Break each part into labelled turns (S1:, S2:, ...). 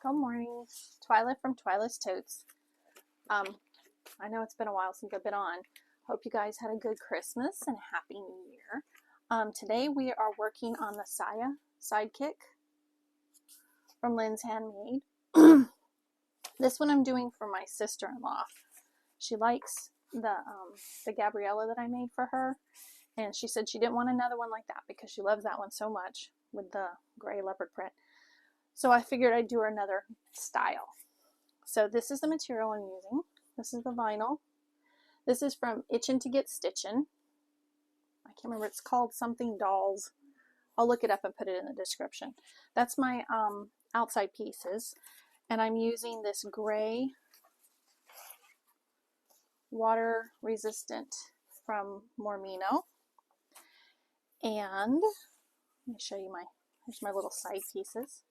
S1: Good morning, Twyla from Twyla's Totes. I know it's been a while since I've been on. Hope you guys had a good Christmas and Happy New Year. Today we are working on the Siah Sidekick from Lynn's Handmade. This one I'm doing for my sister-in-law. She likes the Gabriella that I made for her, and she said she didn't want another one like that because she loves that one so much with the gray leopard print. So I figured I'd do her another style. So this is the material I'm using. This is the vinyl. This is from Itchin' to Get Stitchin'. I can't remember, it's called something dolls. I'll look it up and put it in the description. That's my outside pieces. And I'm using this gray water resistant from Mormino. And let me show you here's my little side pieces.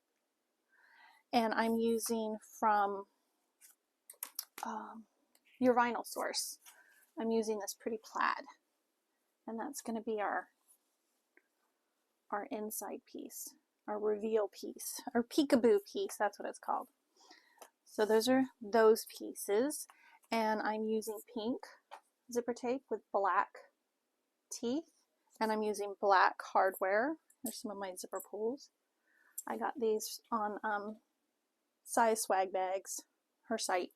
S1: And I'm using from your vinyl source. I'm using this pretty plaid, and that's going to be our inside piece, our reveal piece, our peekaboo piece. That's what it's called. So those are those pieces, and I'm using pink zipper tape with black teeth, and I'm using black hardware. There's some of my zipper pulls. I got these on Siah Swag Bags, her site.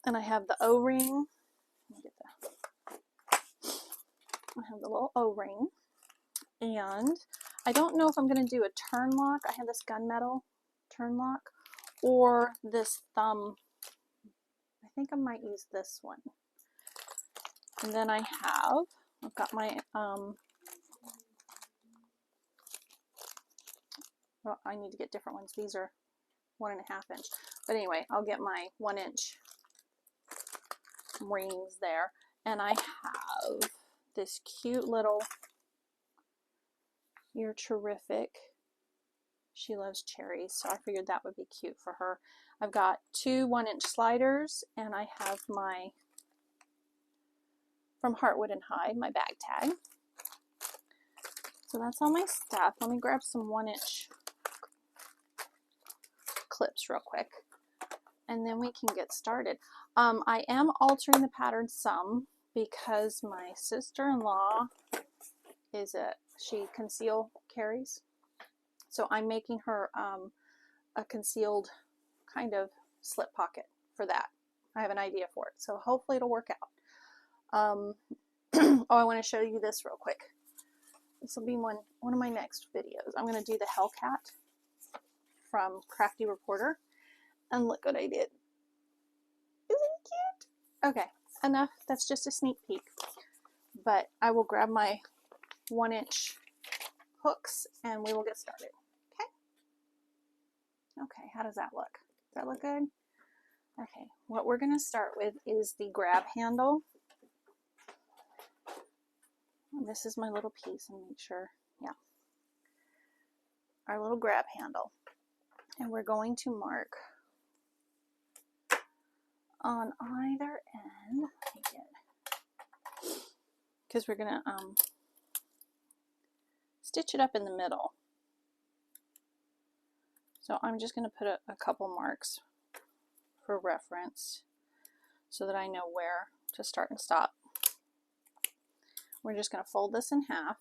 S1: And I have the O-ring. I have the little O-ring. And I don't know if I'm going to do a turn lock. I have this gunmetal turn lock or this thumb. I think I might use this one. And then I've got my, well, I need to get different ones. These are 1.5 inch. But anyway, I'll get my 1 inch rings there. And I have this cute little You're Terrific. She loves cherries, so I figured that would be cute for her. I've got 2 1 inch sliders, and I have my, from Heartwood and Hyde, my bag tag. So that's all my stuff. Let me grab some 1 inch clips real quick, and then we can get started. I am altering the pattern some because my sister-in-law she conceal carries, so I'm making her a concealed kind of slip pocket for that. I have an idea for it, so hopefully it'll work out. Oh, I want to show you this real quick. This will be one of my next videos. I'm going to do the Hellcat from Crafty Reporter, and look what I did. Isn't it cute? Okay, enough. That's just a sneak peek. But I will grab my 1 inch hooks and we will get started. Okay? Okay, how does that look? Does that look good? Okay, what we're going to start with is the grab handle. And this is my little piece, and make sure, yeah. Our little grab handle. And we're going to mark on either end, because we're going to stitch it up in the middle. So I'm just going to put a couple marks for reference so that I know where to start and stop. We're just going to fold this in half.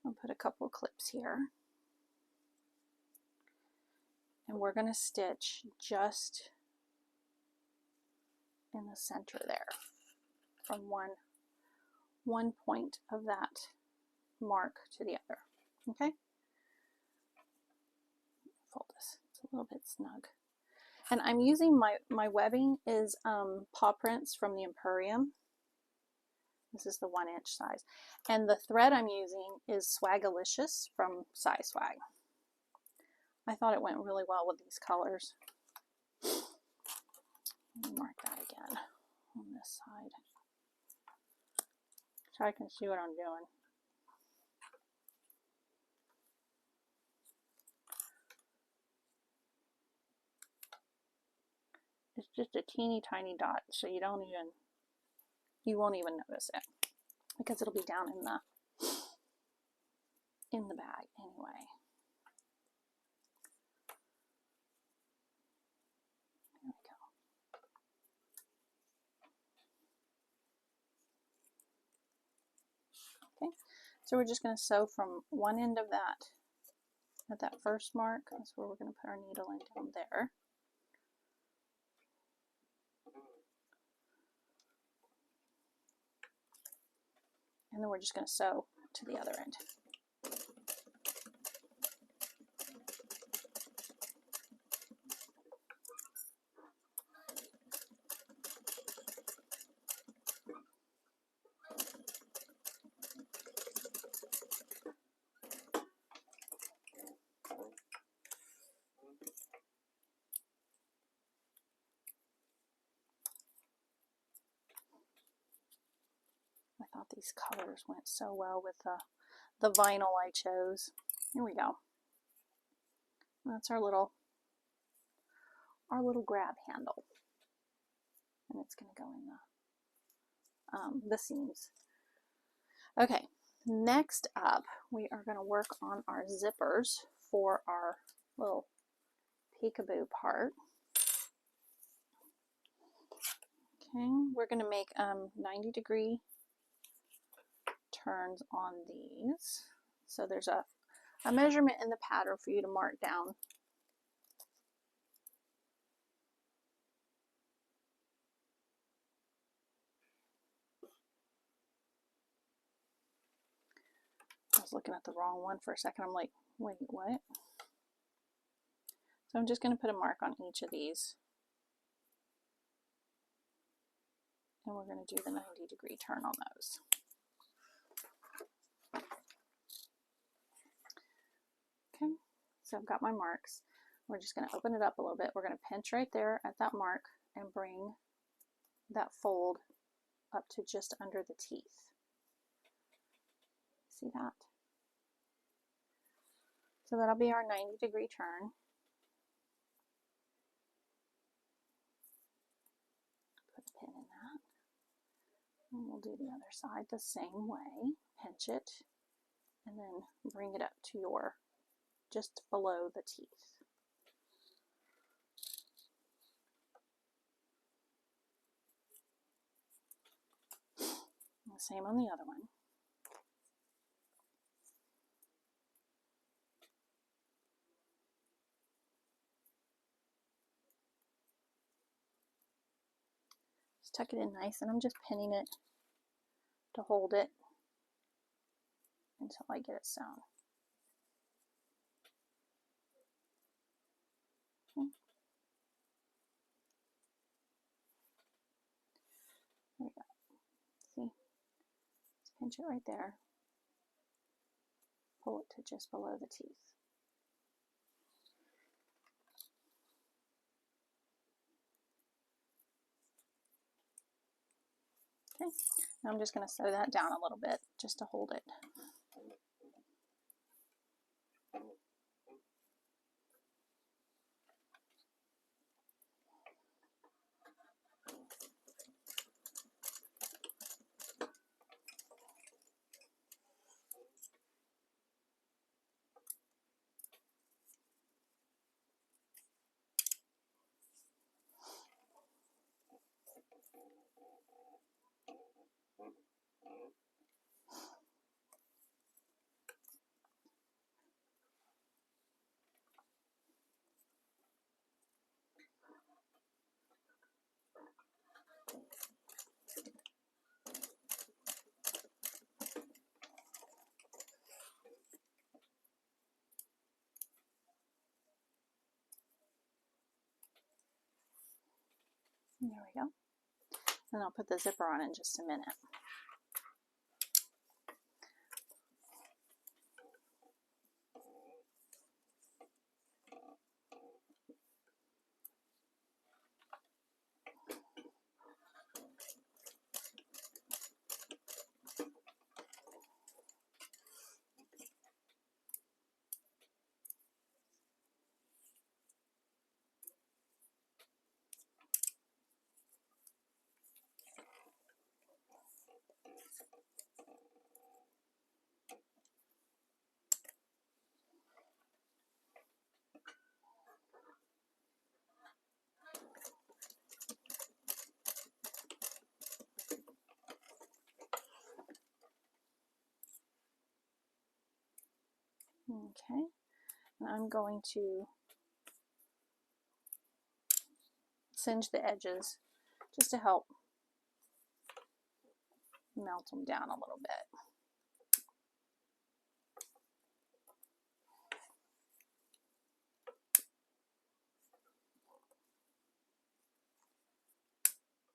S1: I'll put a couple of clips here. And we're going to stitch just in the center there, from one point of that mark to the other. Okay? Fold this. It's a little bit snug. And I'm using my webbing is paw prints from the Empurrium. This is the 1 inch size. And the thread I'm using is Swagalicious from Siah Swag. I thought it went really well with these colors. Let me mark that again on this side, so I can see what I'm doing. It's just a teeny tiny dot, so you won't even notice it because it'll be down in in the bag anyway. There we go. Okay, so we're just going to sew from one end of that at that first mark. That's where we're going to put our needle in, down there. And then we're just going to sew to the other end. I thought these colors went so well with the vinyl I chose. Here we go. That's our little grab handle, and it's going to go in the seams. Okay, next up we are going to work on our zippers for our little peekaboo part. Okay, we're going to make 90-degree turns on these. So there's a measurement in the pattern for you to mark down. I was looking at the wrong one for a second. I'm like, wait, what? So I'm just going to put a mark on each of these. And we're going to do the 90-degree turn on those. Okay, so I've got my marks. We're just going to open it up a little bit. We're going to pinch right there at that mark and bring that fold up to just under the teeth. See that? So that'll be our 90-degree turn. Put a pin in that. And we'll do the other side the same way. Pinch it and then bring it up to your just below the teeth. And the same on the other one. Just tuck it in nice, and I'm just pinning it to hold it until I get it sewn. Okay. There we go. See? Just pinch it right there. Pull it to just below the teeth. Okay, now I'm just going to sew that down a little bit just to hold it. There we go. And I'll put the zipper on in just a minute. Okay, and I'm going to singe the edges just to help melt them down a little bit.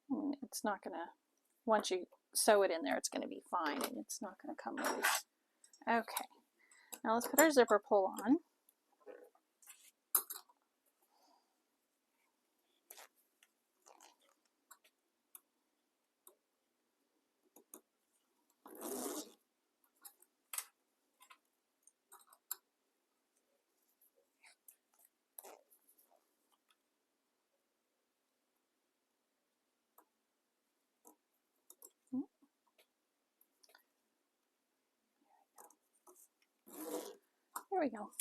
S1: And it's not gonna, once you sew it in there, it's gonna be fine and it's not gonna come loose. Okay, now let's put our zipper pull on. There we go,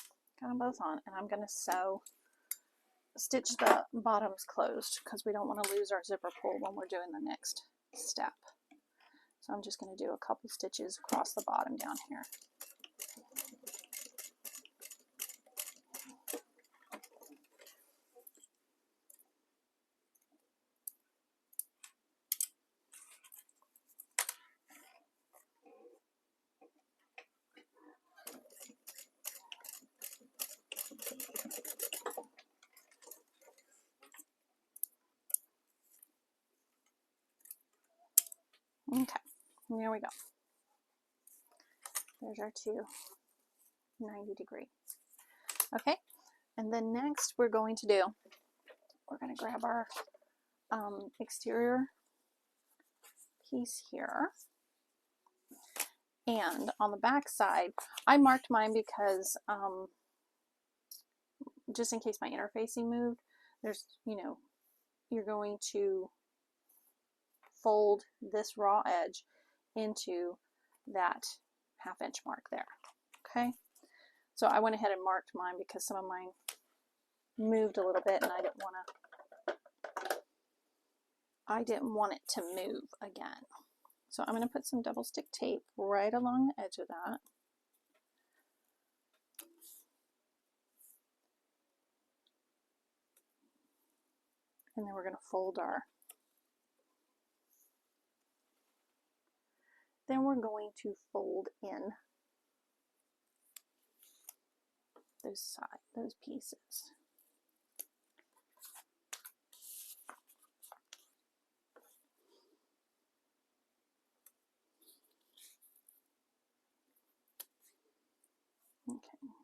S1: got them both on, and I'm gonna stitch the bottoms closed because we don't want to lose our zipper pull when we're doing the next step. So I'm just going to do a couple stitches across the bottom down here. Okay, and there we go. There's our two 90-degree. Okay, and then next we're going to grab our exterior piece here. And on the back side, I marked mine because just in case my interfacing moved, there's, you know, you're going to fold this raw edge into that 1/2 inch mark there. Okay, so I went ahead and marked mine because some of mine moved a little bit and I didn't want it to move again. So I'm going to put some double stick tape right along the edge of that. And then we're going to fold our, then we're going to fold in those pieces. Okay,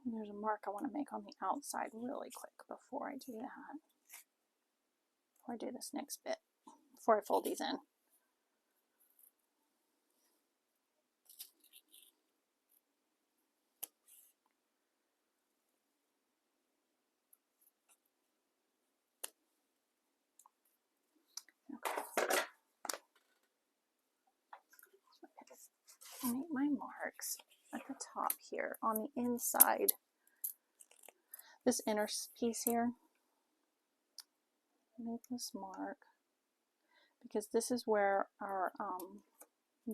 S1: there's a mark I want to make on the outside really quick before I do that. Before I do this next bit, before I fold these in. Okay. I make my marks at the top here on the inside. This inner piece here, make this mark because this is where our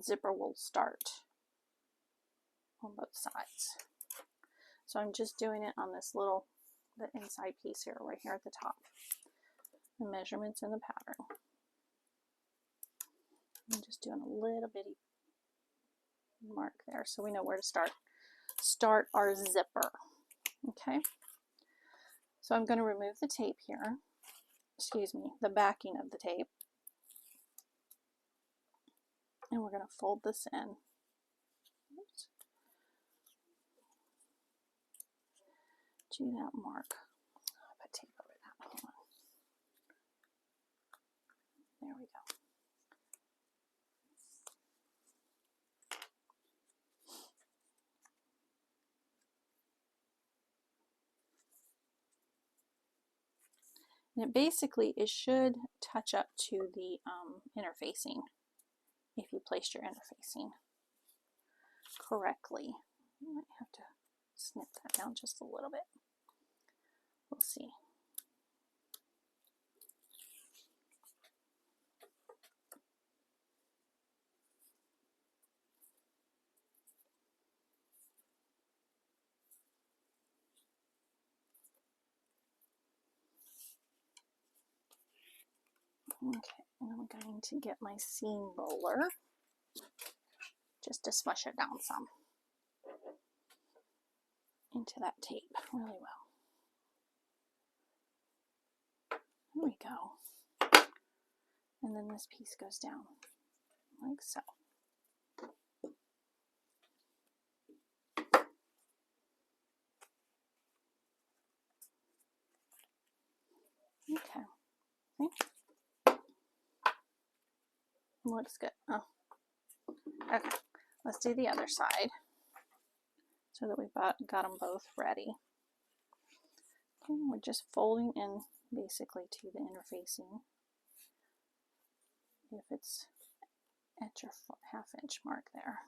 S1: zipper will start on both sides. So I'm just doing it on this little, the inside piece here, right here at the top. The measurements in the pattern. I'm just doing a little bitty mark there so we know where to start our zipper. Okay, so I'm going to remove the tape here, excuse me, the backing of the tape, and we're going to fold this in. Oops. To that mark. I'll put tape over that. Hold on. There we go. And it should touch up to the interfacing if you placed your interfacing correctly. You might have to snip that down just a little bit. We'll see. Okay, and I'm going to get my seam roller just to smush it down some into that tape really well. There we go. And then this piece goes down like so. Okay. See? Looks good. Oh. Okay. Let's do the other side so that we've got them both ready. Okay, we're just folding in basically to the interfacing. If it's at your half-inch mark there.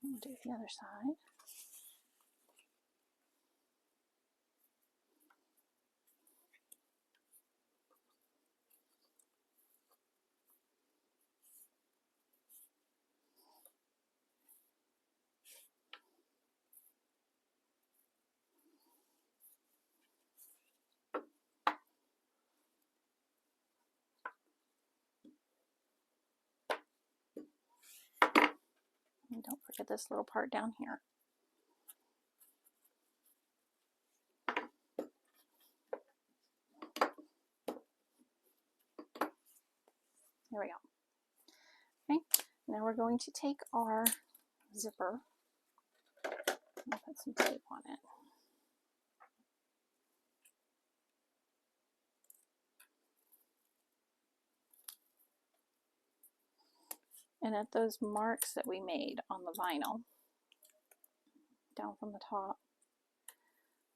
S1: We'll do the other side. And don't forget this little part down here. There we go. Okay, now we're going to take our zipper and put some tape on it. And at those marks that we made on the vinyl, down from the top,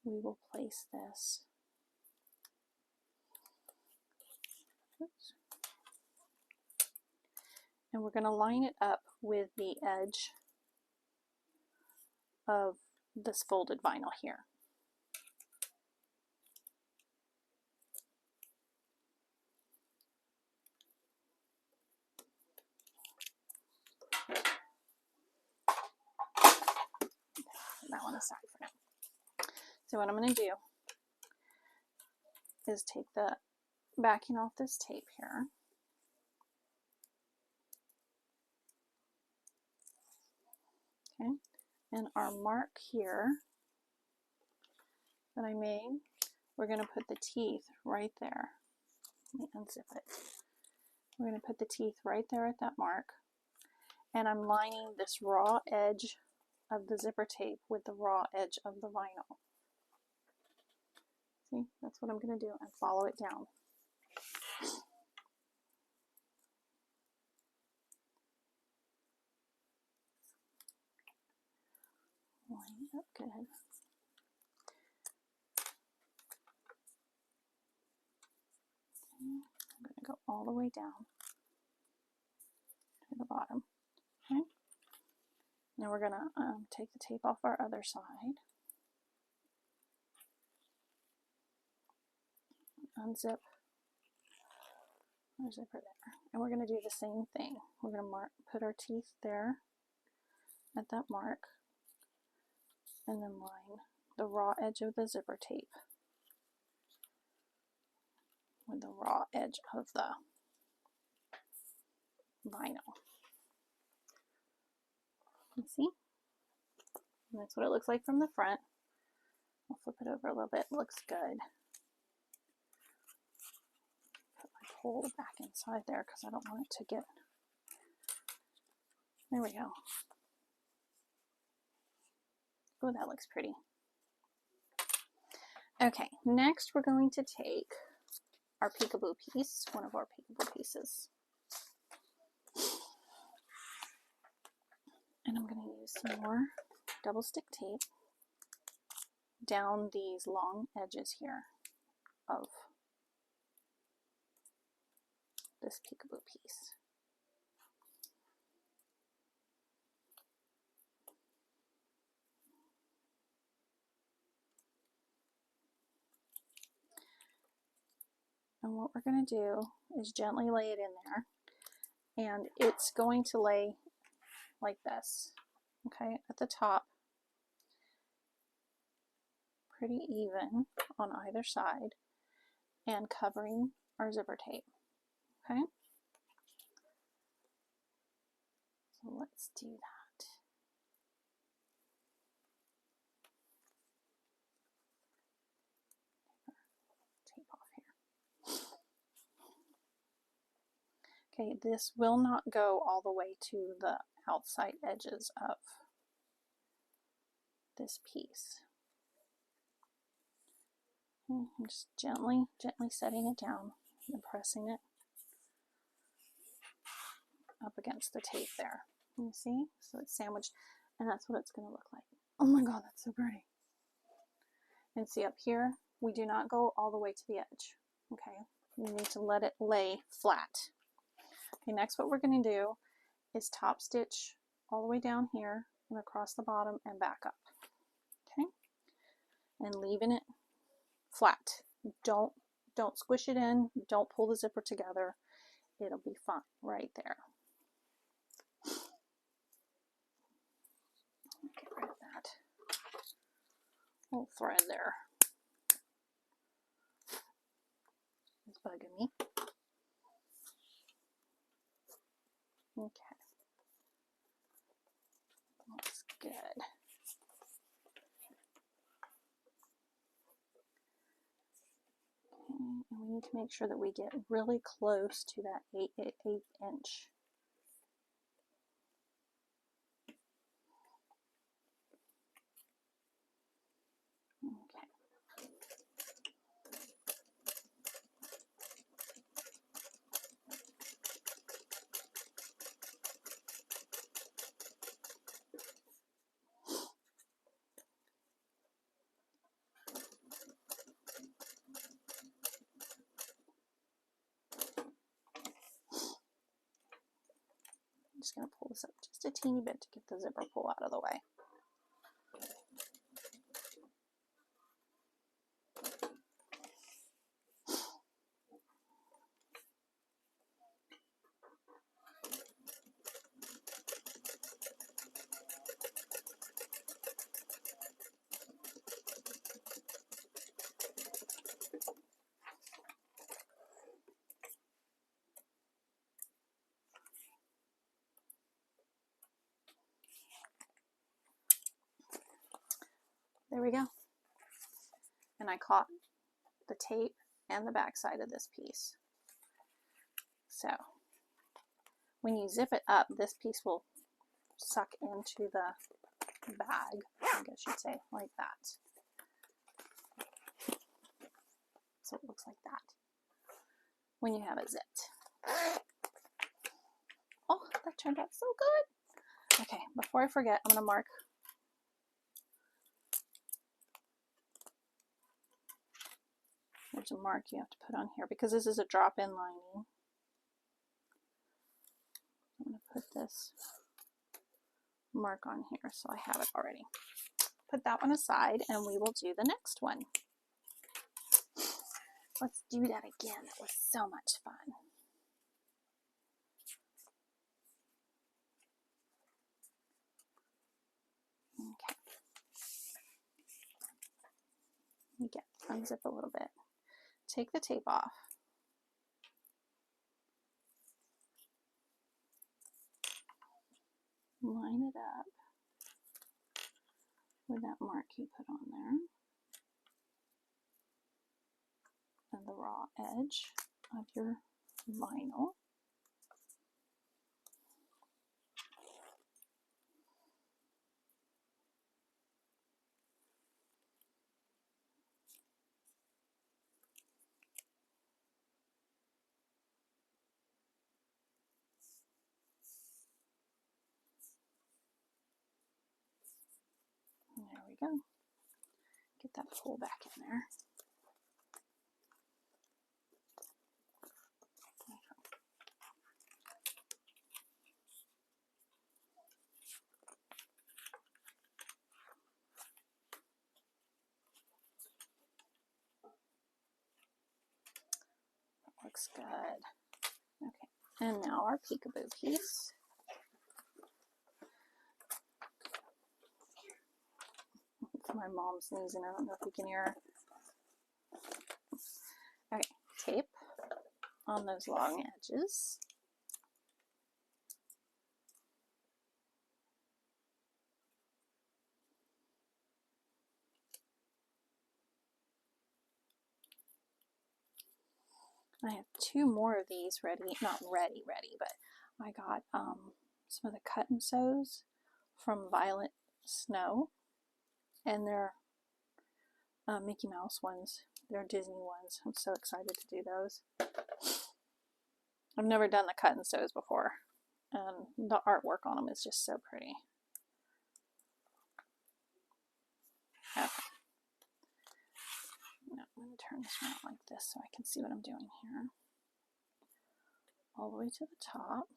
S1: we will place this. Oops. And we're going to line it up with the edge of this folded vinyl here. That one aside for now. So what I'm going to do is take the backing off this tape here. Okay, and our mark here that I made, we're going to put the teeth right there. Let me unzip it. We're going to put the teeth right there at that mark, and I'm lining this raw edge of the zipper tape with the raw edge of the vinyl. See, that's what I'm going to do, and follow it down. Line it up good. I'm going to go all the way down to the bottom. Okay. Now we're going to take the tape off our other side. Unzip our zipper there. And we're going to do the same thing. We're going to put our teeth there at that mark, and then line the raw edge of the zipper tape with the raw edge of the vinyl. You see? And that's what it looks like from the front. I'll flip it over a little bit. It looks good. Put my pole back inside there because I don't want it to get... There we go. Oh, that looks pretty. Okay, next we're going to take our peekaboo piece, one of our peekaboo pieces. And I'm going to use some more double stick tape down these long edges here of this peekaboo piece. And what we're going to do is gently lay it in there, and it's going to lay like this, okay, at the top, pretty even on either side, and covering our zipper tape, okay? So let's do that. Tape off here. Okay, this will not go all the way to the outside edges of this piece. I'm just gently setting it down and pressing it up against the tape there. You see? So it's sandwiched, and that's what it's going to look like. Oh my god, that's so pretty. And see up here, we do not go all the way to the edge. Okay, we need to let it lay flat. Okay, next what we're going to do is top stitch all the way down here and across the bottom and back up. Okay, and leaving it flat. Don't squish it in, don't pull the zipper together. It'll be fine right there. Get rid of that little thread there. It's bugging me. Okay, looks good. And we need to make sure that we get really close to that 8 inch. Okay. I'm just going to pull this up just a teeny bit to get the zipper pull out of the way. There we go. And I caught the tape and the back side of this piece. So when you zip it up, this piece will suck into the bag, I guess you'd say, like that. So it looks like that when you have it zipped. Oh, that turned out so good. Okay, before I forget, I'm going to mark there's a mark you have to put on here because this is a drop-in lining. I'm going to put this mark on here so I have it already. Put that one aside and we will do the next one. Let's do that again. That was so much fun. Okay. Again, unzip a little bit. Take the tape off. Line it up with that mark you put on there. And the raw edge of your vinyl. There we go. Get that pull back in there. That looks good. Okay, and now our peekaboo piece. My mom's sneezing. I don't know if you can hear her. Okay, tape on those long edges. I have 2 more of these ready, not ready, but I got some of the cut and sews from Violet Snow, and they're Mickey Mouse ones. They're Disney ones. I'm so excited to do those. I've never done the cut and sews before, and the artwork on them is just so pretty. Okay. Now I'm going to turn this around like this so I can see what I'm doing here. All the way to the top.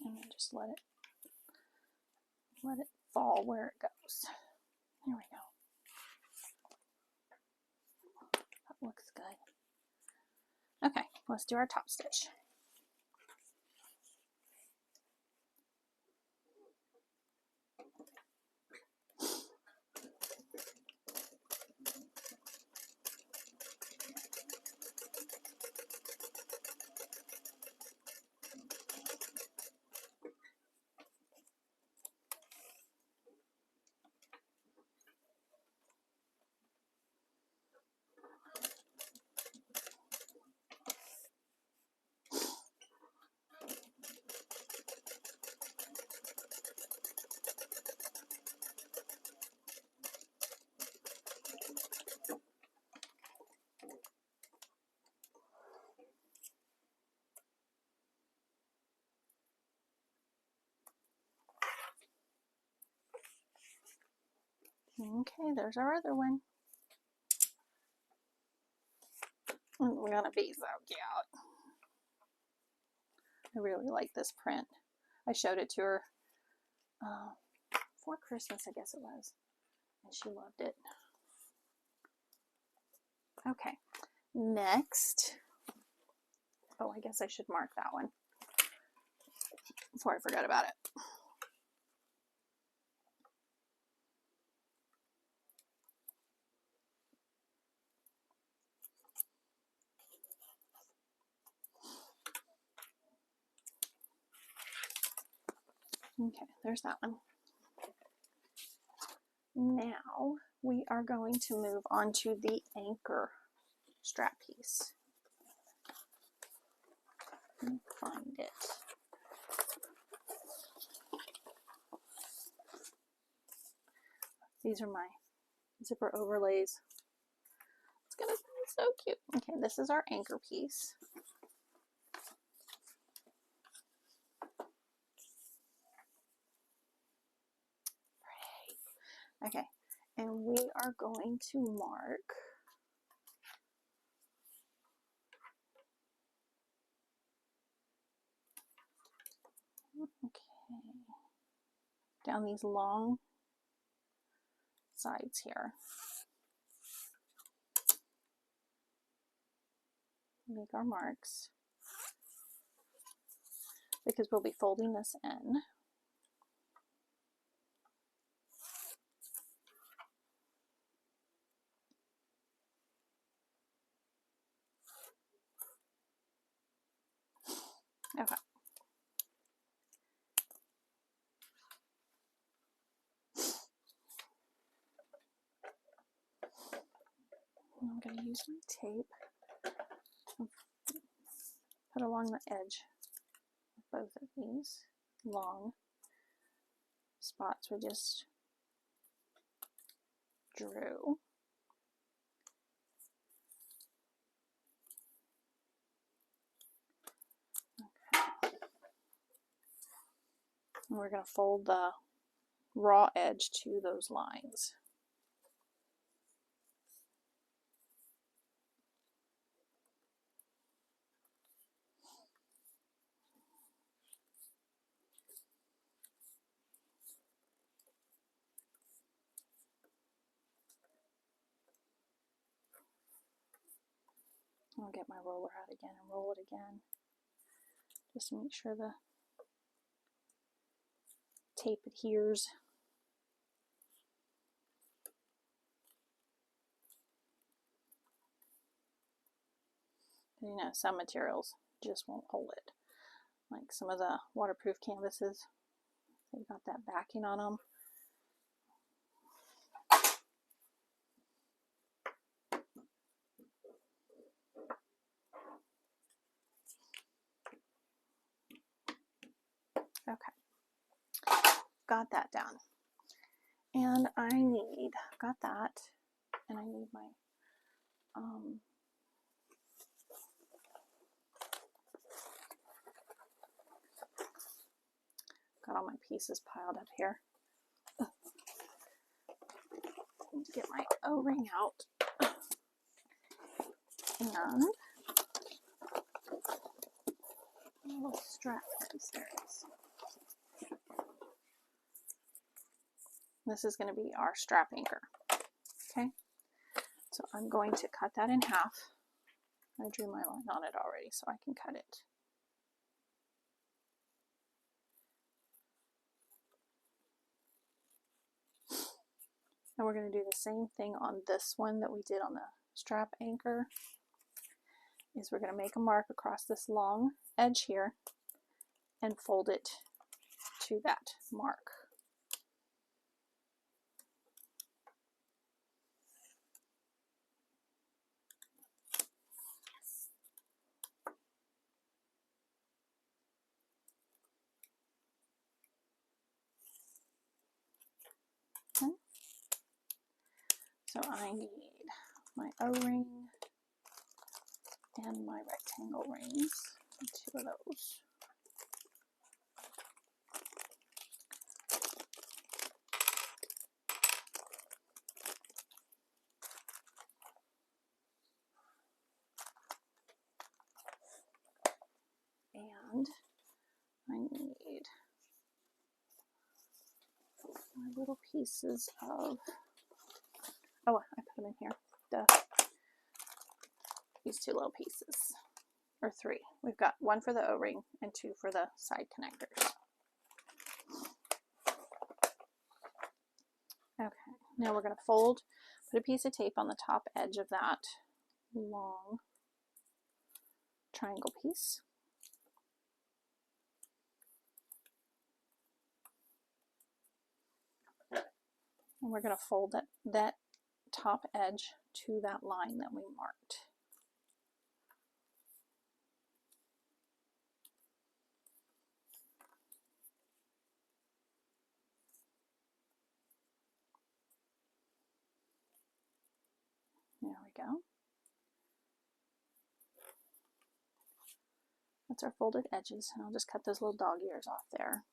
S1: And then just let it fall where it goes. There we go. That looks good. Okay, let's do our top stitch. Okay, there's our other one. We're gonna be so cute. I really like this print. I showed it to her for Christmas, I guess it was, and she loved it. Okay, next. Oh, I guess I should mark that one before I forget about it. Okay, there's that one. Now we are going to move on to the anchor strap piece. Let me find it. These are my zipper overlays. It's gonna be so cute. Okay, this is our anchor piece. Okay, and we are going to mark down these long sides here. Make our marks because we'll be folding this in. Okay. I'm going to use my tape, put along the edge of both of these long spots we just drew. Okay. And we're going to fold the raw edge to those lines. I'll get my roller out again and roll it again, just to make sure the tape adheres. You know, some materials just won't hold it. Like some of the waterproof canvases, they've got that backing on them. Okay, got that done. And I need, got that, and I need my, got all my pieces piled up here. Need to get my O-ring out. And a little strap piece, there it is. This is going to be our strap anchor. Okay, so I'm going to cut that in half. I drew my line on it already, so I can cut it. And we're going to do the same thing on this one that we did on the strap anchor. Is we're going to make a mark across this long edge here and fold it to that mark. Okay. So I need my O-ring and my rectangle rings, 2 of those. And I need my little pieces of, oh, I put them in here, duh. These 2 little pieces, or 3. We've got 1 for the O-ring and 2 for the side connectors. Okay, now we're going to fold, put a piece of tape on the top edge of that long triangle piece. And we're going to fold that top edge to that line that we marked. There we go. That's our folded edges, and I'll just cut those little dog ears off there.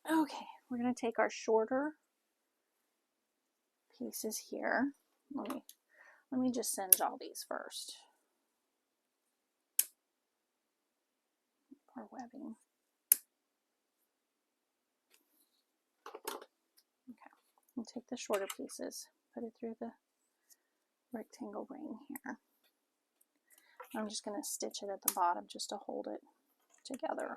S1: Okay, we're going to take our shorter pieces here. Let me just singe all these first. Our webbing. Okay, we'll take the shorter pieces, put it through the rectangle ring here. I'm just going to stitch it at the bottom just to hold it together.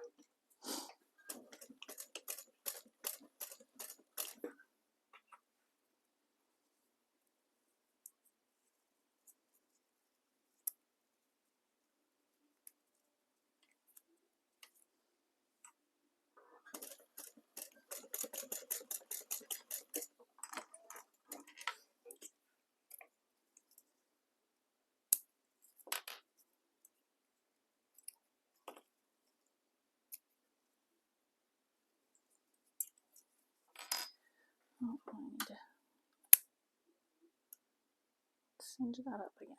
S1: Oh, I need to singe that up again.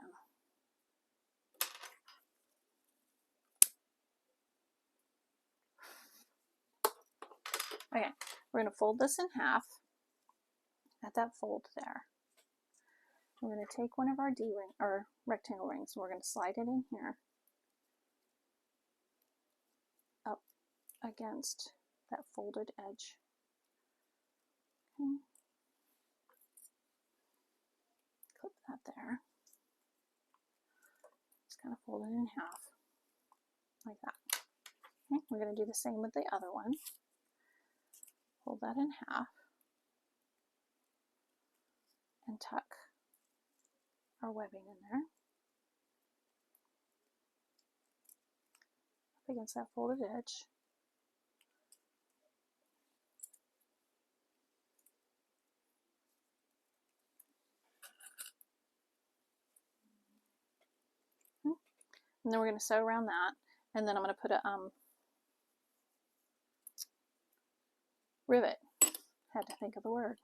S1: Okay, we're going to fold this in half at that fold there. We're going to take one of our D-ring or rectangle rings, and we're going to slide it in here up against that folded edge. Okay. Clip that there. Just kind of fold it in half like that. Okay. We're going to do the same with the other one. Fold that in half and tuck our webbing in there up against that folded edge. And then we're going to sew around that, and then I'm going to put a rivet, had to think of the word,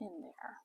S1: in there.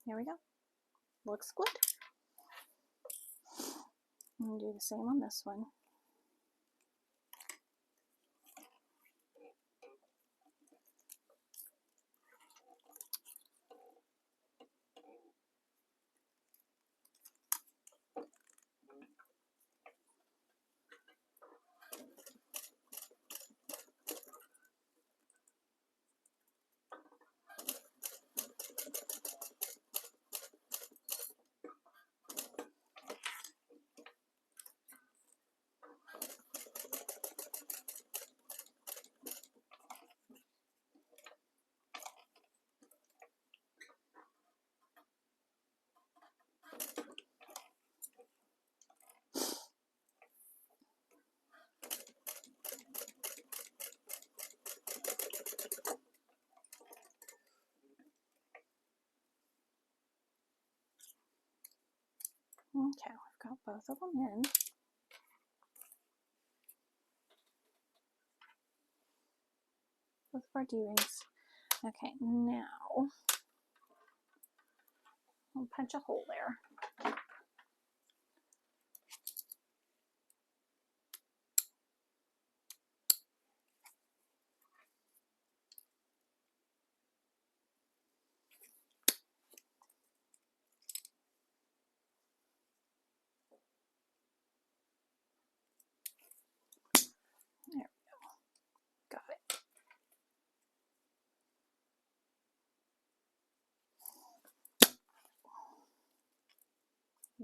S1: Here we go. Looks good. I'm going to do the same on this one. Okay, we've got both of them in. Both of our D-rings. Okay, now I'll punch a hole there. There we go. Got it.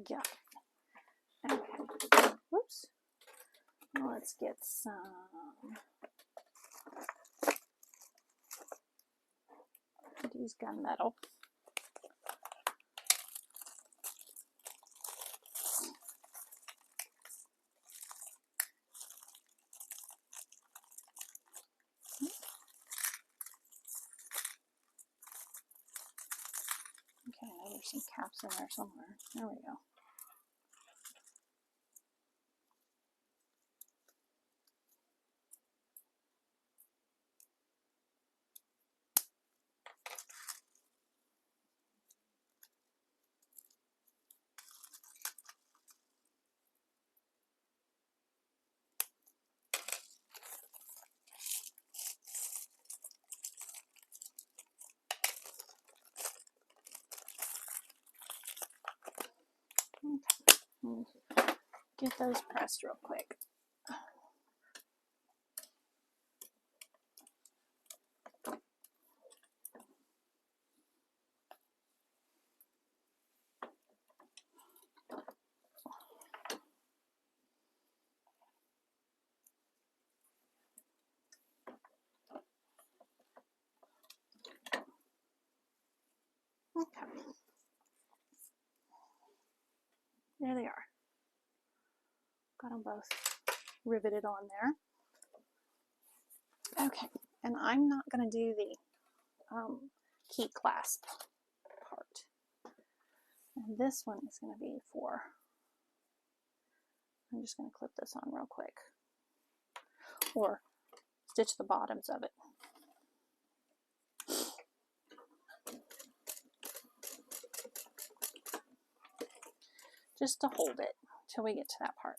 S1: Got it. Okay. Whoops. Now let's get some use gunmetal. Okay, now there's some caps in there somewhere. There we go. Okay, get those pressed real quick. There they are. Got them both riveted on there. Okay, and I'm not going to do the key clasp part. And this one is going to be for, I'm just going to clip this on real quick, or stitch the bottoms of it. Just to hold it till we get to that part.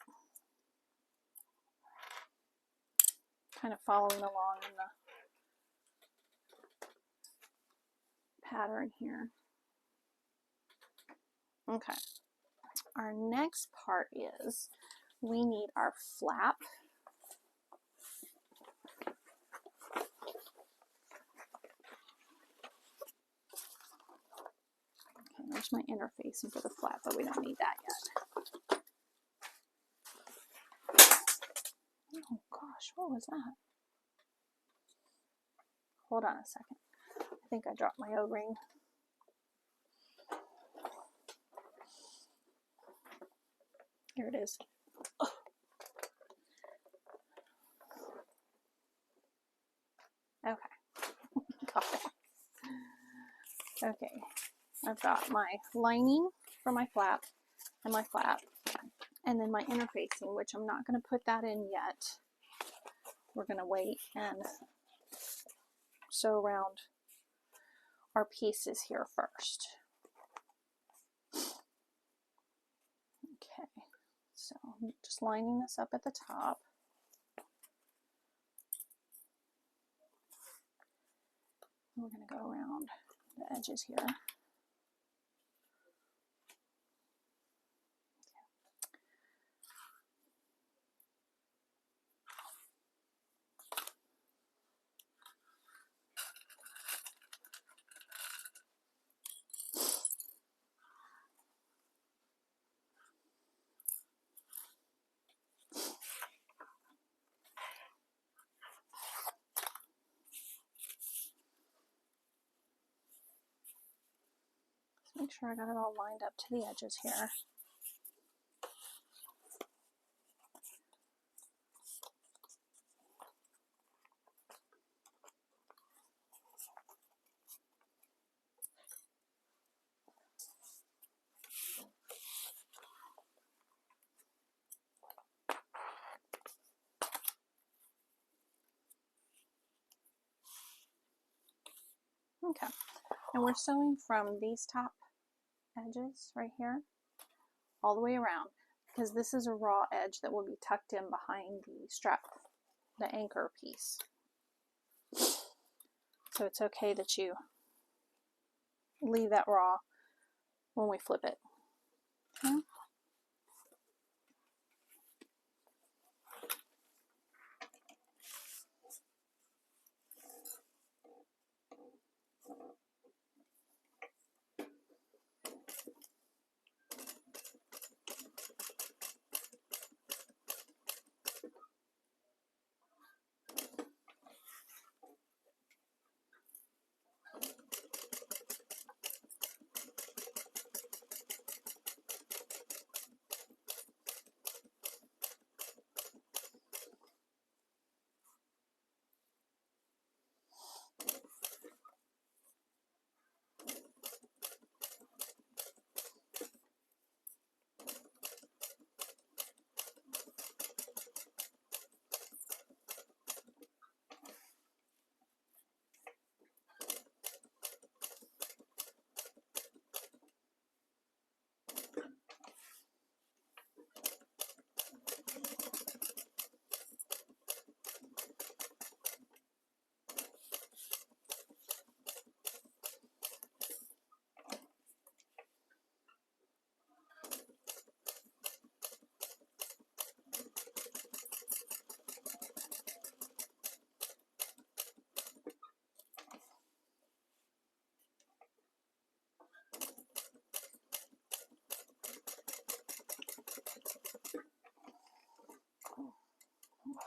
S1: Kind of following along in the pattern here. Okay, our next part is we need our flap. Okay, there's my interfacing for the flap, but we don't need that yet. Oh gosh, what was that? Hold on a second. I think I dropped my O-ring. Here it is. Oh. Okay. Got it. Okay. I've got my lining for my flap and my flap, and then my interfacing, which I'm not going to put that in yet. We're going to wait and sew around our pieces here first. Okay, so I'm just lining this up at the top. We're going to go around the edges here. Make sure I got it all lined up to the edges here. Okay, and we're sewing from these top edges right here all the way around, because this is a raw edge that will be tucked in behind the strap, the anchor piece. So it's okay that you leave that raw when we flip it. Okay.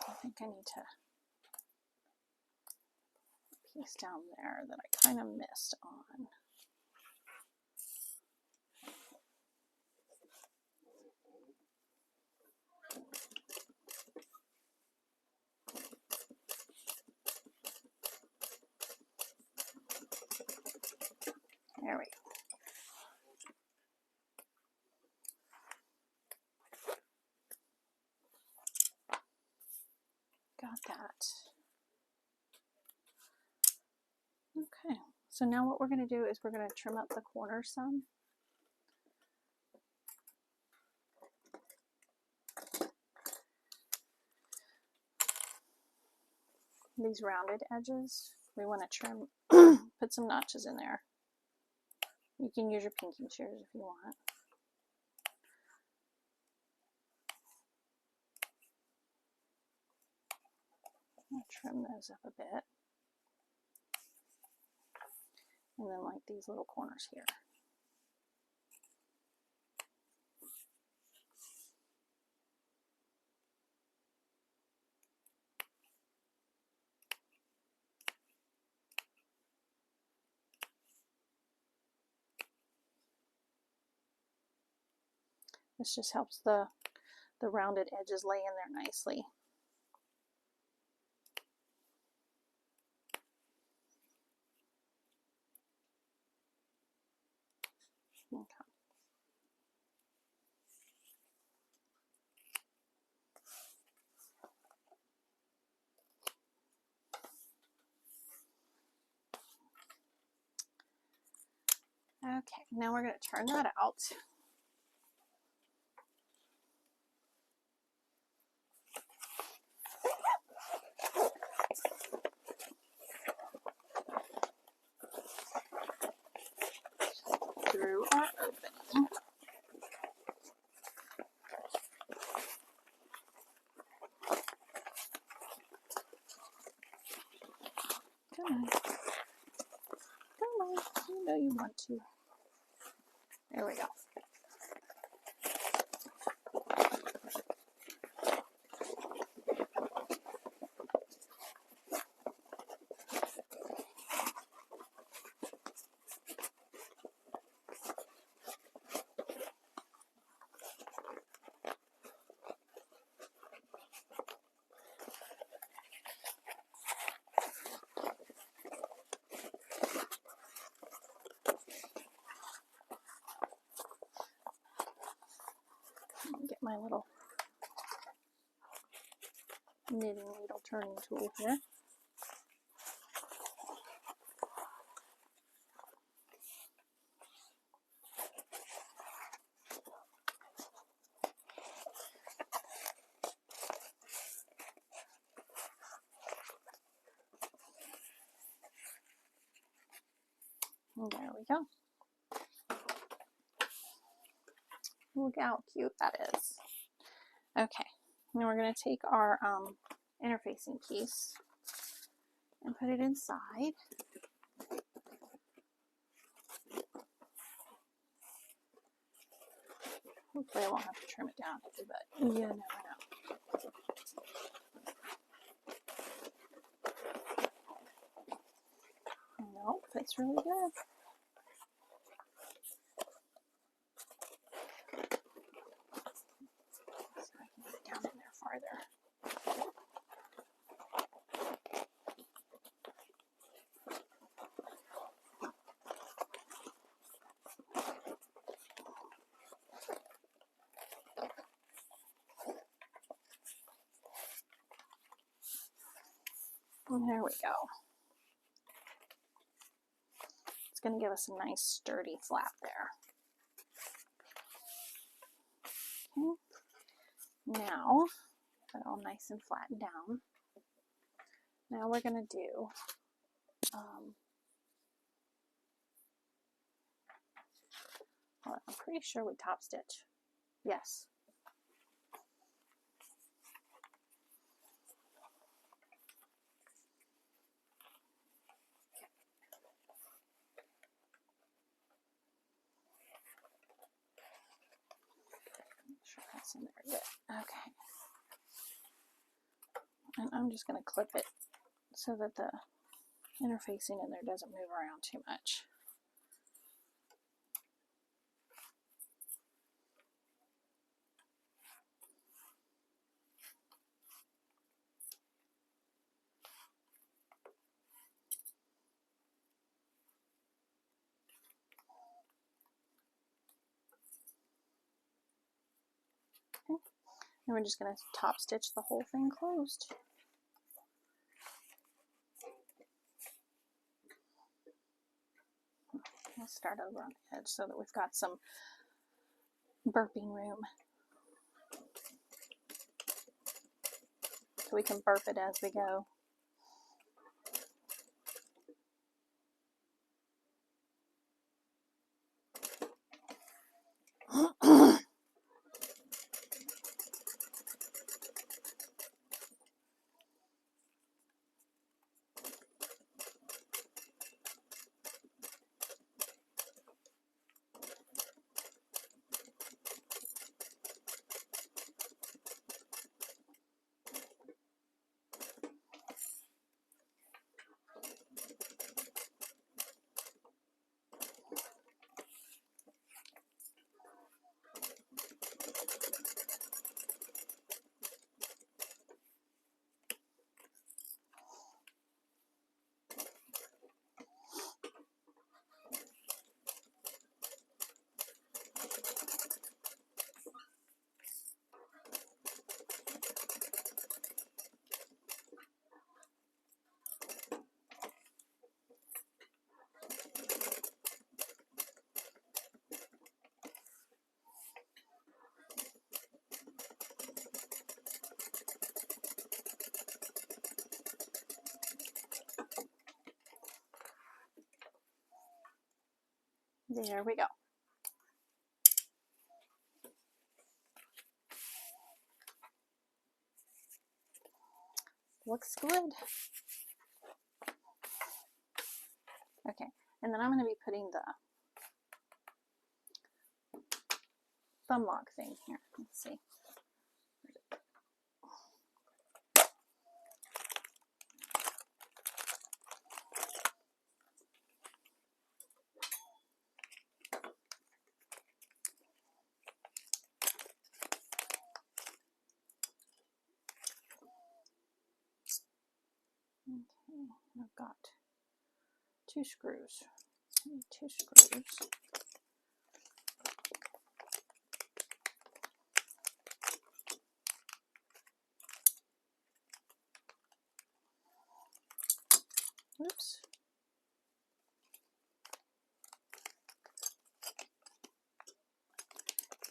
S1: I think I need to piece down there that I kind of missed on. got that. Okay, so now what we're going to do is we're going to trim up the corners some. These rounded edges, we want to trim, put some notches in there. You can use your pinking shears if you want. I'll trim those up a bit. And then like these little corners here. This just helps the rounded edges lay in there nicely. Okay. Okay, now we're going to turn that out. Through our opening. Come on. Come on. You know you want to. There we go. Get my little knitting needle turning tool here. And there we go. Look how cute that is. Okay, now we're going to take our interfacing piece and put it inside. Hopefully I won't have to trim it down, but you never know. Nope, fits really good. So I can get it down in there farther. And there we go. It's going to give us a nice sturdy flap there. Okay. Now, put it all nice and flattened down. Now we're going to do well, I'm pretty sure we top stitch. Yes. Make sure that's in there yet. Okay. And I'm just going to clip it so that the interfacing in there doesn't move around too much. Okay. And we're just going to top stitch the whole thing closed. We'll start over on the edge so that we've got some burping room. So we can burp it as we go. There we go. Looks good. Okay, and then I'm going to be putting the thumb lock thing here. Let's see. Okay, I've got two screws. Two screws. Oops.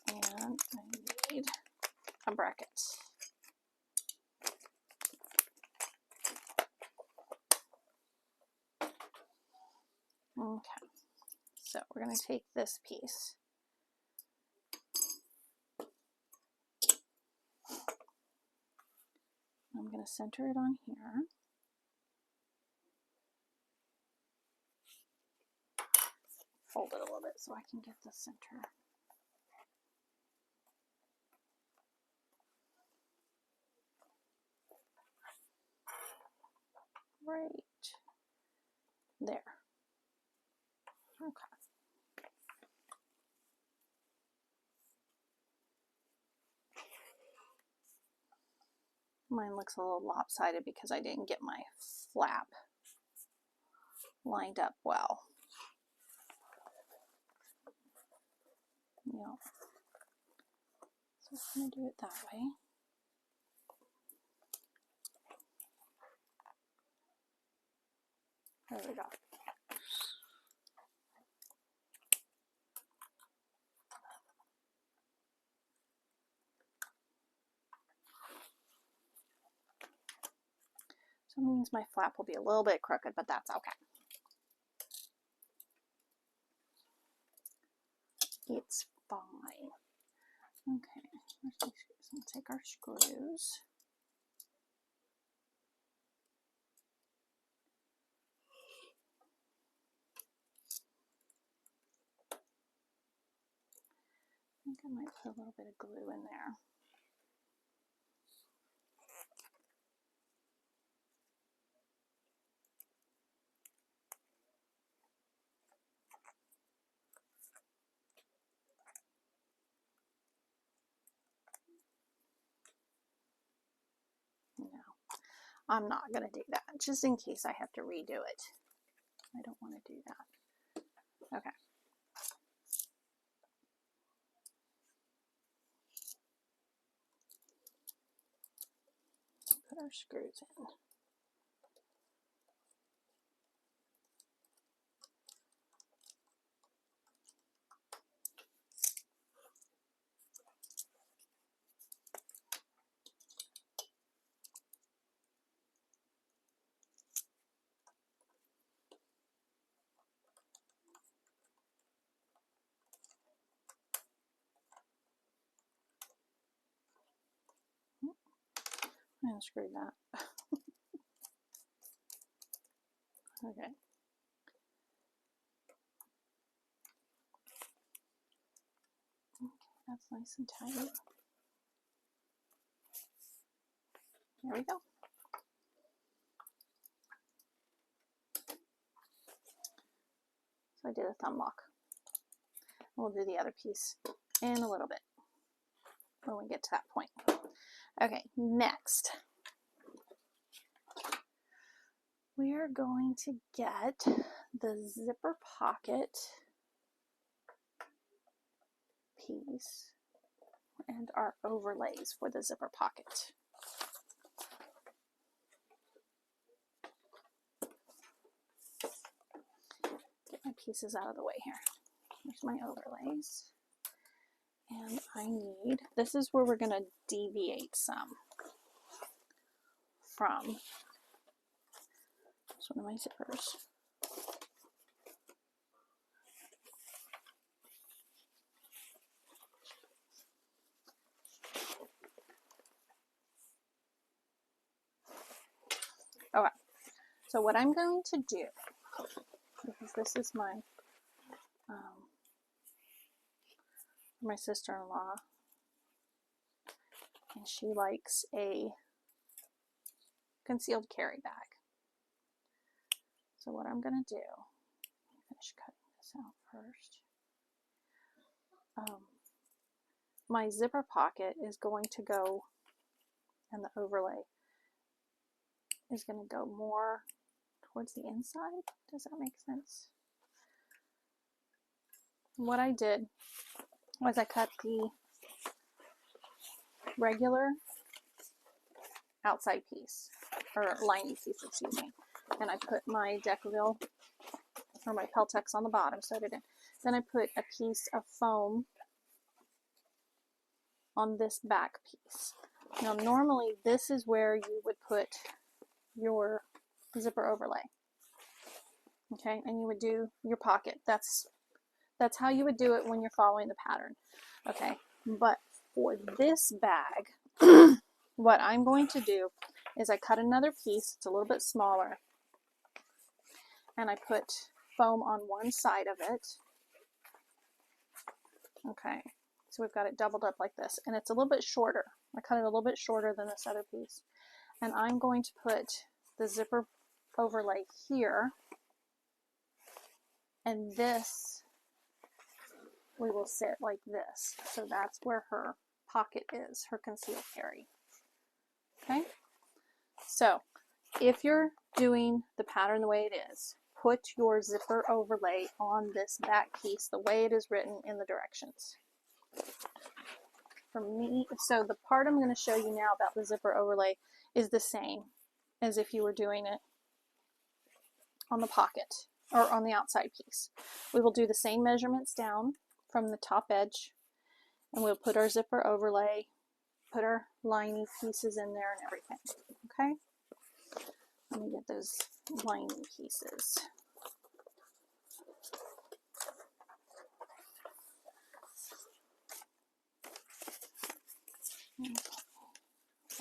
S1: And I need a bracket. Okay, so we're going to take this piece. I'm going to center it on here. Fold it a little bit so I can get the center. Right there. Okay. Mine looks a little lopsided because I didn't get my flap lined up well. Yeah. So I'm going to do it that way. There we go. So it means my flap will be a little bit crooked, but that's okay. It's fine. Okay, where's my screws? Let's take our screws. I think I might put a little bit of glue in there. No, I'm not going to do that, just in case I have to redo it. I don't want to do that. Okay. Put our screws in. I unscrewed that. Okay. That's nice and tight. There we go. So I did a thumb lock. We'll do the other piece in a little bit when we get to that point. Okay, next we are going to get the zipper pocket piece and our overlays for the zipper pocket. Get my pieces out of the way here. Here's my overlays. And I need, this is where we're going to deviate some from. It's one of my zippers. Okay, so what I'm going to do, because this is my sister-in-law, and she likes a concealed carry bag. So what I'm going to do, finish cutting this out first. My zipper pocket is going to go, and the overlay is going to go more towards the inside. Does that make sense? What I did was I cut the regular outside piece, or lining piece, excuse me, and I put my Decaville or my Peltex on the bottom, sewed it in. Then I put a piece of foam on this back piece. Now normally this is where you would put your zipper overlay, okay, and you would do your pocket. That's how you would do it when you're following the pattern, okay. But for this bag, what I'm going to do is I cut another piece. It's a little bit smaller, and I put foam on one side of it. Okay, so we've got it doubled up like this, and it's a little bit shorter. I cut it a little bit shorter than this other piece, and I'm going to put the zipper overlay here, and this we will sit like this. So that's where her pocket is, her concealed carry. Okay, so if you're doing the pattern the way it is, put your zipper overlay on this back piece the way it is written in the directions. For me, so the part I'm going to show you now about the zipper overlay is the same as if you were doing it on the pocket or on the outside piece. We will do the same measurements down from the top edge, and we'll put our zipper overlay, put our lining pieces in there and everything. Okay, let me get those lining pieces.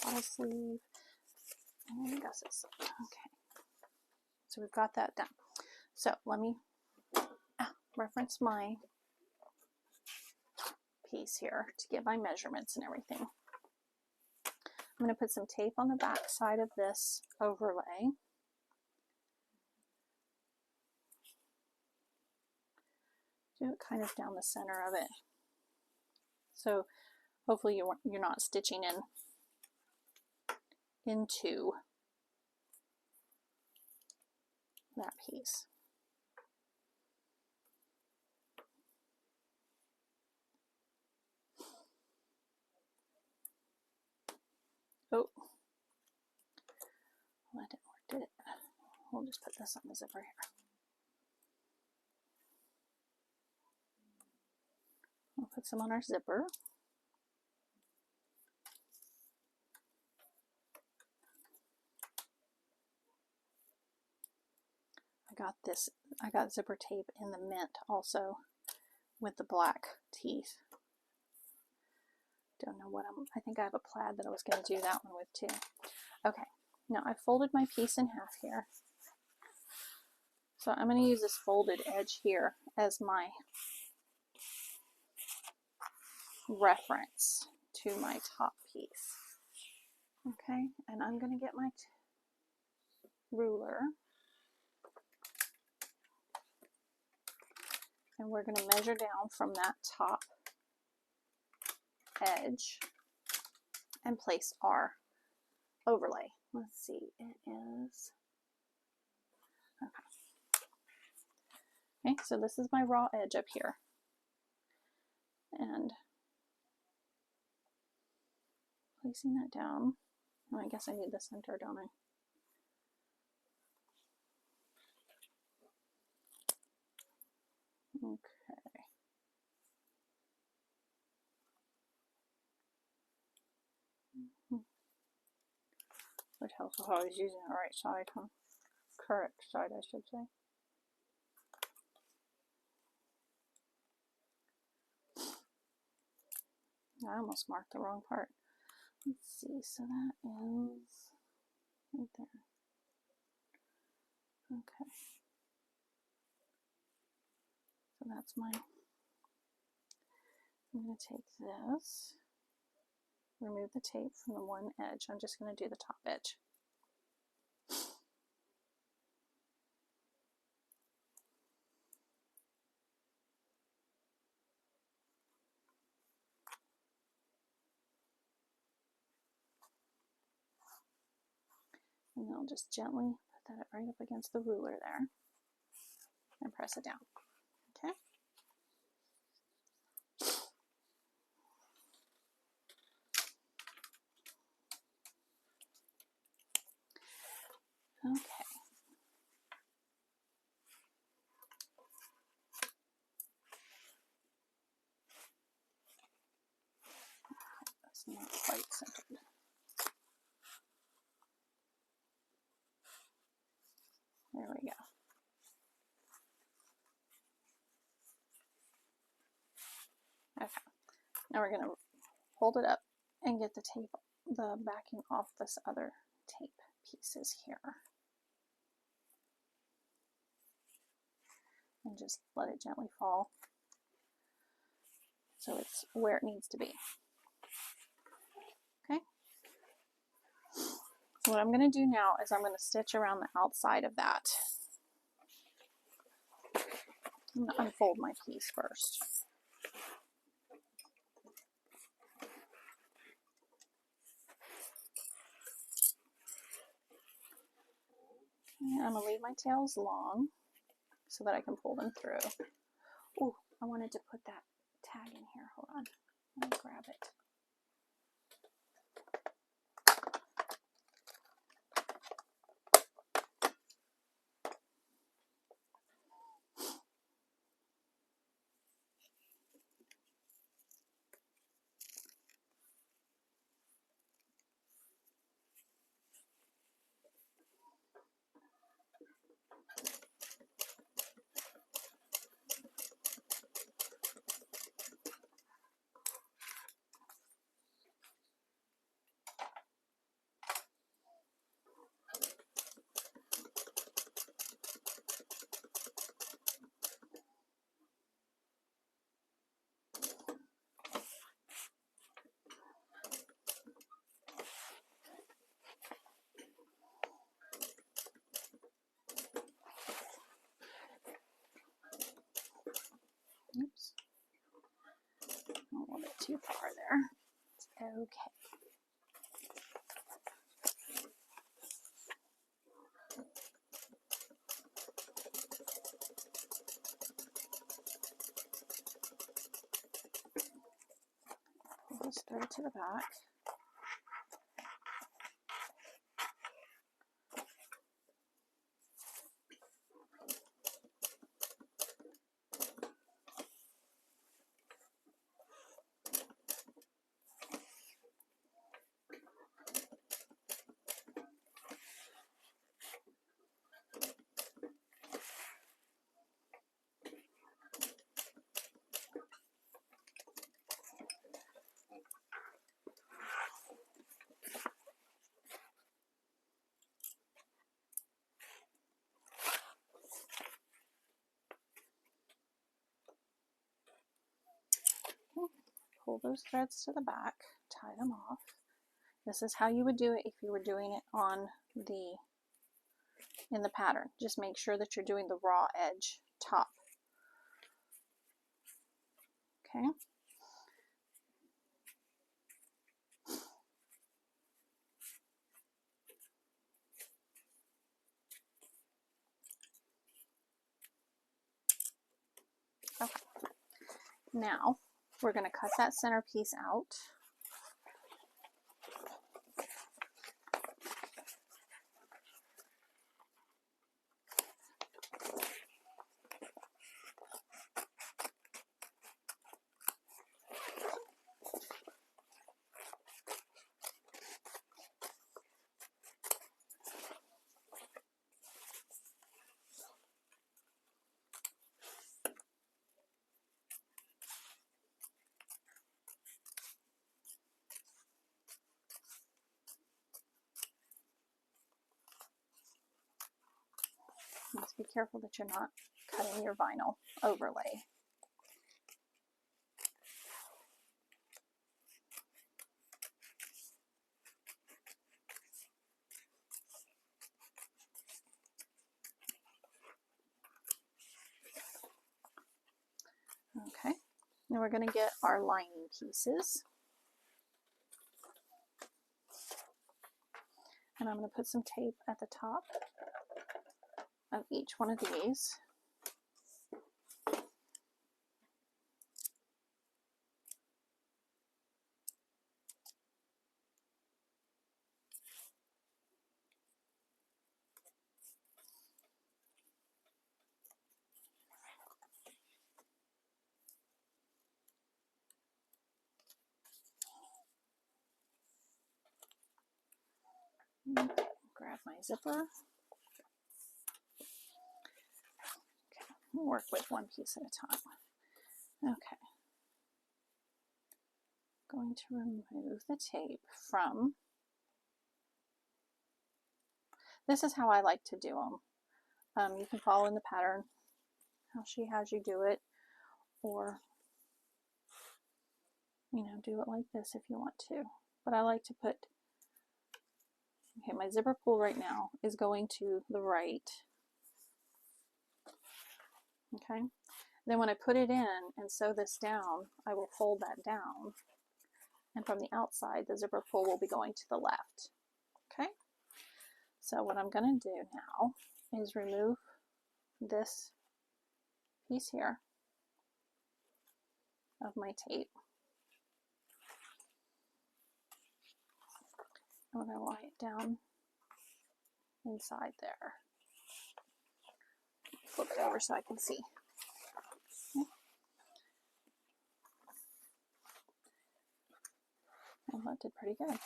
S1: Bottle sleeve and gusset. Okay, so we've got that done. So let me reference my piece here to get my measurements and everything. I'm going to put some tape on the back side of this overlay. Do it kind of down the center of it. So hopefully you're not stitching into that piece. Oh, well, that didn't work, did it? We'll just put this on the zipper here. We'll put some on our zipper. I got zipper tape in the mint also with the black teeth. Don't know what I think I have a plaid that I was going to do that one with too. Okay, now I folded my piece in half here. So I'm going to use this folded edge here as my reference to my top piece. Okay, and I'm going to get my ruler, and we're going to measure down from that top edge and place our overlay. Let's see, it is, okay, so this is my raw edge up here. And placing that down, oh, I guess I need the center, don't I? Okay. Would help if I was using the right side, huh? Correct side, I should say. I almost marked the wrong part. Let's see, so that is right there. Okay. So that's my, I'm going to take this, remove the tape from the one edge. I'm just going to do the top edge. And then I'll just gently put that right up against the ruler there and press it down. Okay. Okay. That's not quite centered. There we go. Okay. Now we're going to hold it up and get the tape, the backing off this other tape pieces here. And just let it gently fall so it's where it needs to be. Okay. So what I'm going to do now is I'm going to stitch around the outside of that. I'm going to unfold my piece first. Okay, I'm going to leave my tails long so that I can pull them through. Oh, I wanted to put that tag in here. Hold on. Let me grab it. Oops. A little bit too far there. It's okay. Pull this through to the back. pull those threads to the back, tie them off. This is how you would do it if you were doing it on in the pattern. Just make sure that you're doing the raw edge top. Okay. Okay. Now we're going to cut that center piece out. Just be careful that you're not cutting your vinyl overlay. Okay, now we're going to get our lining pieces. And I'm going to put some tape at the top of each one of these. Okay, grab my zipper. Okay, we'll work with one piece at a time. Okay, going to remove the tape from. This is how I like to do them. You can follow in the pattern how she has you do it, or do it like this if you want to. But I like to put. Okay, my zipper pull right now is going to the right. Okay, then when I put it in and sew this down, I will fold that down, and from the outside the zipper pull will be going to the left. Okay, so what I'm going to do now is remove this piece here of my tape. I'm going to lie it down inside there. Flip it over so I can see. Okay. And that did pretty good.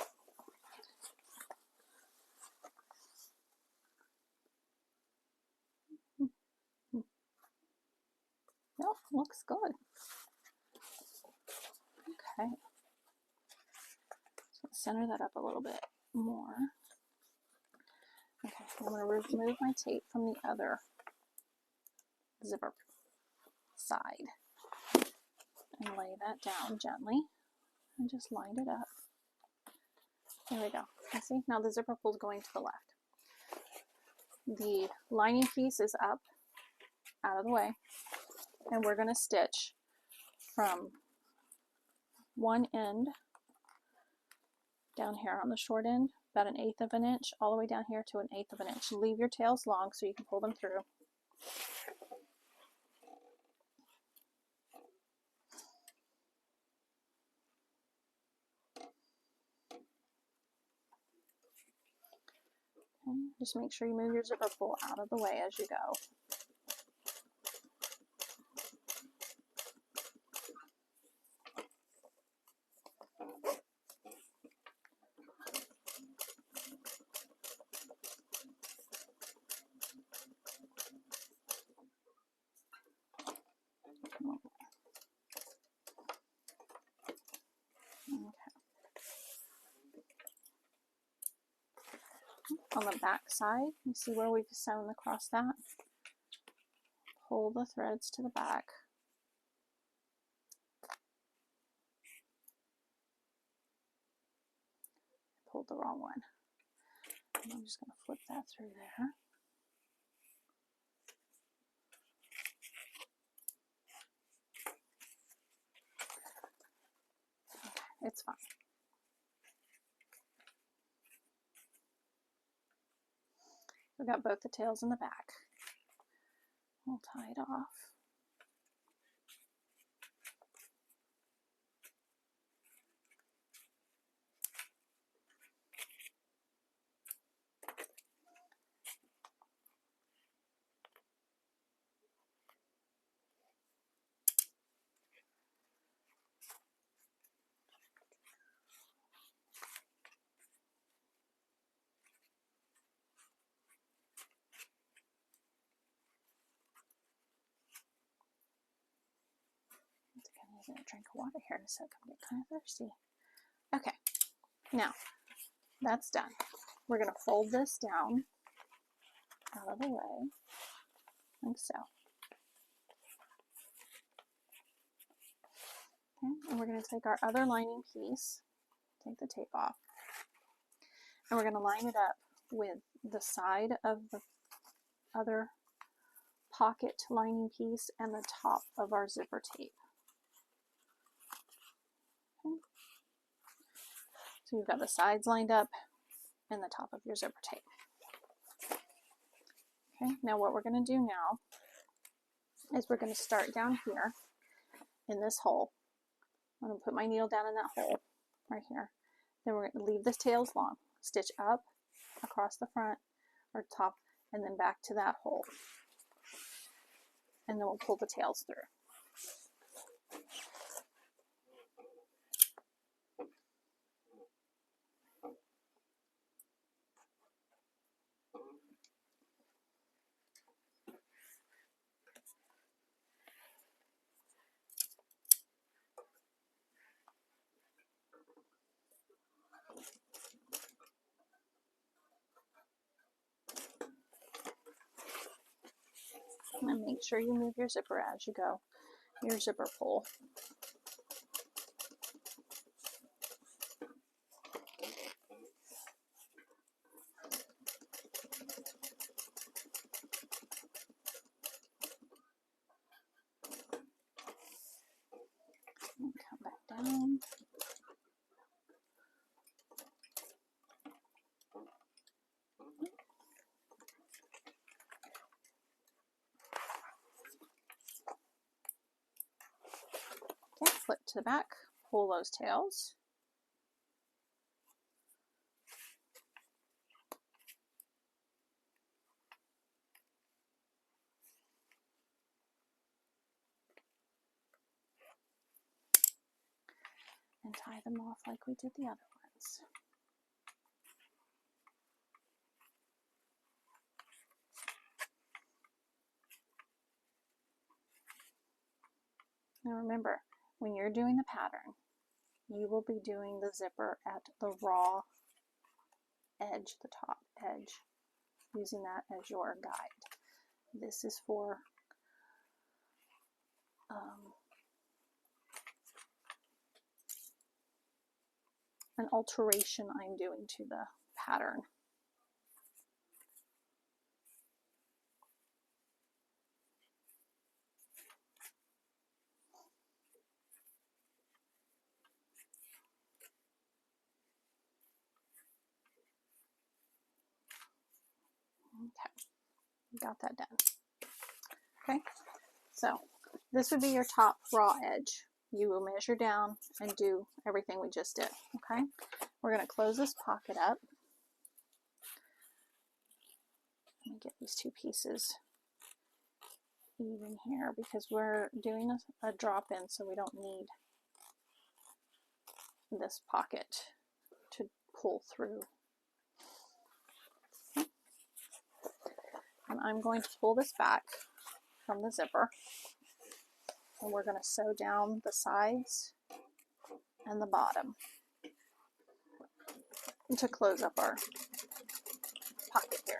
S1: Nope, looks good. Okay. So center that up a little bit more. Okay, I'm going to remove my tape from the other zipper side and lay that down gently and just line it up. There we go. You see, now the zipper pull is going to the left. The lining piece is up out of the way, and we're going to stitch from one end down here on the short end, about 1/8 of an inch, all the way down here to 1/8 of an inch. Leave your tails long so you can pull them through. Okay, just make sure you move your zipper pull out of the way as you go. On the back side, you see where we've sewn across that? Pull the threads to the back. pulled the wrong one. And I'm just going to flip that through there. Okay, it's fine. We've got both the tails in the back. We'll tie it off. I need a drink of water here in a sec. I'm getting kind of thirsty. Okay, now that's done. We're going to fold this down out of the way, like so. Okay, and we're going to take our other lining piece, take the tape off, and we're going to line it up with the side of the other pocket lining piece and the top of our zipper tape. Okay. So you've got the sides lined up and the top of your zipper tape. Okay, now what we're going to do now is we're going to start down here in this hole. I'm going to put my needle down in that hole right here. Then we're going to leave the tails long. Stitch up across the front or top and then back to that hole. And then we'll pull the tails through. And make sure you move your zipper as you go, your zipper pull. And come back down. Okay, flip to the back, pull those tails. And tie them off like we did the other ones. Now remember, when you're doing the pattern, you will be doing the zipper at the raw edge, the top edge, using that as your guide. This is for an alteration I'm doing to the pattern. Okay, got that done. Okay, so this would be your top raw edge. You will measure down and do everything we just did. Okay, we're going to close this pocket up. Let me get these two pieces even here because we're doing a drop in, so we don't need this pocket to pull through. Okay. And I'm going to pull this back from the zipper, and we're going to sew down the sides and the bottom to close up our pocket here.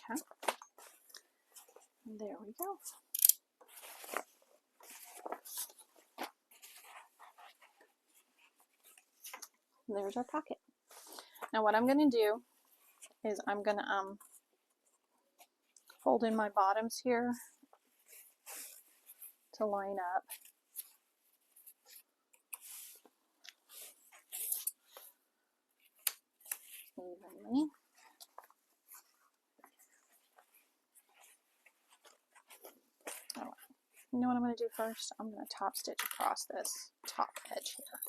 S1: Okay. There we go. And there's our pocket. Now what I'm going to do is I'm going to fold in my bottoms here to line up. Evenly. Oh, you know what I'm going to do first? I'm going to top stitch across this top edge here.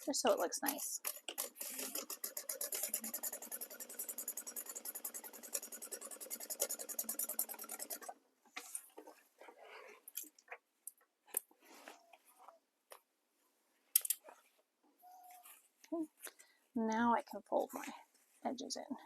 S1: Just so it looks nice. Okay. Now I can fold my edges in.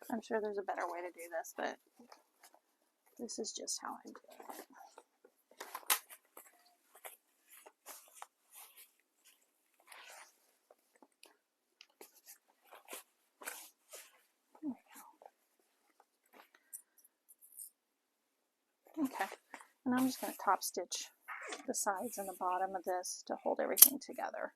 S1: I'm sure there's a better way to do this, but this is just how I'm doing it. There we go. Okay, and I'm just going to top stitch the sides and the bottom of this to hold everything together.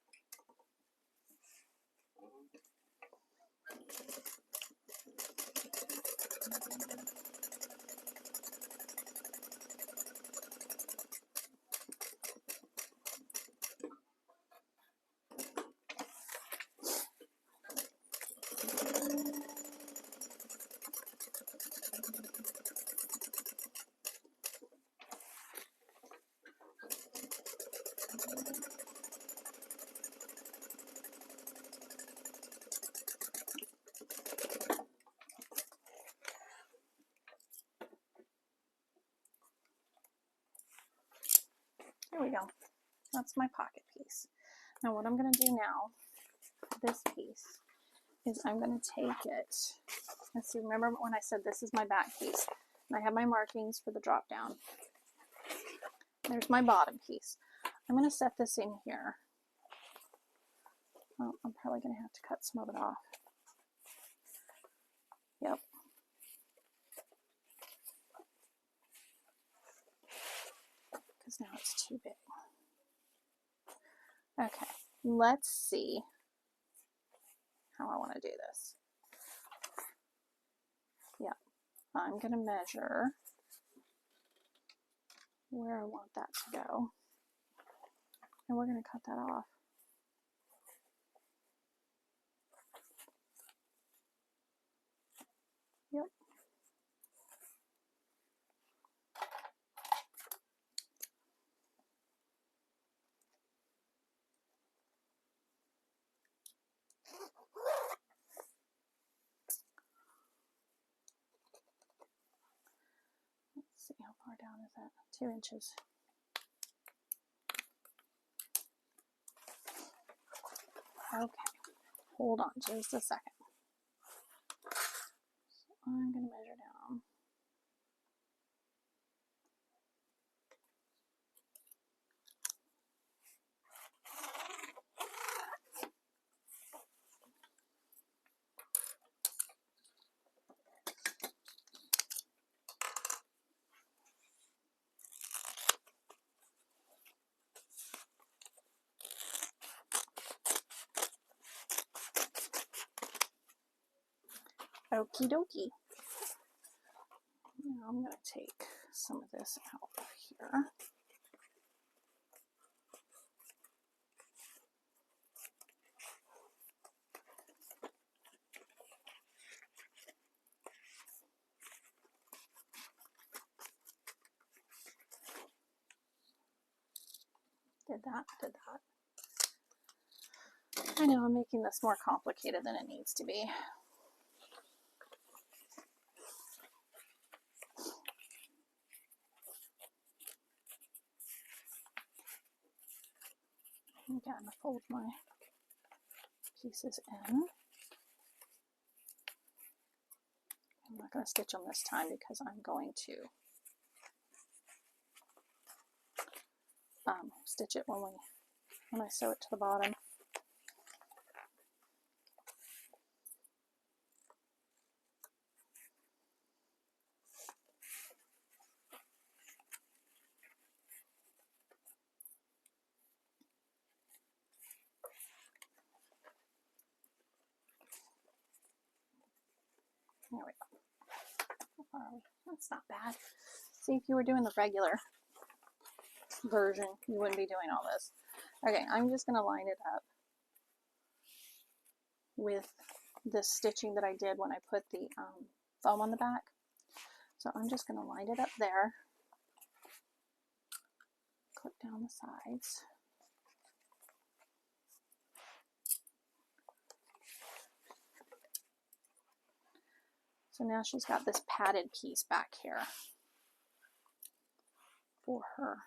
S1: There we go. That's my pocket piece. Now what I'm going to do now, this piece, is I'm going to take it. Let's see, remember when I said this is my back piece, and I have my markings for the drop down. There's my bottom piece. I'm going to set this in here. Oh, I'm probably going to have to cut some of it off. Yep. Because now it's too big. Okay, let's see how I want to do this. Yep, I'm going to measure where I want that to go. And we're going to cut that off. Yep. Let's see, how far down is that? 2 inches. Okay, hold on just a second. So I'm going to measure down. Okie dokie. I'm going to take some of this out of here. Did that. I know I'm making this more complicated than it needs to be. I'm going to fold my pieces in. I'm not going to stitch them this time because I'm going to stitch it when I sew it to the bottom. There we go. How far are we? That's not bad. See, if you were doing the regular version, you wouldn't be doing all this. Okay, I'm just going to line it up with the stitching that I did when I put the foam on the back. So I'm just going to line it up there, clip down the sides. So now she's got this padded piece back here for her.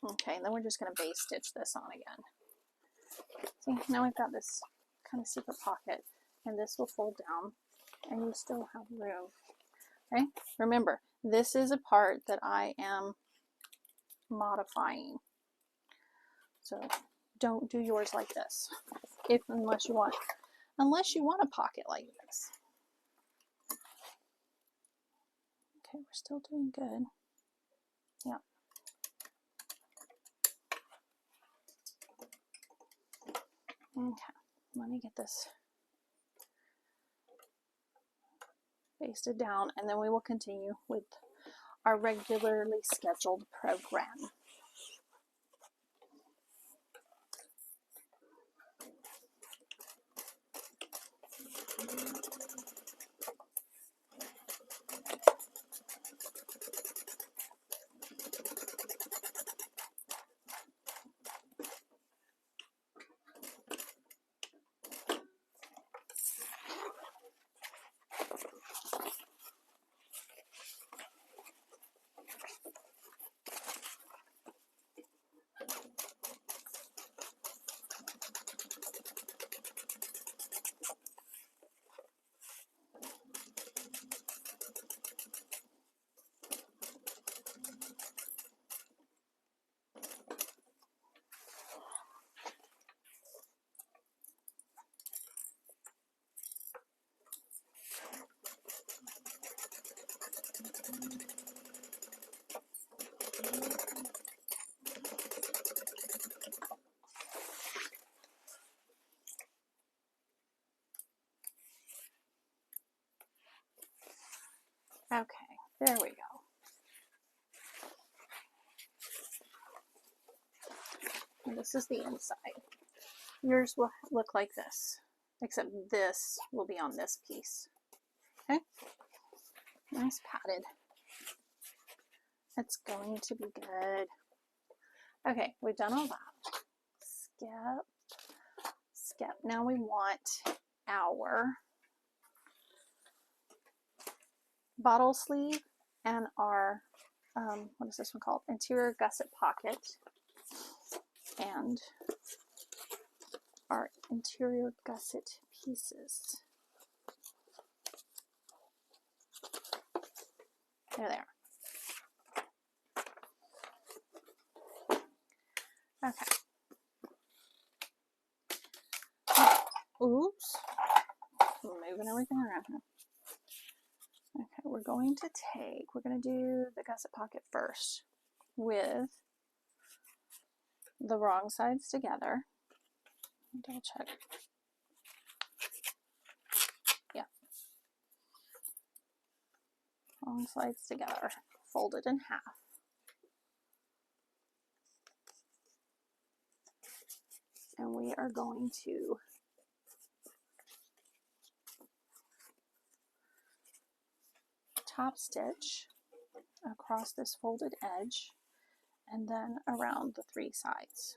S1: Okay, then we're just going to base stitch this on again. See, now we've got this kind of secret pocket, and this will fold down, and you still have room. Okay, remember, this is a part that I am modifying. So don't do yours like this, unless you want a pocket like this. Okay, we're still doing good. Yeah. Okay, let me get this basted down, and then we will continue with our regularly scheduled program. Okay, there we go. And this is the inside. Yours will look like this, except this will be on this piece. Okay, nice padded. It's going to be good. Okay, we've done all that. Skip. Now we want our bottle sleeve and our, what is this one called? Interior gusset pocket and our interior gusset pieces. There they are. Okay. Oops. I'm moving everything around here. Okay, we're going to do the gusset pocket first with the wrong sides together. Double check. Yeah. Wrong sides together, folded in half. And we are going to top stitch across this folded edge and then around the 3 sides.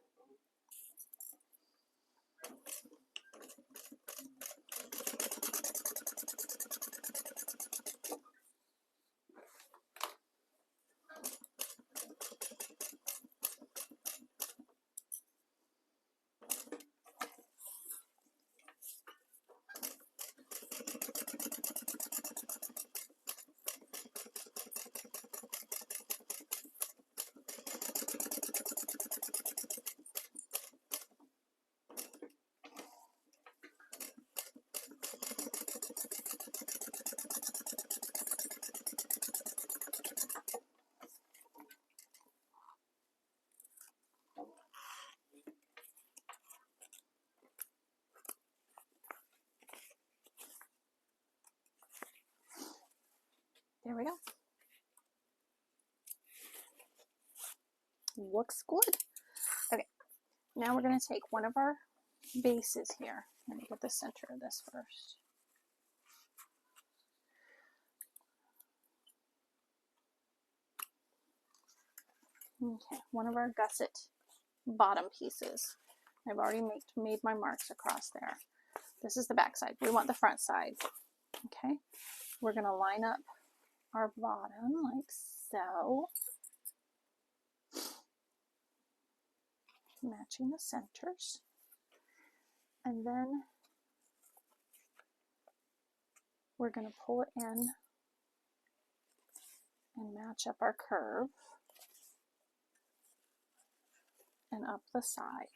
S1: There we go. Looks good. Okay, now we're going to take one of our bases here. Let me get the center of this first. Okay, one of our gusset bottom pieces. I've already made my marks across there. This is the back side. We want the front side. Okay, we're going to line up our bottom like so, matching the centers, and then we're going to pull it in and match up our curve and up the side.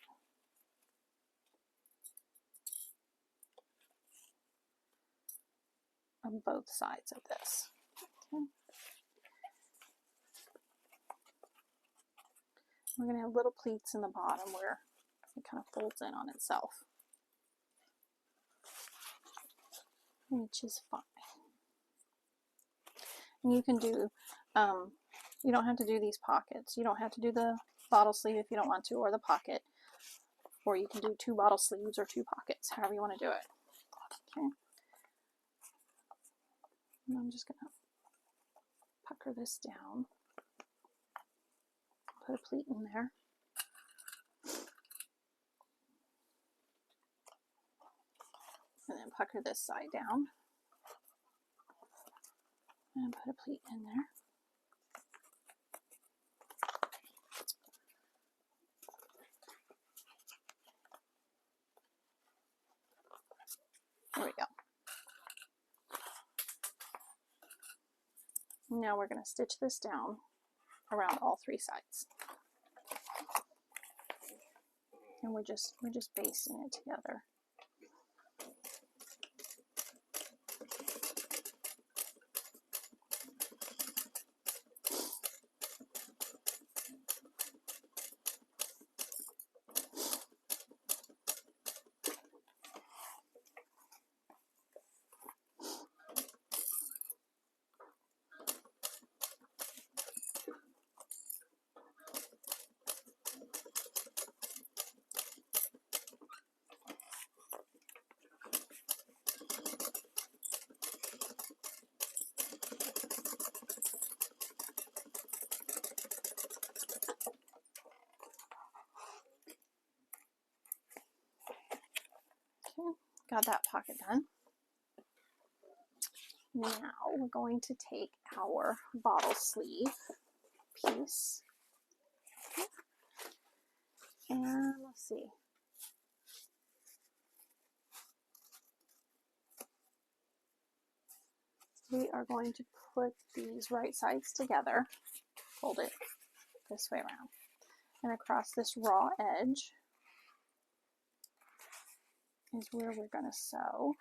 S1: On both sides of this. Okay. We're going to have little pleats in the bottom where it kind of folds in on itself, which is fine. And you can do, you don't have to do these pockets. You don't have to do the bottle sleeve if you don't want to, or the pocket, or you can do 2 bottle sleeves or 2 pockets, however you want to do it. Okay. And I'm just going to pucker this down, put a pleat in there, and then pucker this side down, and put a pleat in there. There we go. Now we're going to stitch this down around all 3 sides. And we're just basting it together. Okay, got that pocket done. Now we're going to take our bottle sleeve piece, okay. And let's see. We are going to put these right sides together, fold it this way around, and across this raw edge is where we're going to sew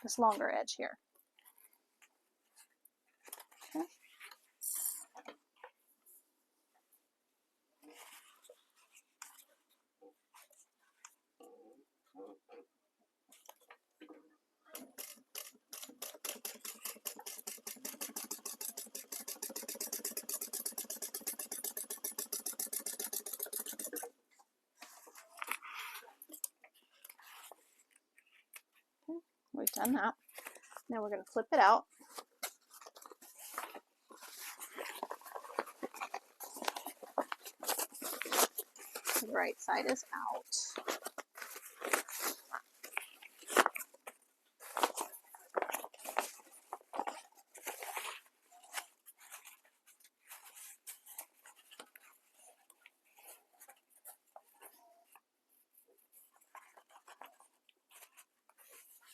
S1: this longer edge here. Okay. We've done that. Now we're going to flip it out. The right side is out.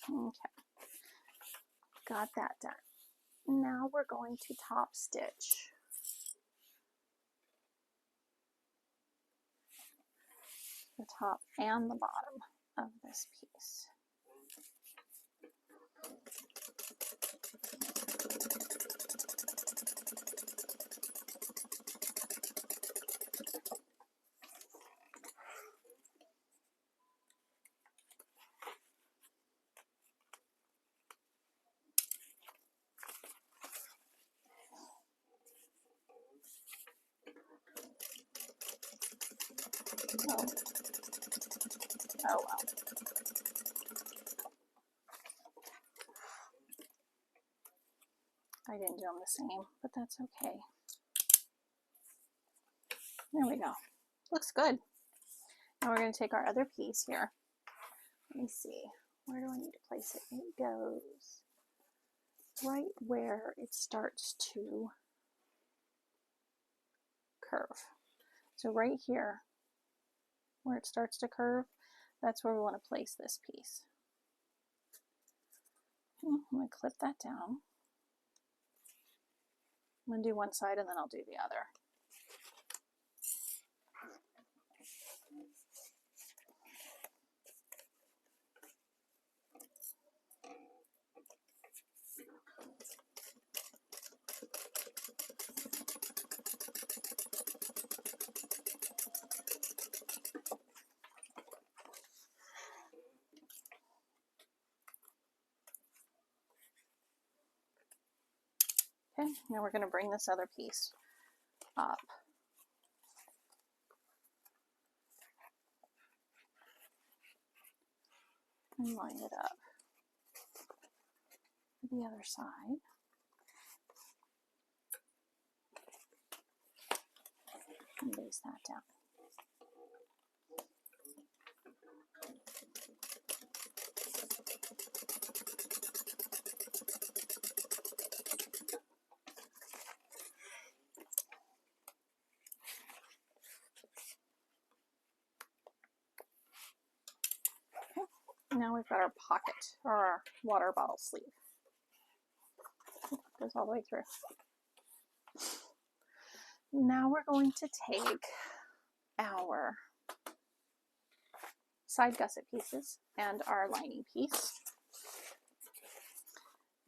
S1: Okay, got that done. Now we're going to top stitch the top and the bottom of this piece. Oh well. I didn't do them the same, but that's okay. There we go. Looks good. Now we're going to take our other piece here. Let me see. Where do I need to place it? It goes right where it starts to curve. So right here, where it starts to curve, that's where we want to place this piece. I'm going to clip that down. I'm going to do one side and then I'll do the other. Okay, now we're going to bring this other piece up. And line it up to the other side. And base that down. Now we've got our pocket, or our water bottle sleeve. Goes all the way through. Now we're going to take our side gusset pieces and our lining piece,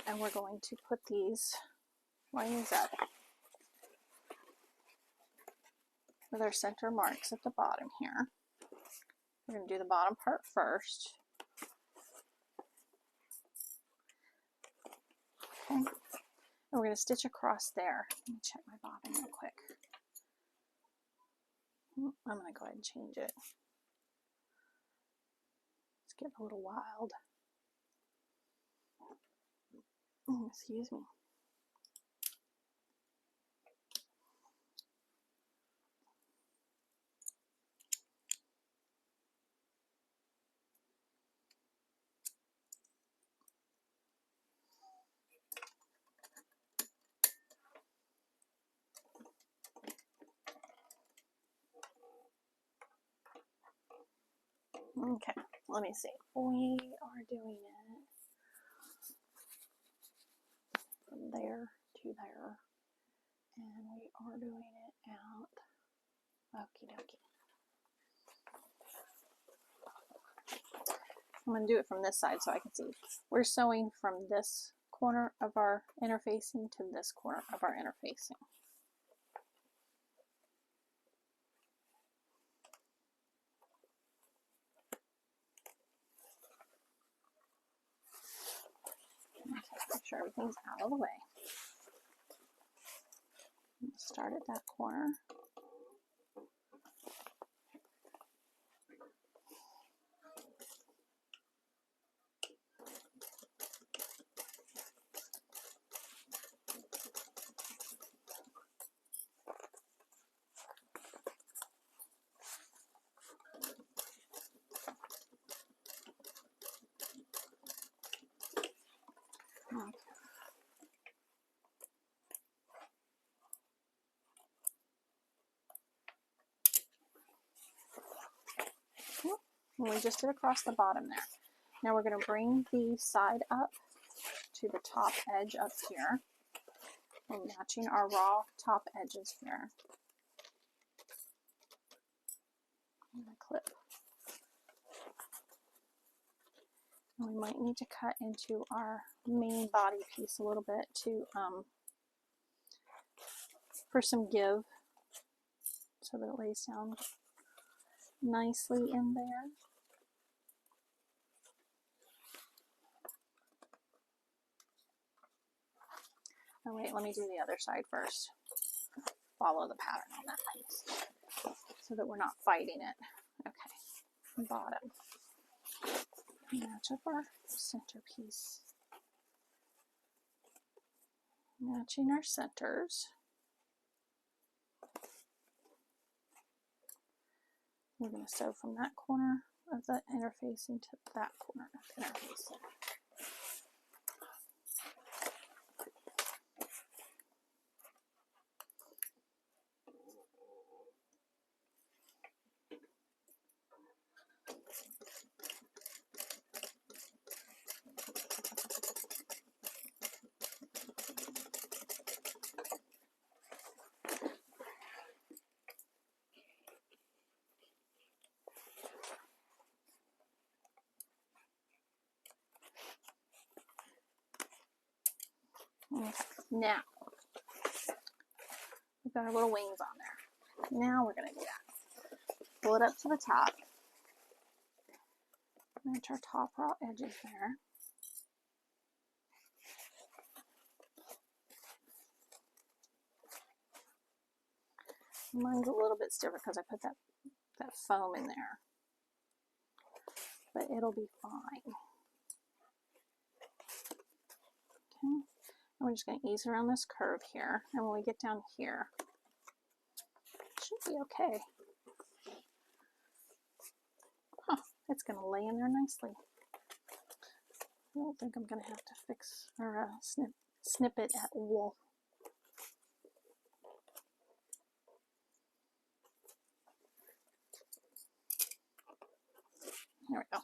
S1: and we're going to put these linings up with our center marks at the bottom here. We're going to do the bottom part first. Okay. And we're going to stitch across there. Let me check my bobbin real quick. I'm going to go ahead and change it. It's getting a little wild. Oh, excuse me. Okay, let me see. We are doing it from there to there, and we are doing it out. Okie dokie. I'm going to do it from this side so I can see. We're sewing from this corner of our interfacing to this corner of our interfacing. Make sure everything's out of the way. Start at that corner. And we just did across the bottom there. Now we're going to bring the side up to the top edge up here, and matching our raw top edges here. I'm going to clip. And we might need to cut into our main body piece a little bit to for some give, so that it lays down nicely in there. Oh wait, let me do the other side first. Follow the pattern on that piece so that we're not fighting it. Okay, bottom. Match up our centerpiece. Matching our centers. We're going to sew from that corner of the interfacing to that corner of the interfacing. Okay. Now, we've got our little wings on there. Now we're going to do that. Pull it up to the top. Match our top raw edges there. Mine's a little bit stiffer because I put that foam in there. But it'll be fine. Okay. And we're just going to ease around this curve here. And when we get down here, it should be okay. Huh, it's going to lay in there nicely. I don't think I'm going to have to fix or snip it at wool. There we go.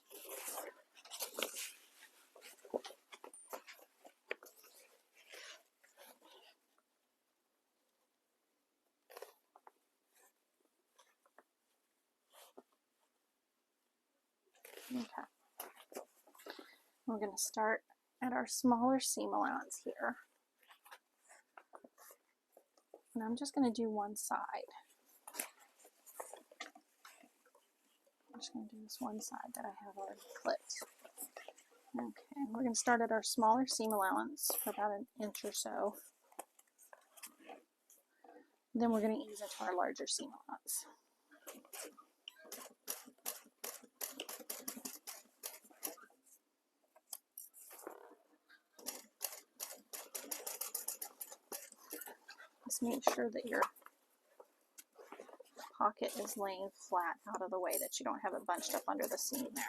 S1: Okay. We're going to start at our smaller seam allowance here. And I'm just going to do one side. I'm just going to do this one side that I have already clipped. Okay, we're going to start at our smaller seam allowance for about an inch or so. Then we're going to ease into our larger seam allowance. Just make sure that your pocket is laying flat out of the way, that you don't have it bunched up under the seam there.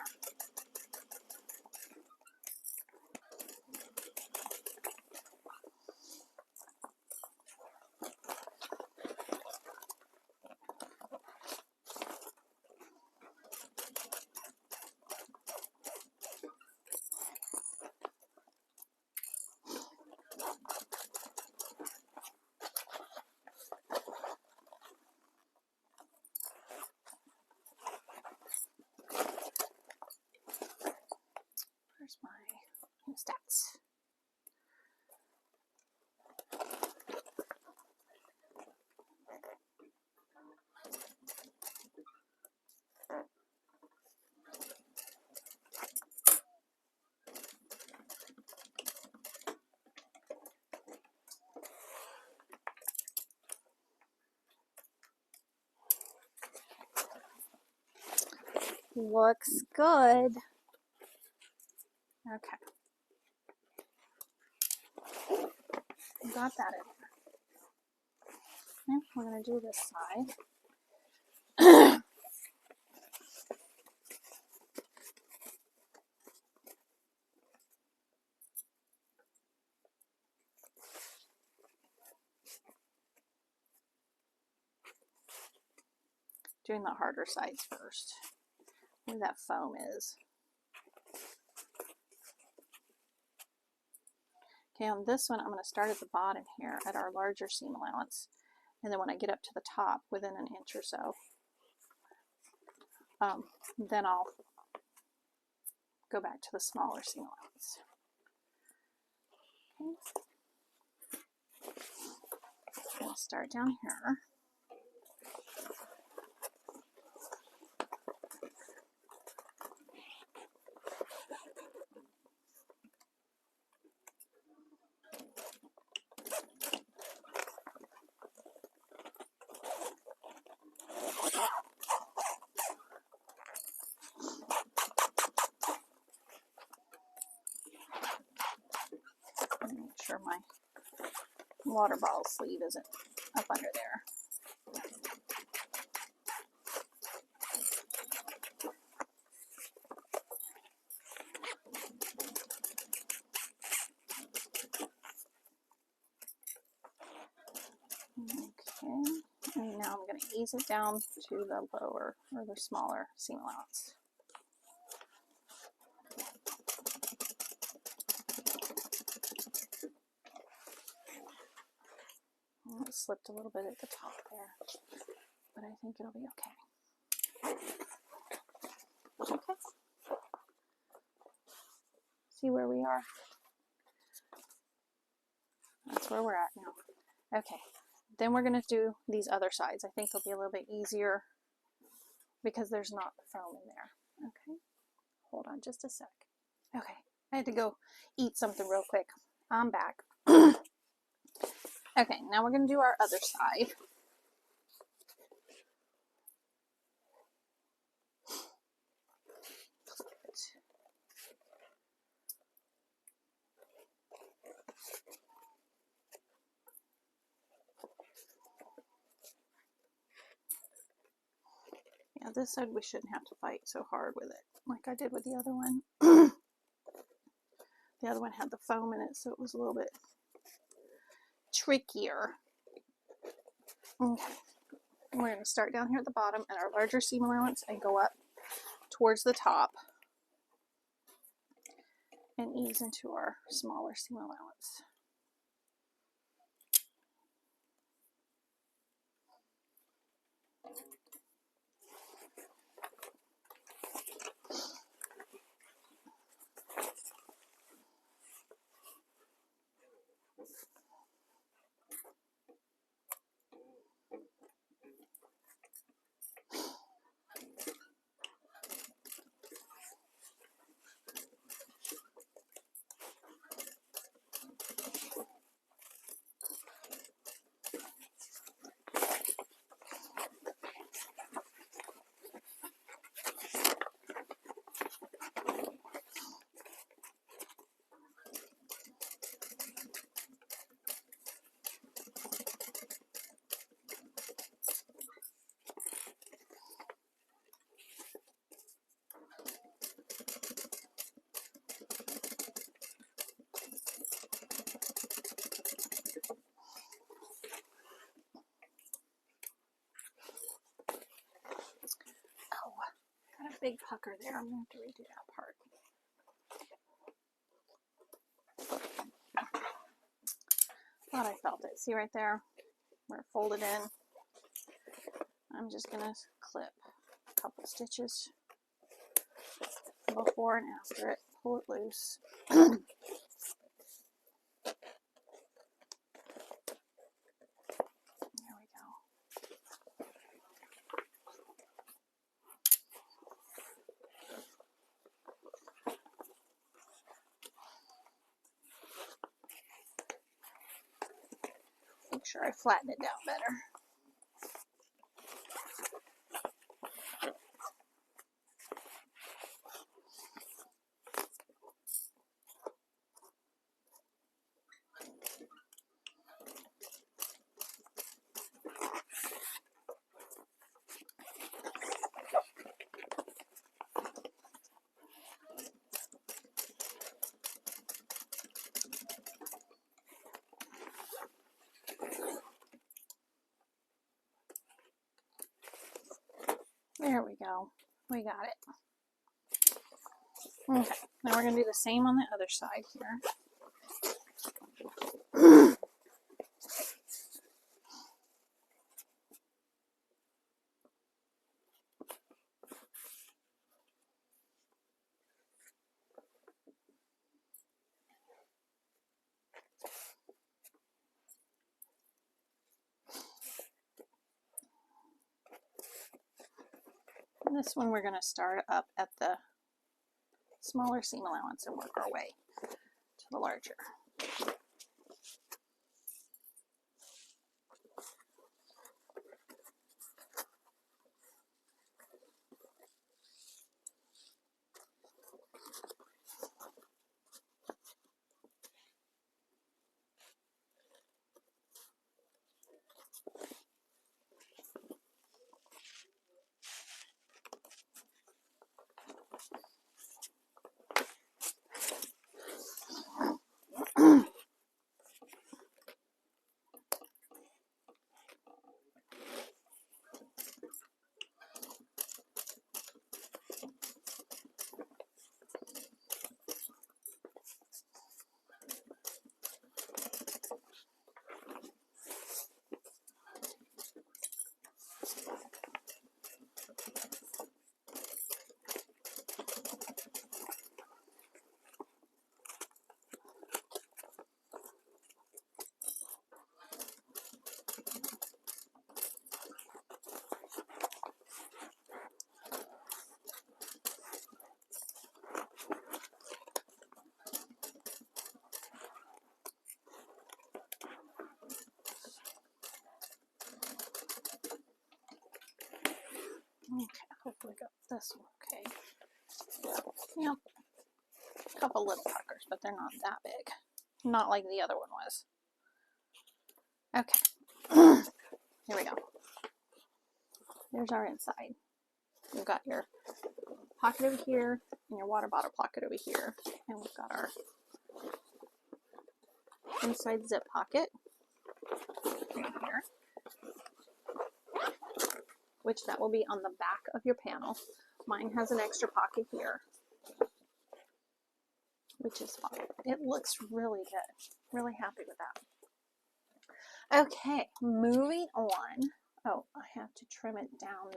S1: Looks good. Okay. Got that in there. Okay, we're going to do this side. Doing the harder sides first. Where that foam is. Okay, on this one, I'm going to start at the bottom here at our larger seam allowance. And then when I get up to the top, within an inch or so, then I'll go back to the smaller seam allowance. Okay. I'll start down here. Make sure my water bottle sleeve isn't up under there. Okay, and now I'm going to ease it down to the lower or the smaller seam allowance. Well, it slipped a little bit at the top there, but I think it'll be okay. Okay. See where we are? That's where we're at now. Okay. Then we're going to do these other sides. I think they'll be a little bit easier because there's not foam in there. Okay. Hold on just a sec. Okay. I had to go eat something real quick. I'm back. Okay, now we're going to do our other side. Yeah, this side we shouldn't have to fight so hard with it like I did with the other one. The other one had the foam in it, so it was a little bit trickier. Okay, and we're going to start down here at the bottom at our larger seam allowance and go up towards the top and ease into our smaller seam allowance. Big pucker there. I'm going to have to redo that part. Thought I felt it. See right there where it folded in? I'm just going to clip a couple stitches before and after it. Pull it loose. Make sure I flatten it down better. There we go. We got it. Okay, now we're going to do the same on the other side here. And this one we're going to start up at the smaller seam allowance and work our way to the larger. Okay, hopefully got this one okay. Yep, a couple little puckers, but they're not that big. Not like the other one was. Okay, here we go. There's our inside. We've got your pocket over here and your water bottle pocket over here. And we've got our inside zip pocket right here, which that will be on the back of your panel. Mine has an extra pocket here, which is fine. It looks really good. Really happy with that. Okay, moving on. Oh, I have to trim it down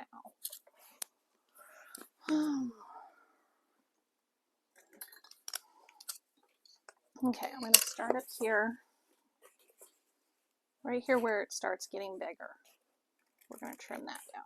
S1: now. Okay, I'm going to start up here, right here where it starts getting bigger. We're going to trim that down.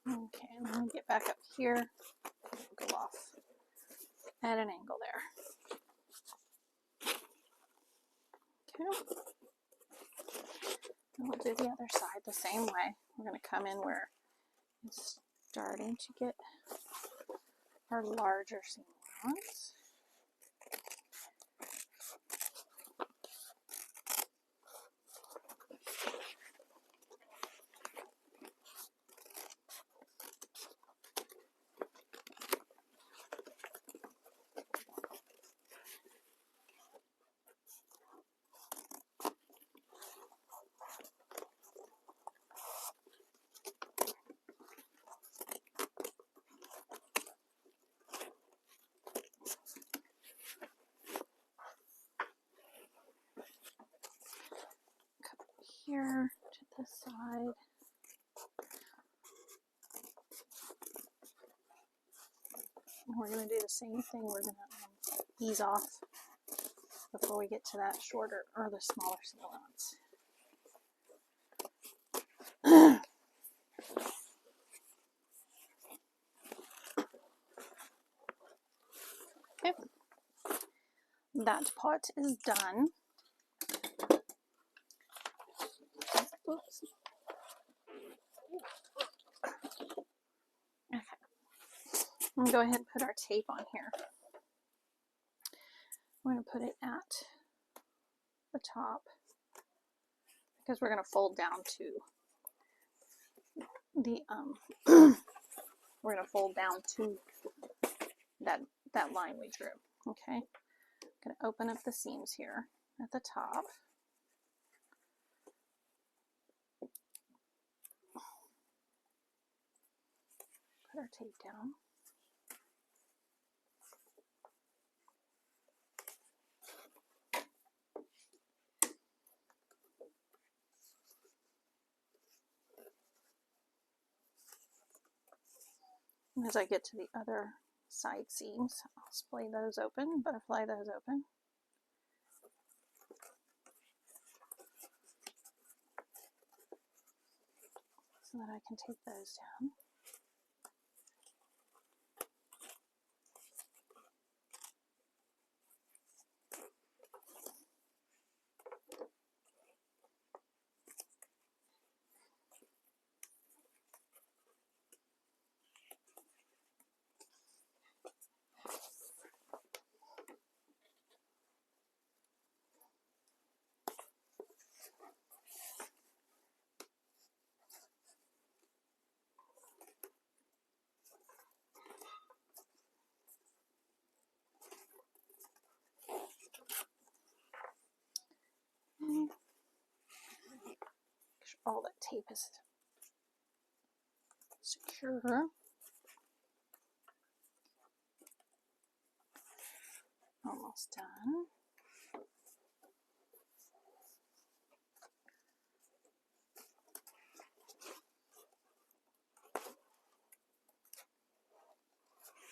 S1: Okay, I'm going to get back up here, go off at an angle there. Okay, and we'll do the other side the same way. We're going to come in where it's starting to get our larger seam allowance. Here to this side. And we're going to do the same thing. We're going to ease off before we get to that shorter or the smaller seam allowance. Okay, that part is done. Oops. Okay, I'm going to go ahead and put our tape on here. I'm going to put it at the top because we're going to fold down to the we're going to fold down to that line we drew. Okay, I'm going to open up the seams here at the top. Put our tape down. And as I get to the other side seams, I'll splay those open, butterfly those open. So that I can take those down. Make sure all that tape is secure. Almost done.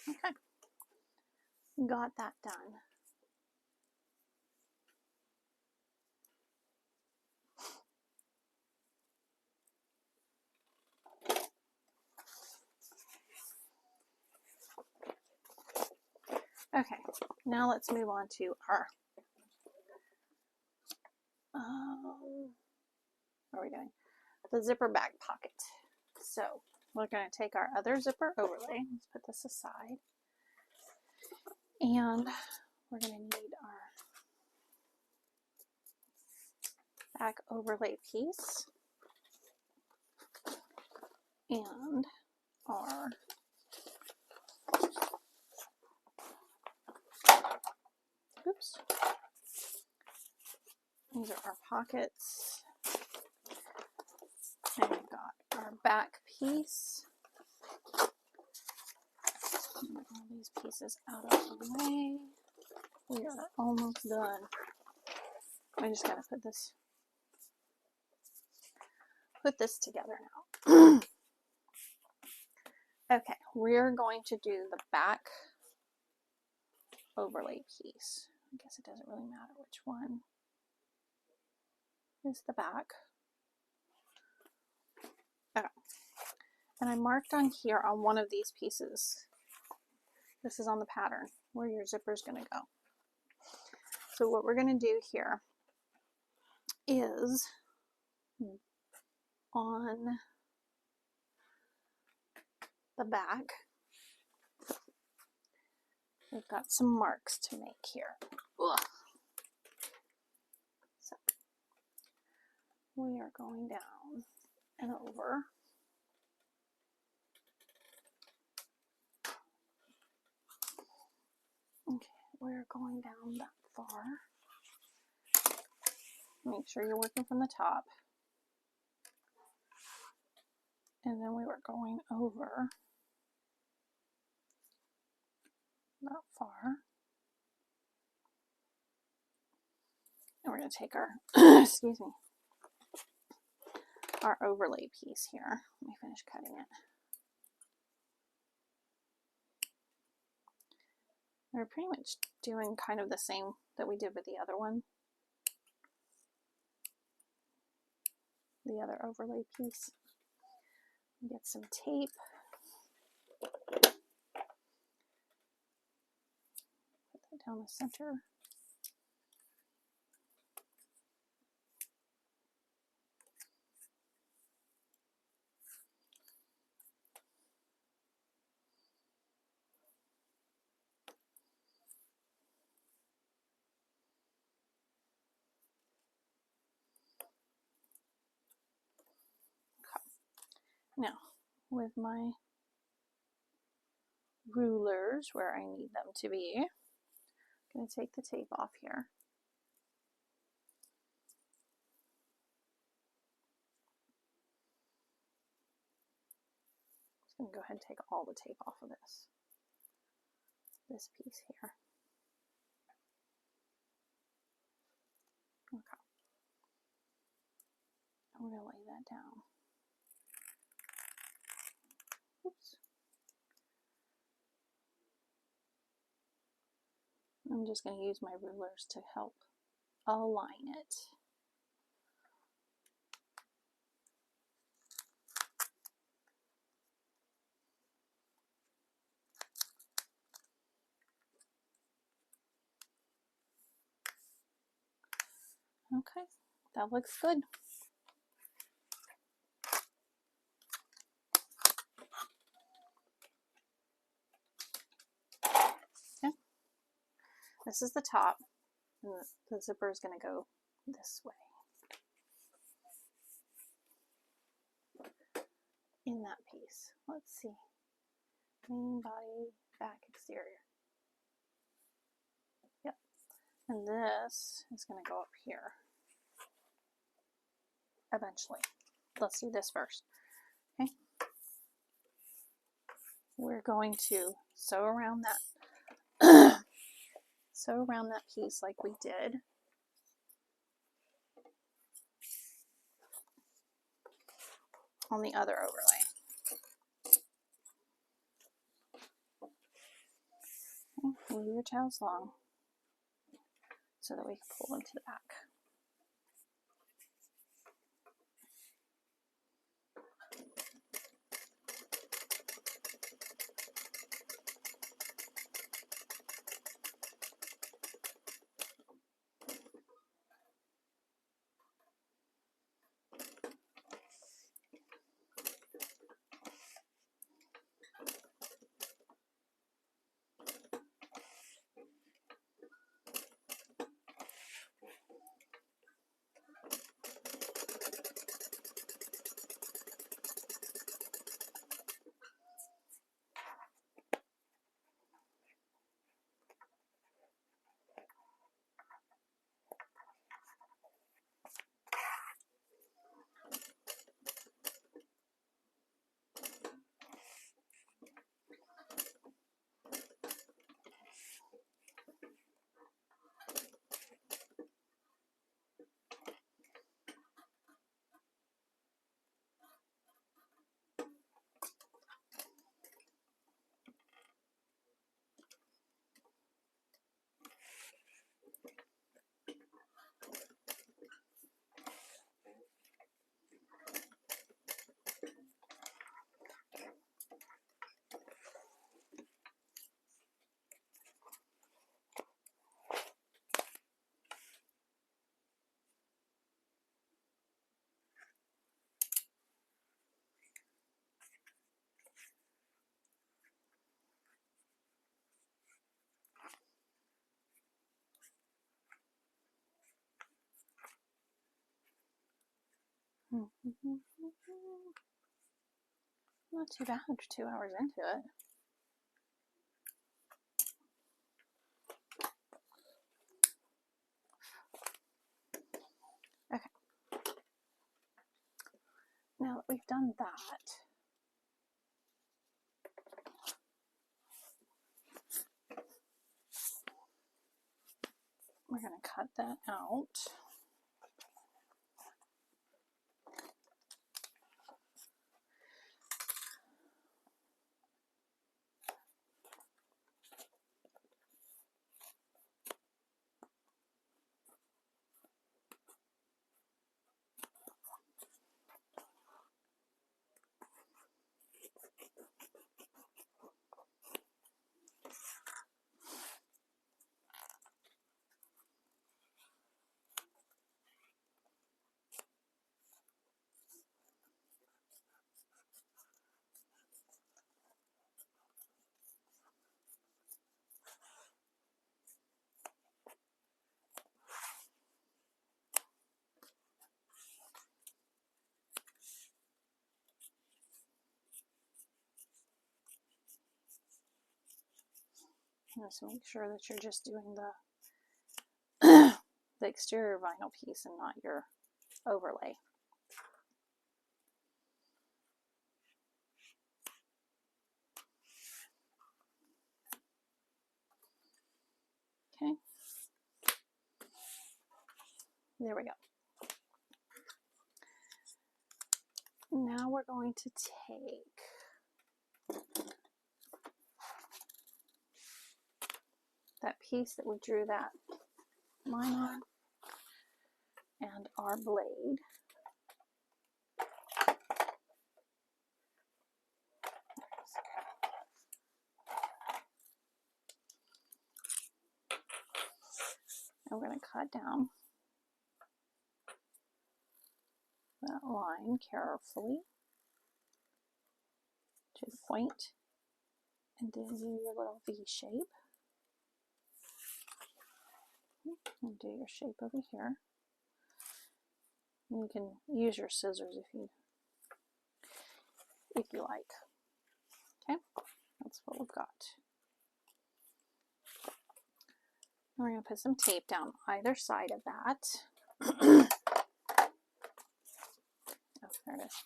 S1: Okay, got that done. Okay, now let's move on to our, what are we doing? The zipper back pocket. So we're going to take our other zipper overlay. Let's put this aside. And we're going to need our back overlay piece and our oops. These are our pockets. And we've got our back piece. Get all these pieces out of the way. We are almost done. I just gotta put this together now. Okay, we're going to do the back overlay piece. I guess it doesn't really matter which one is the back. Okay. And I marked on here on one of these pieces. This is on the pattern where your zipper is going to go. So what we're going to do here is on the back, we've got some marks to make here. Ugh. So we are going down and over. Okay, we're going down that far. Make sure you're working from the top. And then we were going over that far. And we're going to take our, excuse me, our overlay piece here. Let me finish cutting it. We're pretty much doing kind of the same that we did with the other one. The other overlay piece. Get some tape. Right down the center. Now, with my rulers where I need them to be, I'm going to take the tape off here. I'm going to go ahead and take all the tape off of this piece here. Okay. I'm going to lay that down. Oops. I'm just going to use my rulers to help align it. Okay, that looks good. Okay. This is the top, and the zipper is going to go this way. In that piece. Let's see. Main body, back exterior. Yep. And this is going to go up here eventually. Let's do this first. Okay. We're going to sew around that sew around that piece like we did. On the other overlay. Okay. Move your tails long so that we can pull them to the back. Not too bad for 2 hours into it. Okay. Now that we've done that, we're going to cut that out. Just make sure that you're just doing the the exterior vinyl piece and not your overlay. Okay. There we go. Now we're going to take that piece that we drew that line on and our blade. And we're going to cut down that line carefully to the point, and then do your little V shape. And do your shape over here. You can use your scissors if you like. Okay, that's what we've got. We're going to put some tape down either side of that. Oh, there it is.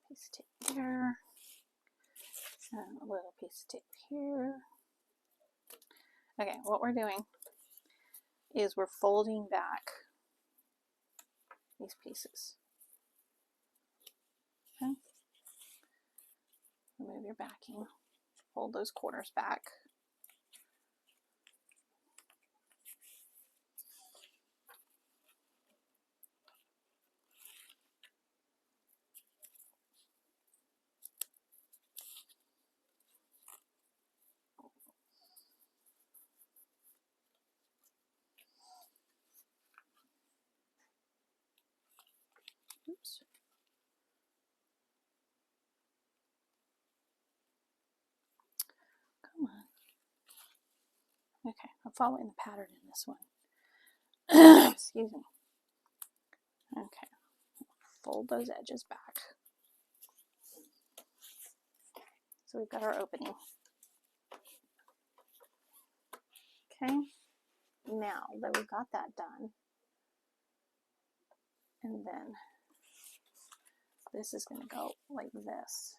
S1: Piece of tape there, and a little piece of tape here. Okay, what we're doing is we're folding back these pieces. Okay, remove your backing, fold those corners back. Oops. Come on. Okay, I'm following the pattern in this one. Excuse me. Okay, fold those edges back. So we've got our opening. Okay, now that we've got that done, and then this is going to go like this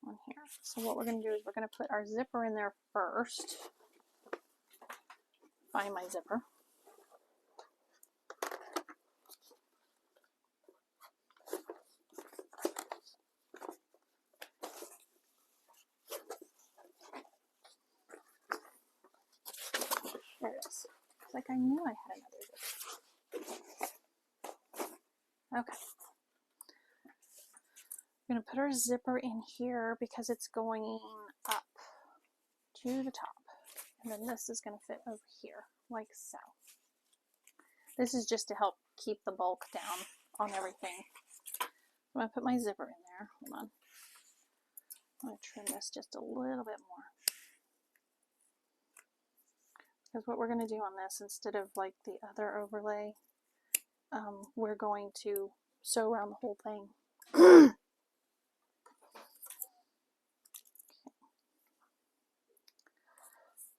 S1: on here. So what we're going to do is we're going to put our zipper in there first. Find my zipper. There it is. It's like I knew I had another zipper. Okay. We're going to put our zipper in here because it's going up to the top. And then this is going to fit over here, like so. This is just to help keep the bulk down on everything. I'm going to put my zipper in there. Hold on. I'm going to trim this just a little bit more. Because what we're going to do on this, instead of like the other overlay, we're going to sew around the whole thing.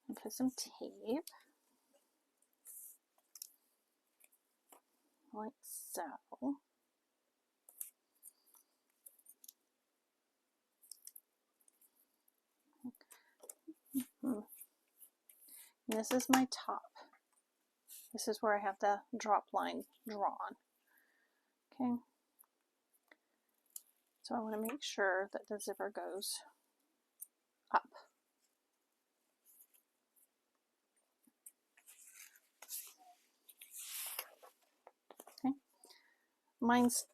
S1: And put some tape, like so. And this is my top. This is where I have the drop line drawn. Okay. So I want to make sure that the zipper goes up. Okay. Mine's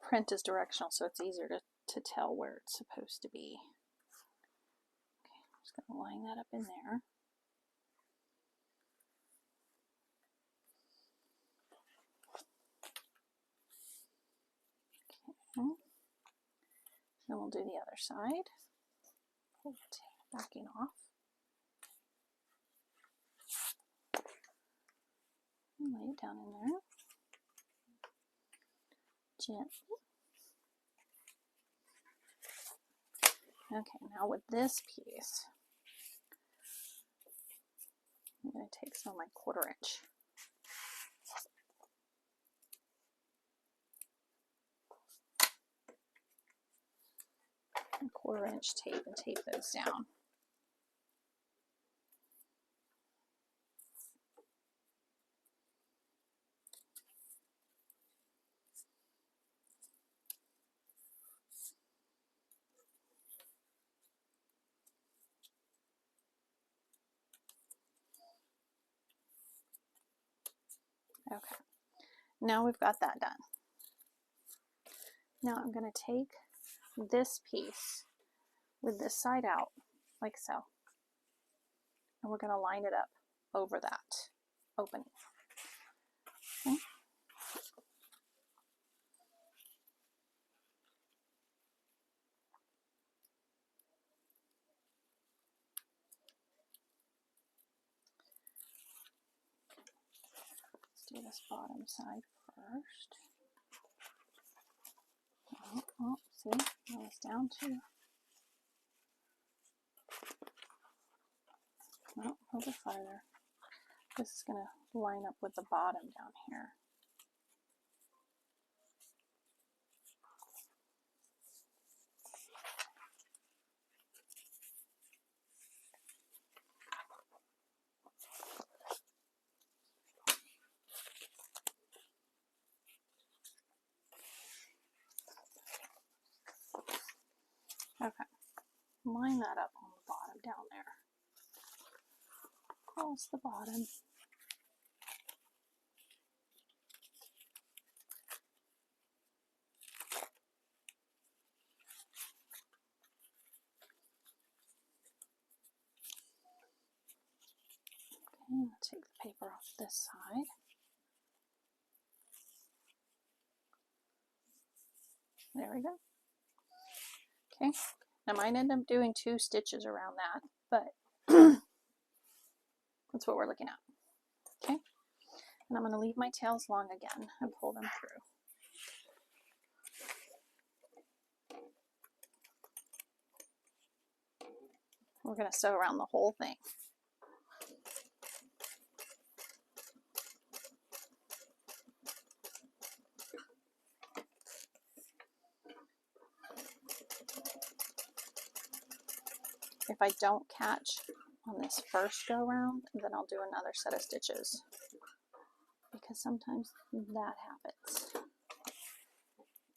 S1: print is directional, so it's easier to tell where it's supposed to be. Okay, I'm just going to line that up in there. Okay. Then we'll do the other side. Backing off. And lay it down in there. Gently. Okay, now with this piece, I'm going to take some of my 1/4 inch. And 1/4 inch tape and tape those down. Okay, now we've got that done. Now I'm going to take this piece with this side out, like so, and we're going to line it up over that opening. Okay. Let's do this bottom side first. Oh, see, now it's down to, no, a little bit farther. This is going to line up with the bottom down here. Okay, line that up on the bottom down there. Across the bottom. Okay, I'll take the paper off this side. There we go. Okay, I might end up doing 2 stitches around that, but that's what we're looking at. Okay, and I'm going to leave my tails long again and pull them through. We're going to sew around the whole thing. If I don't catch on this first go round, then I'll do another set of stitches, because sometimes that happens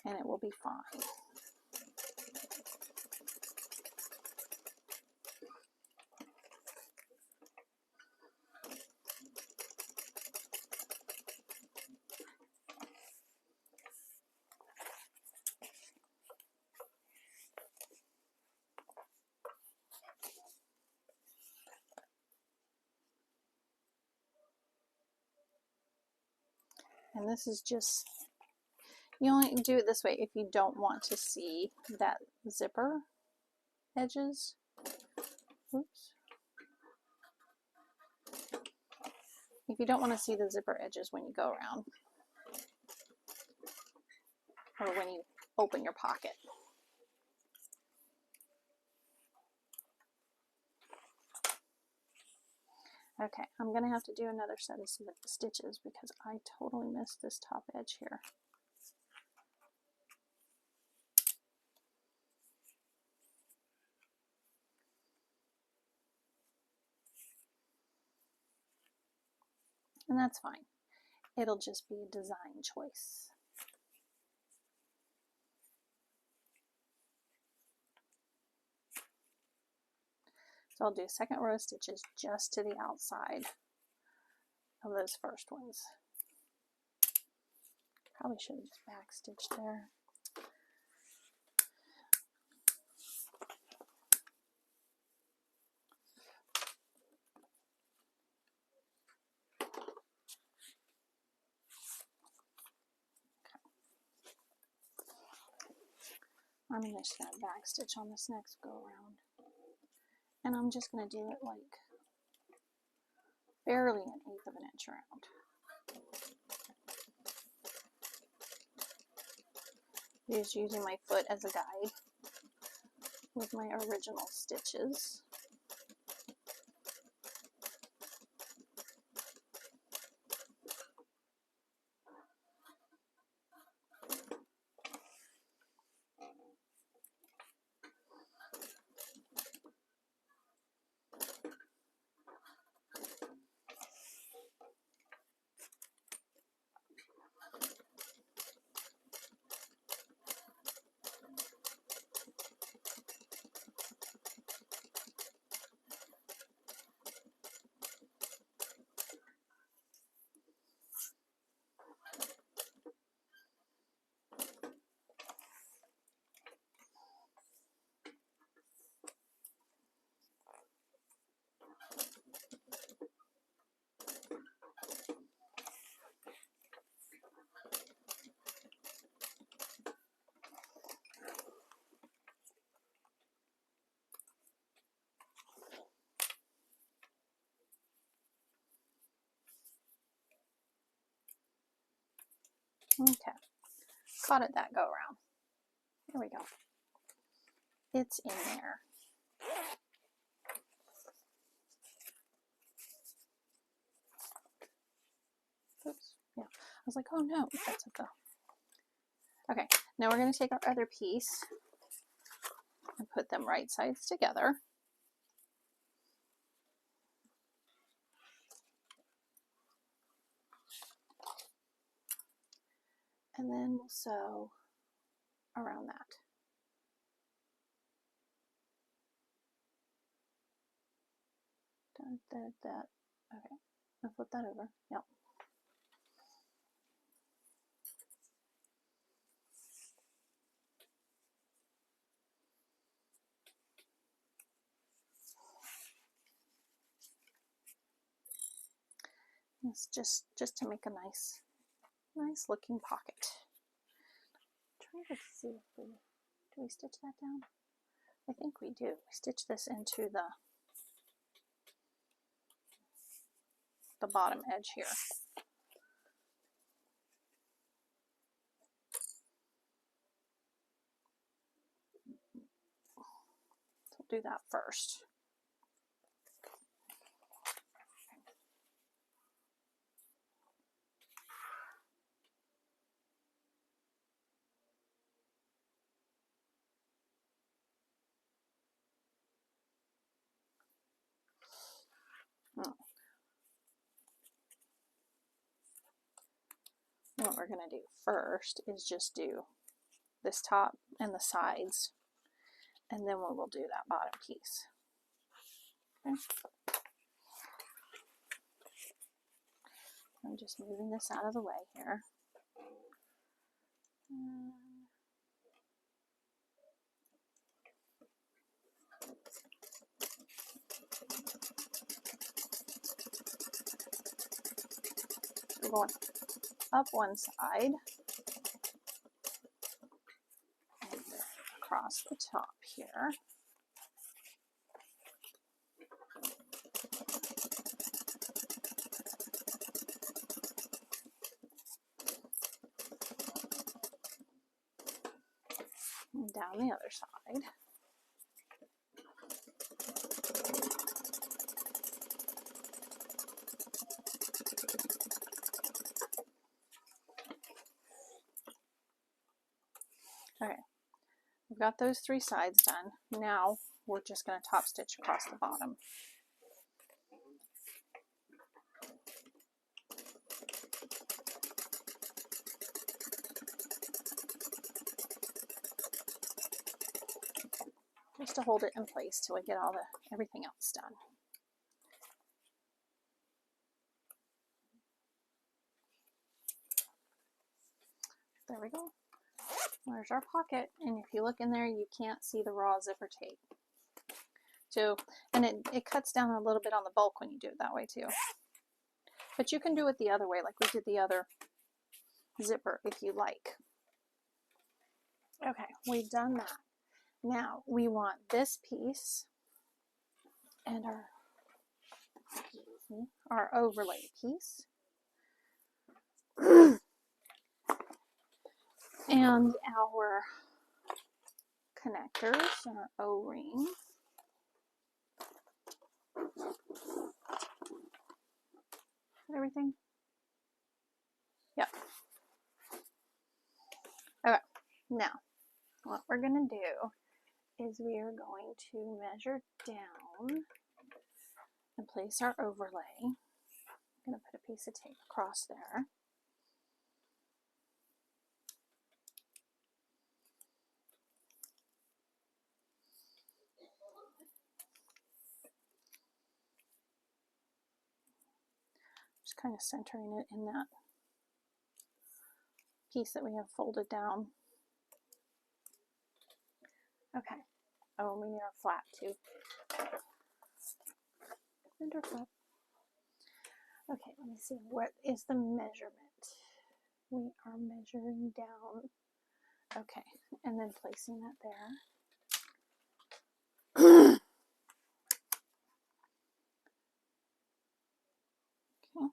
S1: and it will be fine. And this is just, you only do it this way if you don't want to see that zipper edges. Oops. If you don't want to see the zipper edges when you go around, or when you open your pocket. Okay, I'm going to have to do another set of stitches because I totally missed this top edge here. And that's fine. It'll just be a design choice. So I'll do a second row of stitches just to the outside of those first ones. Probably should have just back stitched there. I'm just going to back stitch on this next go around. And I'm just going to do it like barely 1/8 of an inch around. Just using my foot as a guide with my original stitches. Okay, caught it that go around. Here we go. It's in there. Oops, yeah. I was like, oh no, that's it though. Okay, now we're going to take our other piece and put them right sides together. And then we'll sew around that. That. Okay, I'll flip that over. Yep. It's just to make a nice looking pocket. I'm trying to see if do we stitch that down? I think we do. We stitch this into the bottom edge here. So we'll do that first. What we're going to do first is just do this top and the sides, and then we'll do that bottom piece. Okay. I'm just moving this out of the way here. We're going up one side and across the top here. And down the other side. Okay, we've got those three sides done. Now we're just going to top stitch across the bottom. Just to hold it in place till we get everything else done. There we go. There's our pocket, and if you look in there, you can't see the raw zipper tape. So, and it cuts down a little bit on the bulk when you do it that way too. But you can do it the other way, like we did the other zipper, if you like. Okay, we've done that. Now we want this piece and our overlay piece and our connectors and our O-ring. Everything? Yep. Okay, now what we're going to do is we are going to measure down and place our overlay. I'm going to put a piece of tape across there. Just kind of centering it in that piece that we have folded down. Okay. Oh, we need our flap too. And our flap. Okay, let me see. What is the measurement? We are measuring down. Okay, and then placing that there. Okay,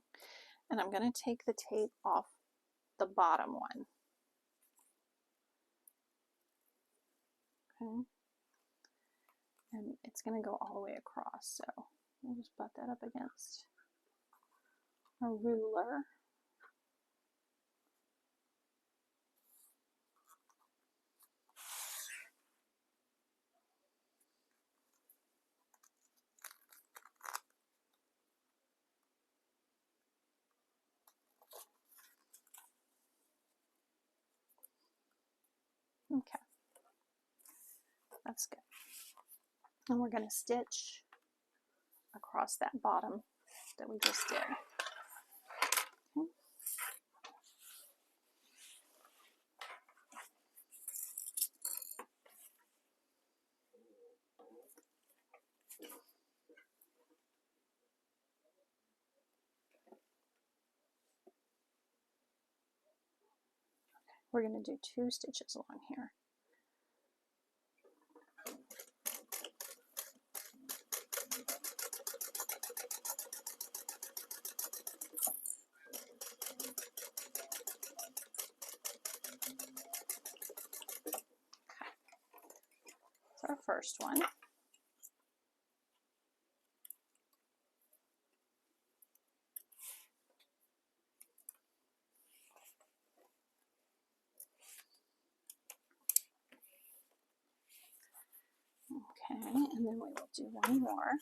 S1: and I'm going to take the tape off the bottom one. Okay, and it's going to go all the way across, so we'll just butt that up against a ruler. Okay, that's good. And we're going to stitch across that bottom that we just did. Okay. We're going to do 2 stitches along here. Our first one. Okay, and then we will do one more.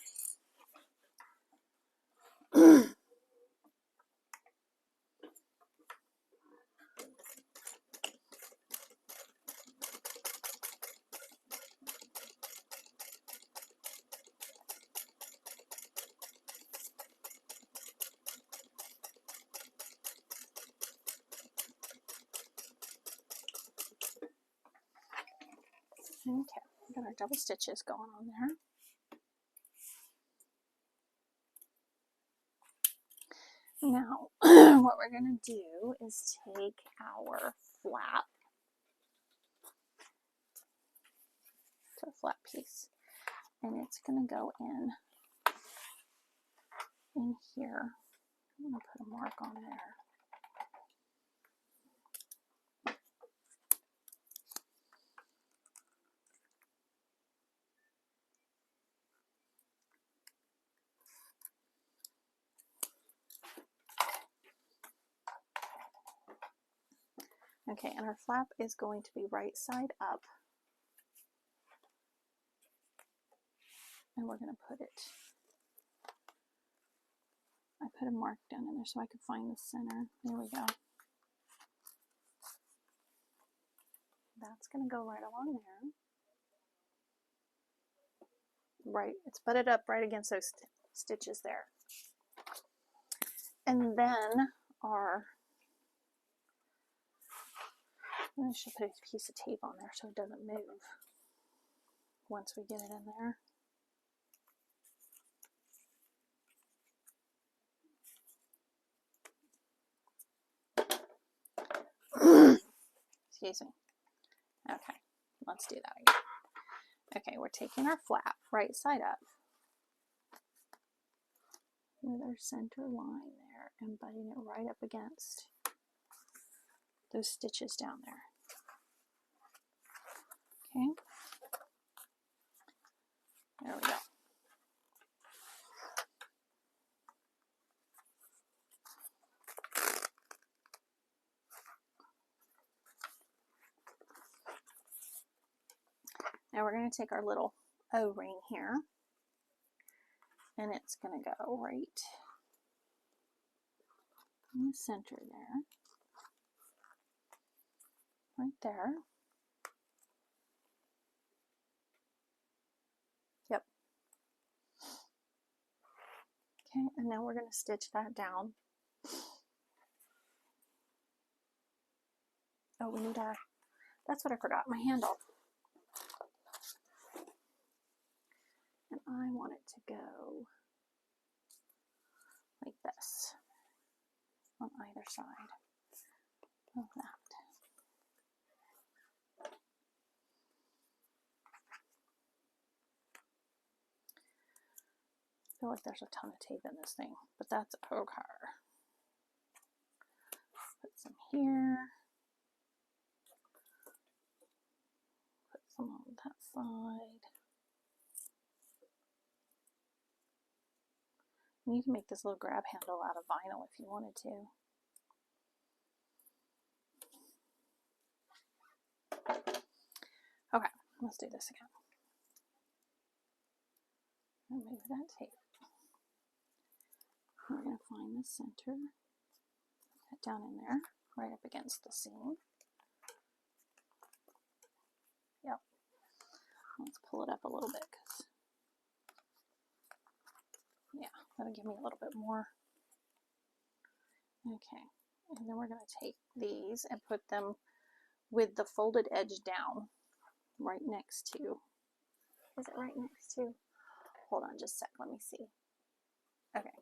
S1: Okay, we got our double stitches going on there. Now, what we're going to do is take our flap, to a flap piece, and it's going to go in here. I'm going to put a mark on there. Okay, and our flap is going to be right side up. And we're going to put it, I put a mark down in there so I could find the center. There we go. That's going to go right along there. Right, it's butted up right against those stitches there. And then I should put a piece of tape on there so it doesn't move once we get it in there. Excuse me. Okay, let's do that again. Okay, we're taking our flap right side up with our center line there and butting it right up against those stitches down there. Okay, there we go. Now we're going to take our little O-ring here, and it's going to go right in the center there, right there. Yep. Okay, and now we're going to stitch that down. Oh, we need our, that's what I forgot, my handle. And I want it to go like this on either side of that. I feel like there's a ton of tape in this thing, but that's okay. Put some here. Put some on that side. You can make this little grab handle out of vinyl if you wanted to. Okay, let's do this again. Remove that tape. We're going to find the center, put it down in there, right up against the seam. Yep. Let's pull it up a little bit, because, yeah, that'll give me a little bit more. Okay, and then we're going to take these and put them with the folded edge down, right next to, is it right next to? Hold on just a sec, let me see. Okay,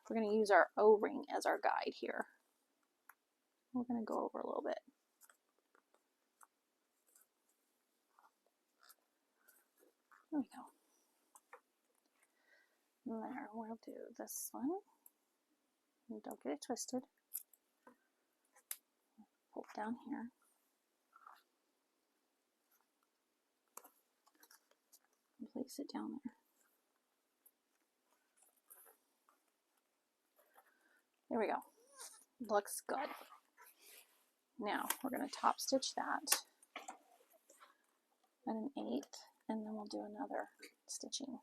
S1: we're going to use our O-ring as our guide here. We're going to go over a little bit. There we go. There, we'll do this one. And don't get it twisted. Pull it down here. And place it down there. There we go. Looks good. Now we're going to top stitch that at an 1/8, and then we'll do another stitching.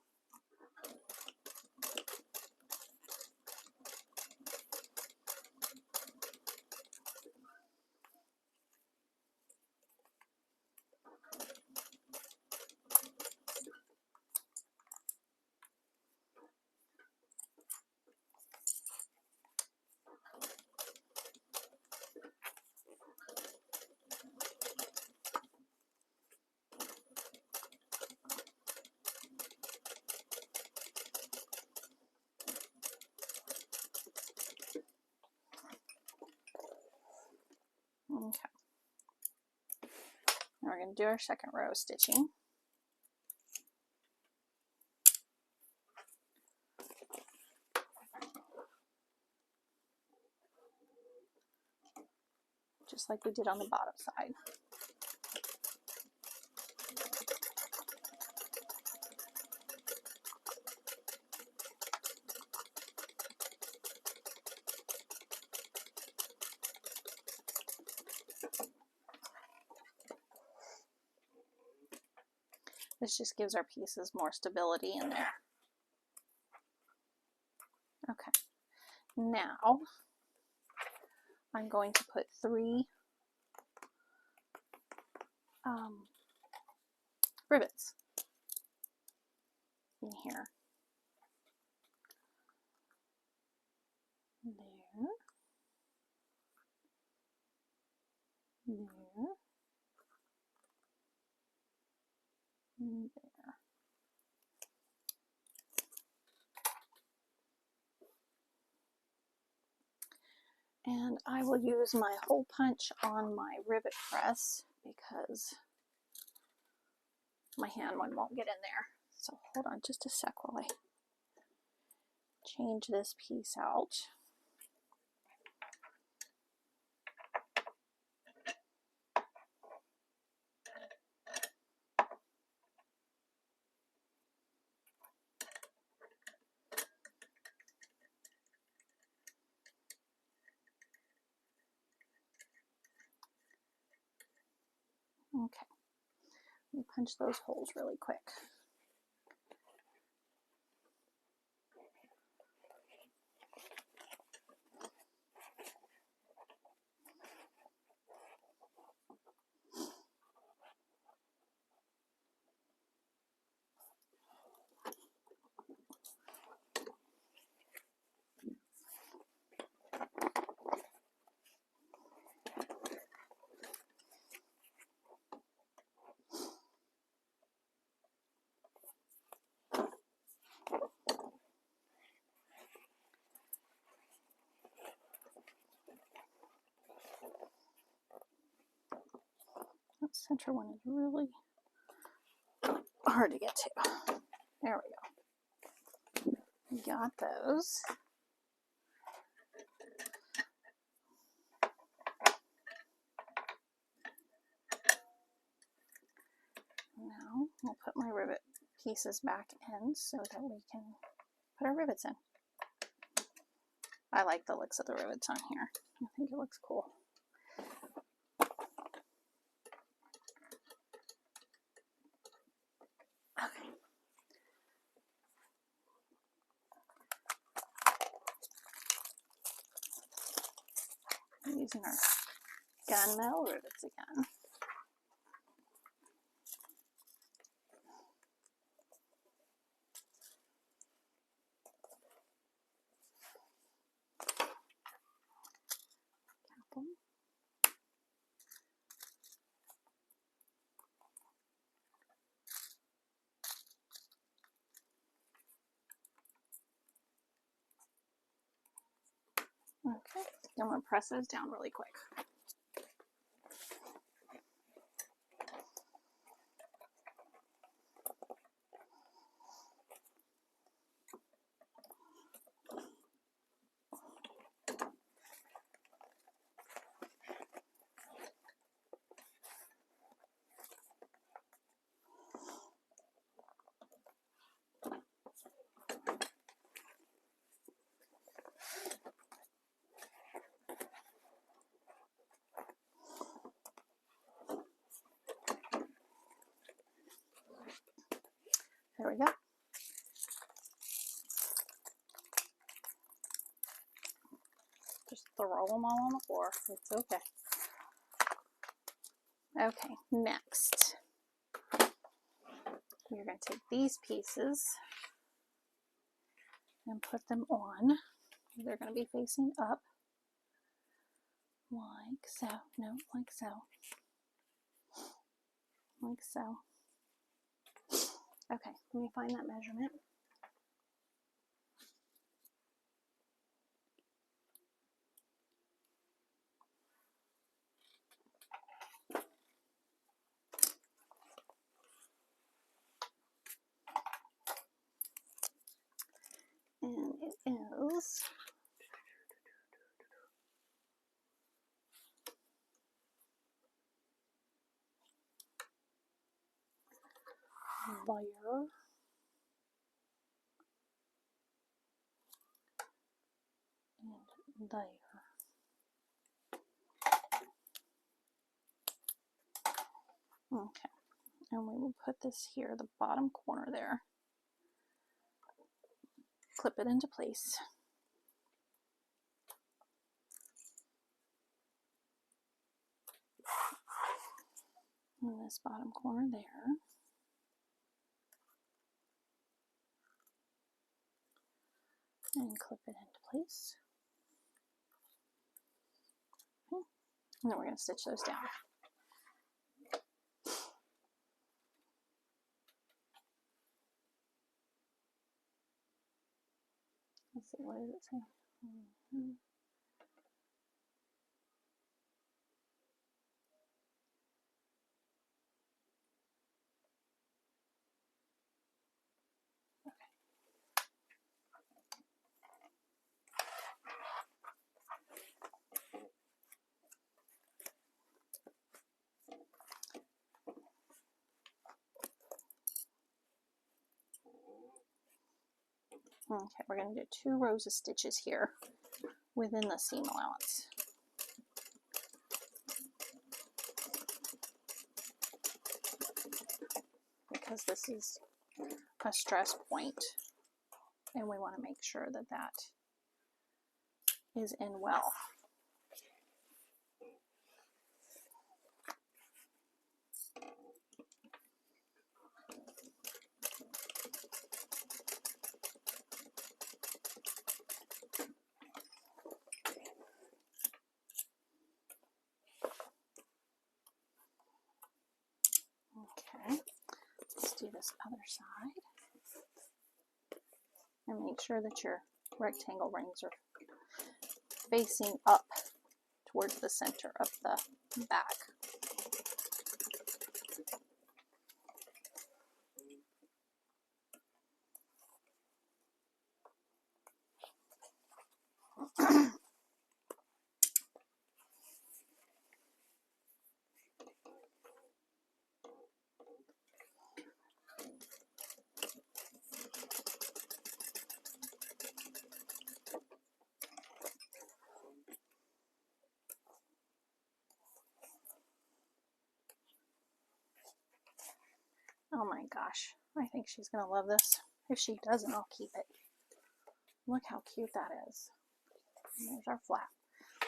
S1: Okay. Now we're going to do our second row of stitching. Just like we did on the bottom side. This just gives our pieces more stability in there. Okay, now I'm going to put 3 rivets in here. There. There. And there. And I will use my hole punch on my rivet press because my hand one won't get in there. So hold on just a sec while I change this piece out. Okay, let me punch those holes really quick. That center one is really hard to get to. There we go. Got those. Now we'll put my rivet pieces back in so that we can put our rivets in. I like the looks of the rivets on here. I think it looks cool. Okay. Using our gunmetal rivets again. Okay, I'm going to press those down really quick. There we go. Just throw them all on the floor. It's okay. Okay, next, you're going to take these pieces and put them on. They're going to be facing up, like so. No, like so. Like so. Okay, let me find that measurement. And it is there and there. Okay, and we will put this here, the bottom corner there. Clip it into place. And this bottom corner there. And clip it into place. Okay. And then we're going to stitch those down. Let's see, what does it say? Okay, we're going to do 2 rows of stitches here within the seam allowance. Because this is a stress point, and we want to make sure that that is in well. Okay, let's do this other side. And make sure that your rectangle rings are facing up towards the center of the back. Oh my gosh, I think she's going to love this. If she doesn't, I'll keep it. Look how cute that is. And there's our flap.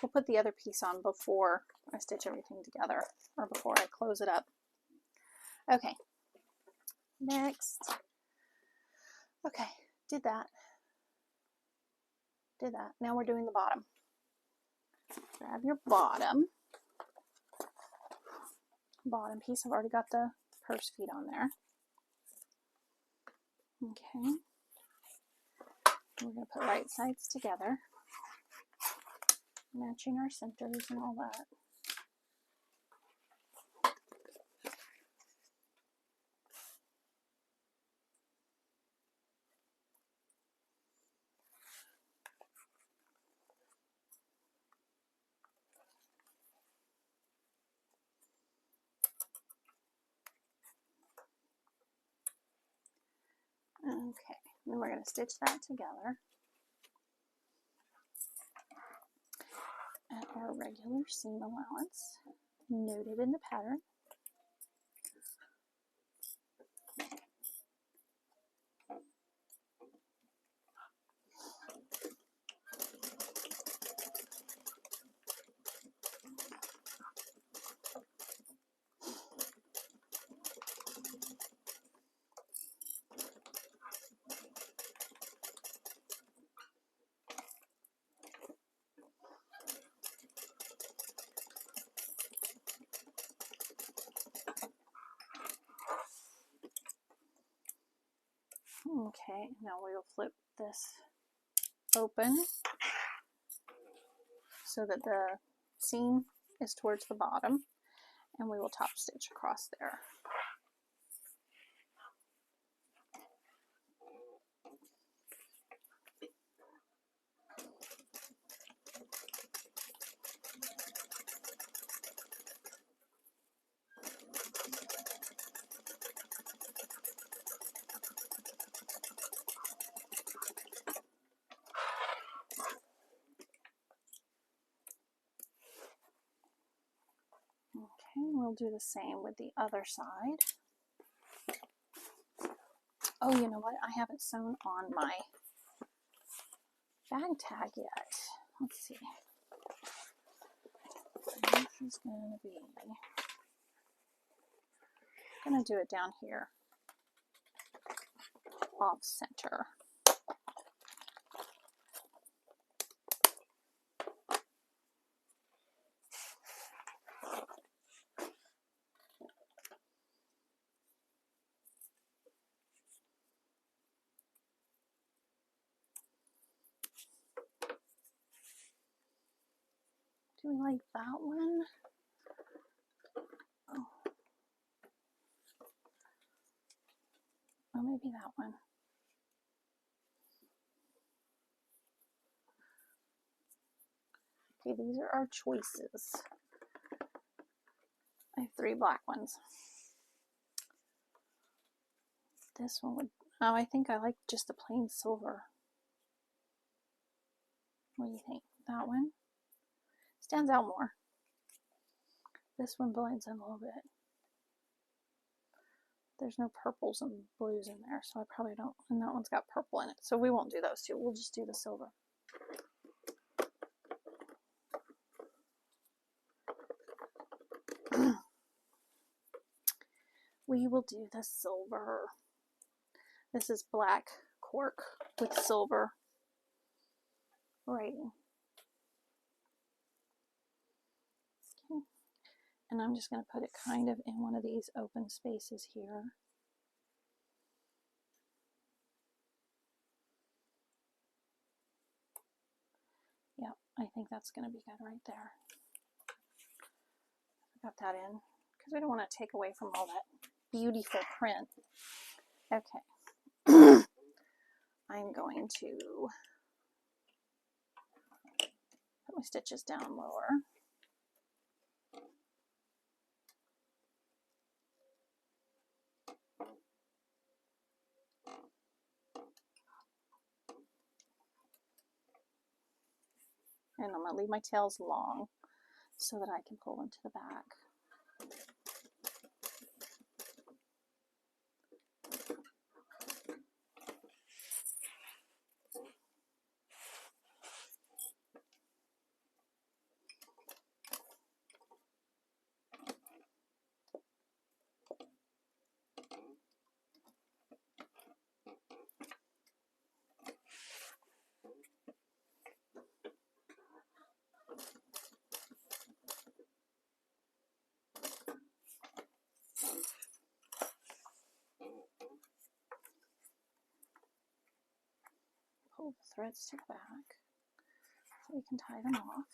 S1: We'll put the other piece on before I stitch everything together, or before I close it up. Okay, next. Okay, did that. Did that. Now we're doing the bottom. Grab your bottom piece. I've already got the purse feet on there. Okay. We're going to put right sides together, matching our centers and all that. Okay, then we're going to stitch that together at our regular seam allowance, noted in the pattern. Okay, now we will flip this open so that the seam is towards the bottom, and we will top stitch across there. Okay, we'll do the same with the other side. Oh, you know what? I haven't sewn on my bag tag yet. Let's see. This is going to be, I'm going to do it down here, off center. Do we like that one? Oh. Oh, maybe that one. Okay, these are our choices. I have 3 black ones. This one would, oh, I think I like just the plain silver. What do you think? That one stands out more. This one blends in a little bit. There's no purples and blues in there, so I probably don't. And that one's got purple in it, so we won't do those two. We'll just do the silver. We will do the silver. This is black cork with silver writing. Okay. And I'm just going to put it kind of in one of these open spaces here. Yeah, I think that's going to be good right there. Got that in because we don't want to take away from all that beautiful print. Okay. I'm going to put my stitches down lower. And I'm going to leave my tails long so that I can pull them to the back. Pull the threads to the back so we can tie them off.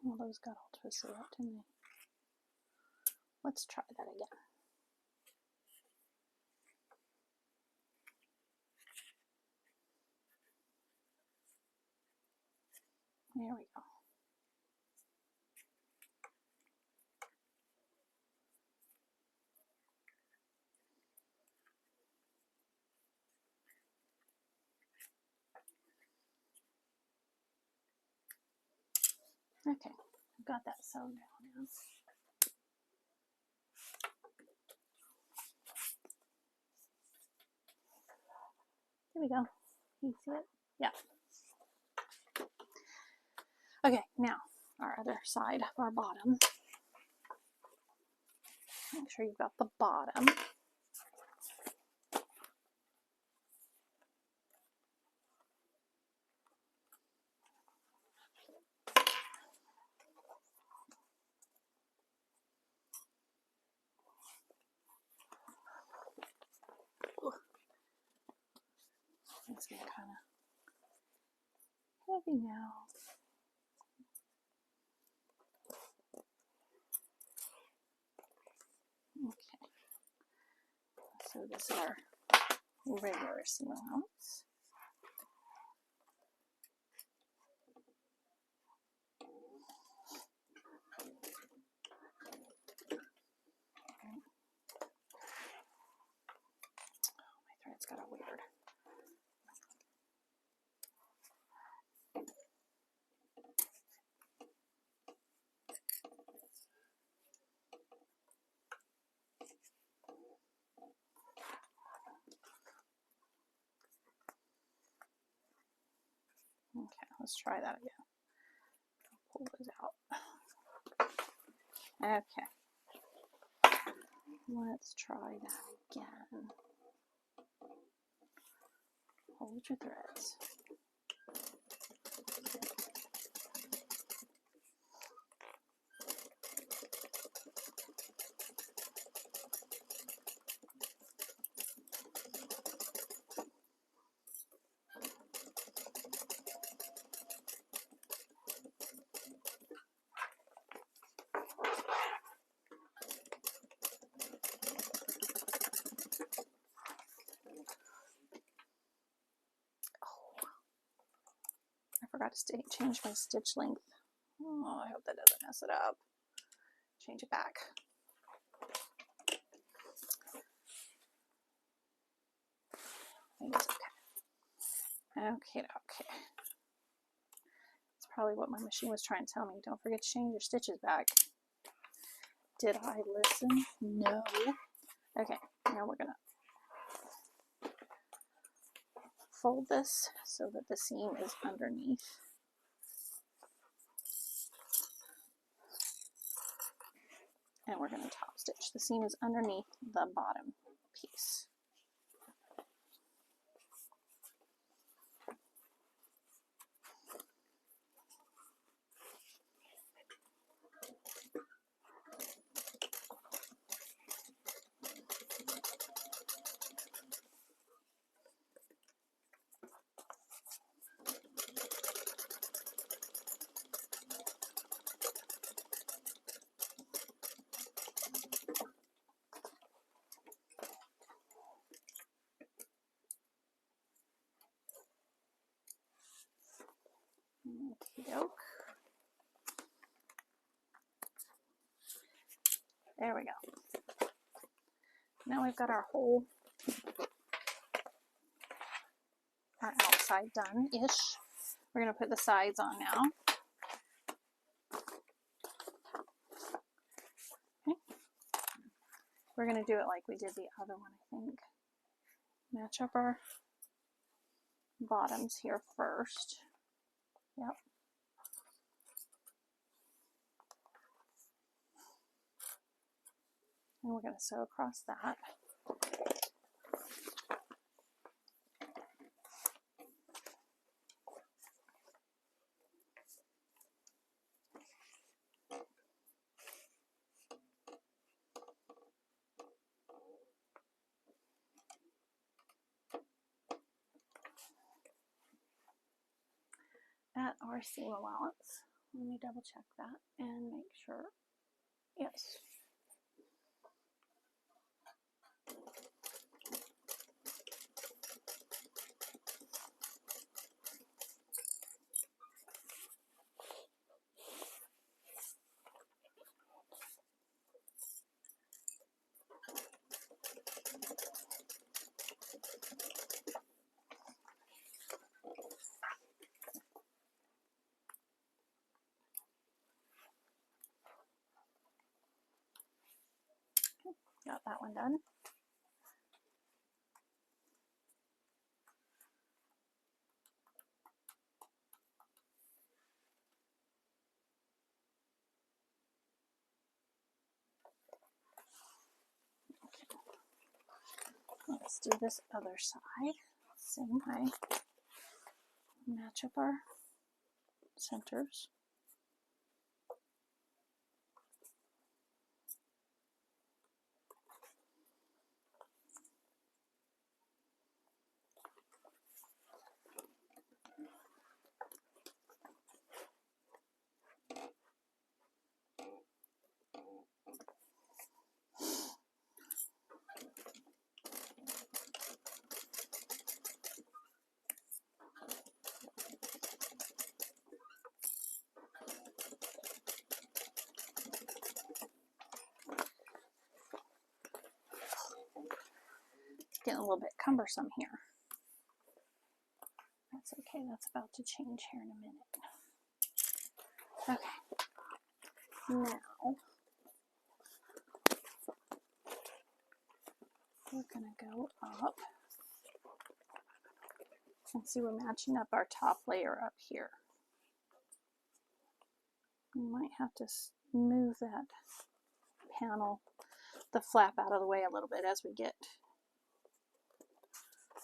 S1: Well, those got all twisted up, didn't they? Let's try that again. There we go. Okay, I've got that sewn down now. There we go. Can you see it? Yeah. Okay, now our other side of our bottom. Make sure you've got the bottom. It's getting kind of heavy now. Okay, so this is our reverse mounts. Oh, my thread's got a weird. Okay, let's try that again. Pull those Okay. Let's try that again. Hold your threads. I forgot to change my stitch length. Oh, I hope that doesn't mess it up. Change it back. I think it's okay. Okay, okay. It's probably what my machine was trying to tell me. Don't forget to change your stitches back. Did I listen? No. Okay, now we're gonna fold this so that the seam is underneath. And we're going to top stitch. The seam is underneath the bottom piece. Okey-doke. There we go. Now we've got our whole, our outside done-ish. We're going to put the sides on now. Okay. We're going to do it like we did the other one, I think. Match up our bottoms here first. Yep. And we're going to sew across that. At our seam allowance. Let me double check that and make sure. Yes. Got that one done. Let's do this other side. Same way. Match up our centers. Getting a little bit cumbersome here. That's okay, that's about to change here in a minute. Okay, now we're gonna go up and see we're matching up our top layer up here. We might have to move that panel, the flap out of the way a little bit as we get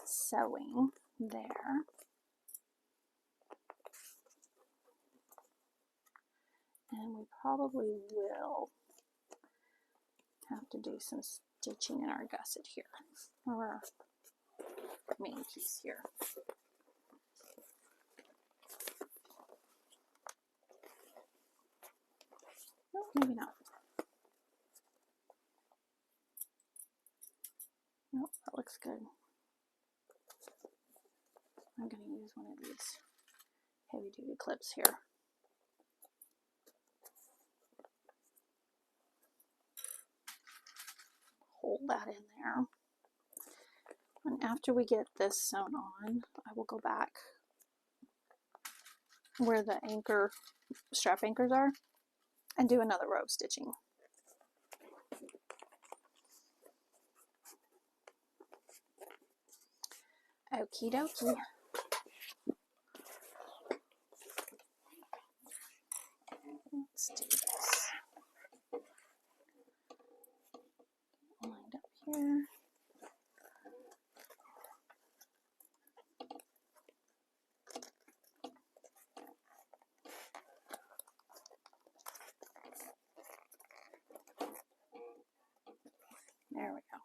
S1: sewing there. And we probably will have to do some stitching in our gusset here, or our main piece here. No, maybe not. Nope, that looks good. I'm going to use one of these heavy duty clips here. Hold that in there. And after we get this sewn on, I will go back where the anchor, strap anchors are, and do another row of stitching. Okie dokie. Let's do this. Lined up here. There we go.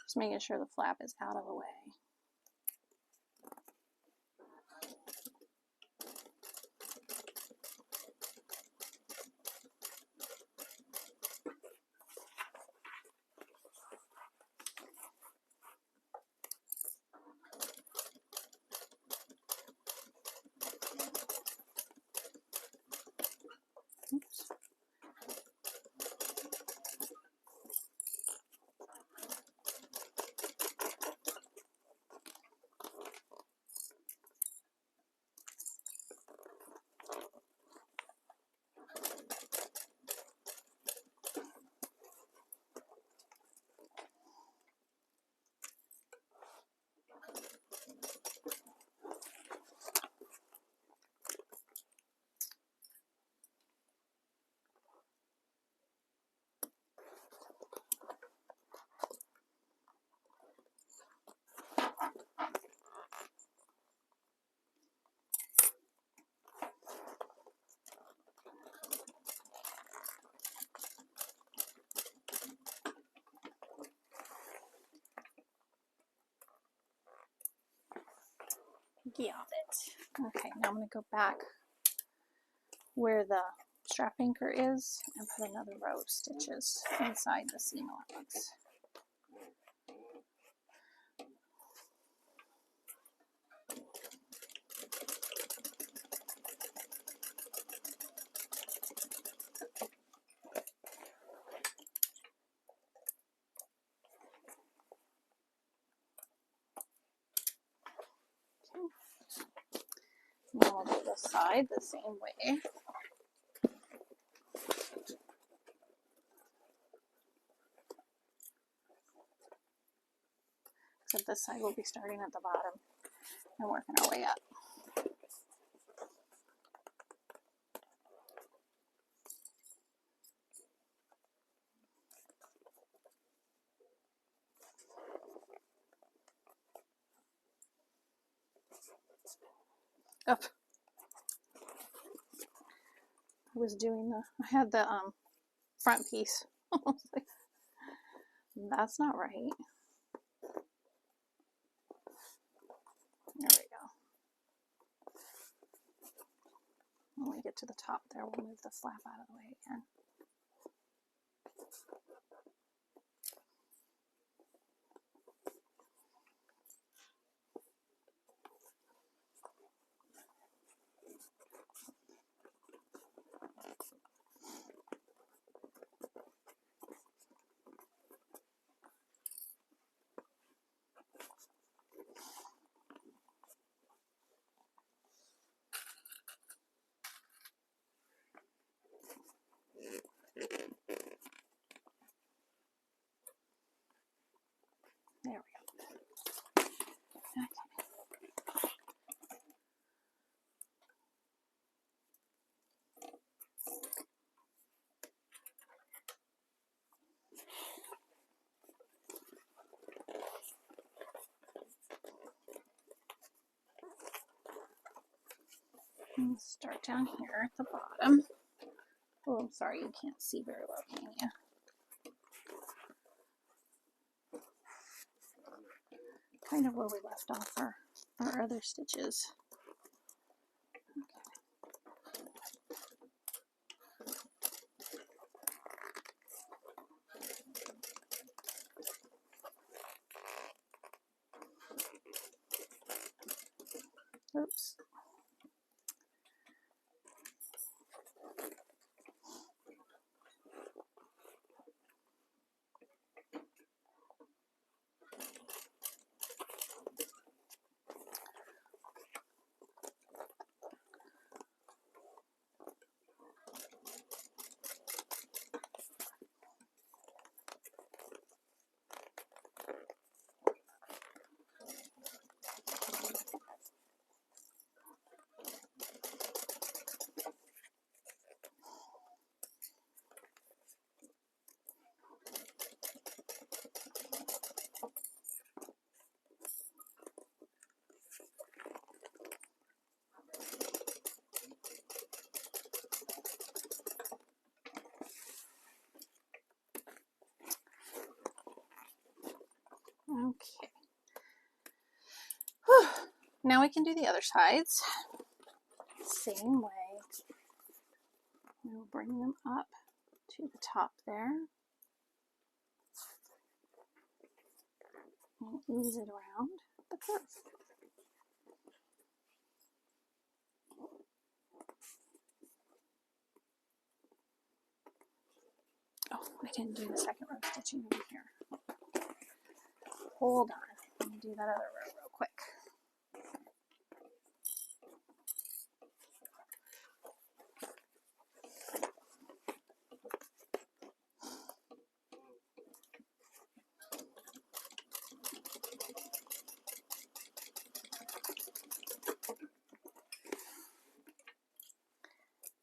S1: Just making sure the flap is out of the way. Oops. Got it. Okay, now I'm going to go back where the strap anchor is and put another row of stitches inside the seam allowance. Now we'll do this side the same way. Except this side we'll be starting at the bottom and working our way up. Up. I had the front piece. That's not right. There we go. When we get to the top there, we'll move the flap out of the way again. Start down here at the bottom. Oh, I'm sorry, you can't see very well, can you? Kind of where we left off our other stitches. Okay. Oops. Okay. Whew. Now we can do the other sides. Same way. We'll bring them up to the top there. And ease it around the curve. Oh, I didn't do the second row stitching over here. Hold on. Let me do that other row real quick.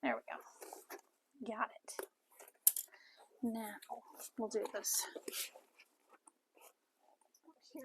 S1: There we go. Got it. Now we'll do this here.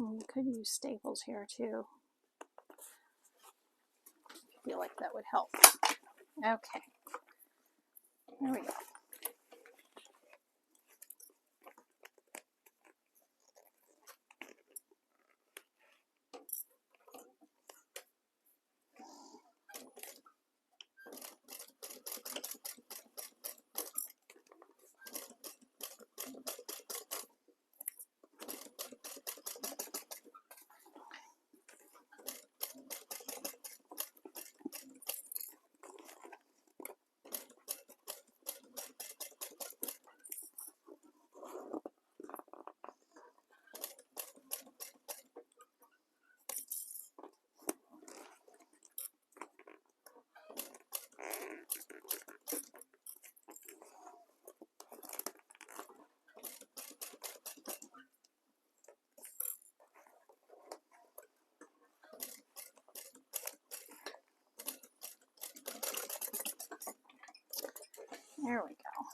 S1: And you could use staples here too. I feel like that would help. Okay. There we go. There we go.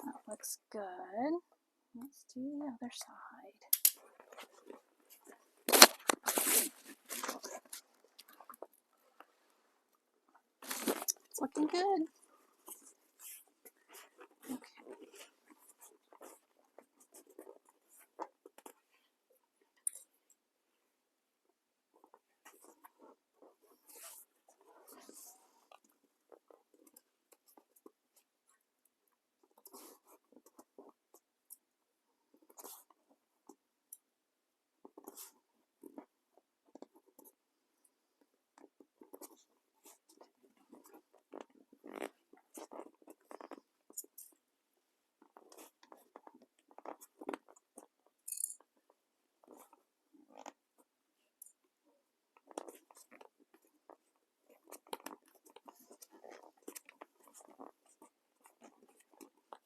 S1: That looks good. Let's do the other side. It's looking good. Okay.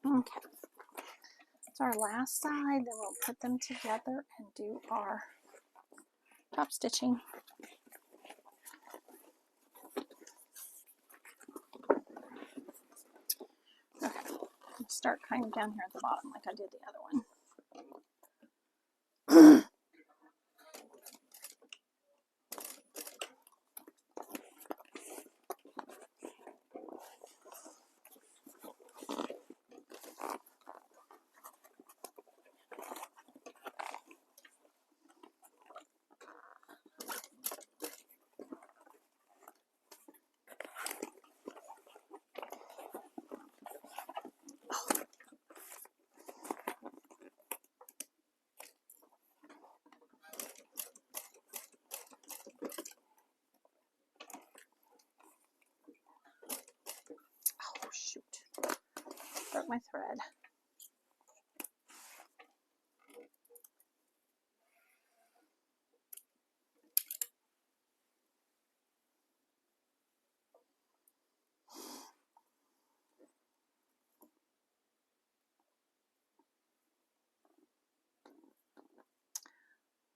S1: Okay, it's our last side, then we'll put them together and do our top stitching. Okay, start kind of down here at the bottom like I did the other one. Oh shoot, broke my thread.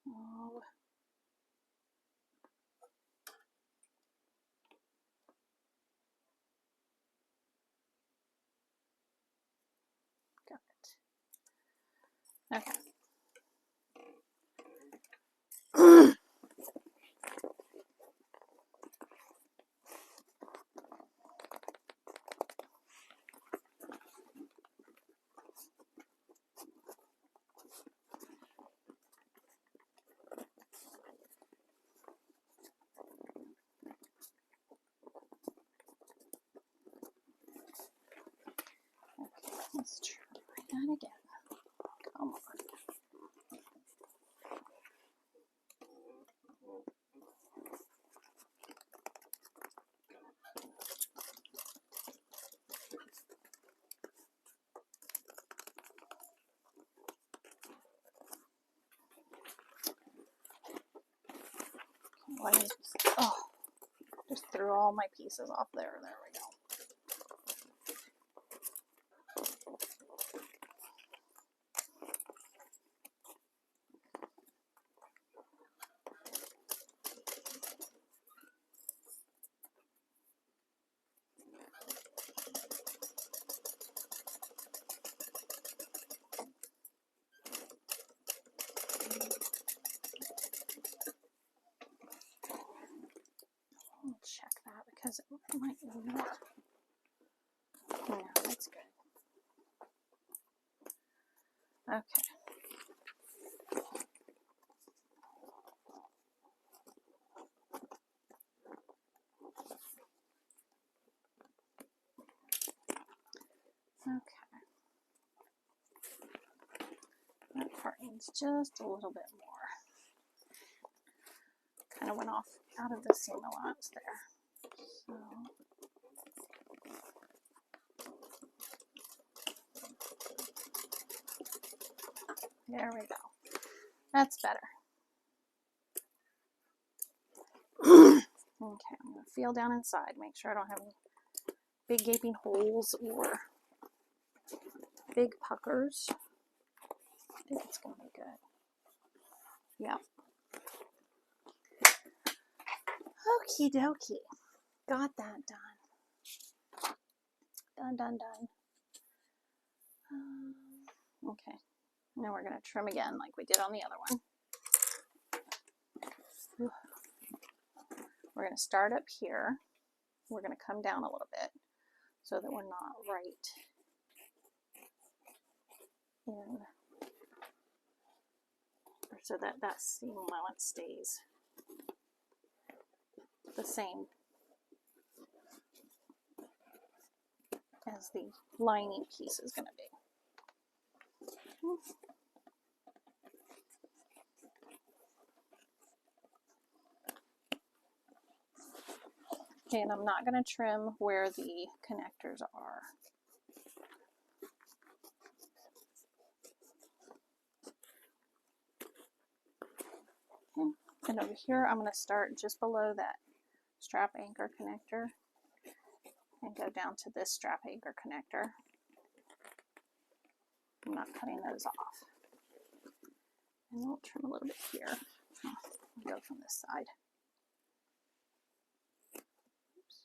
S1: Oh. Got it. Okay. Let's try that again. Come on. Oh, just threw all my pieces off there. There we go. I'll check that because it might not. No, that's good. Okay. Okay. That part needs just a little bit more. Kind of went off out of the seam allowance there. So. There we go. That's better. Okay, I'm going to feel down inside, make sure I don't have any big gaping holes or big puckers. I think it's going to be good. Yep. Okie dokie. Got that done. Done. Okay. Now we're going to trim again like we did on the other one. We're going to start up here. We're going to come down a little bit so that we're not right in, or so that that seam allowance stays the same as the lining piece is going to be. Okay, and I'm not going to trim where the connectors are. Okay, and over here I'm going to start just below that strap anchor connector and go down to this strap anchor connector. I'm not cutting those off. And we'll trim a little bit here. I'll go from this side. Oops.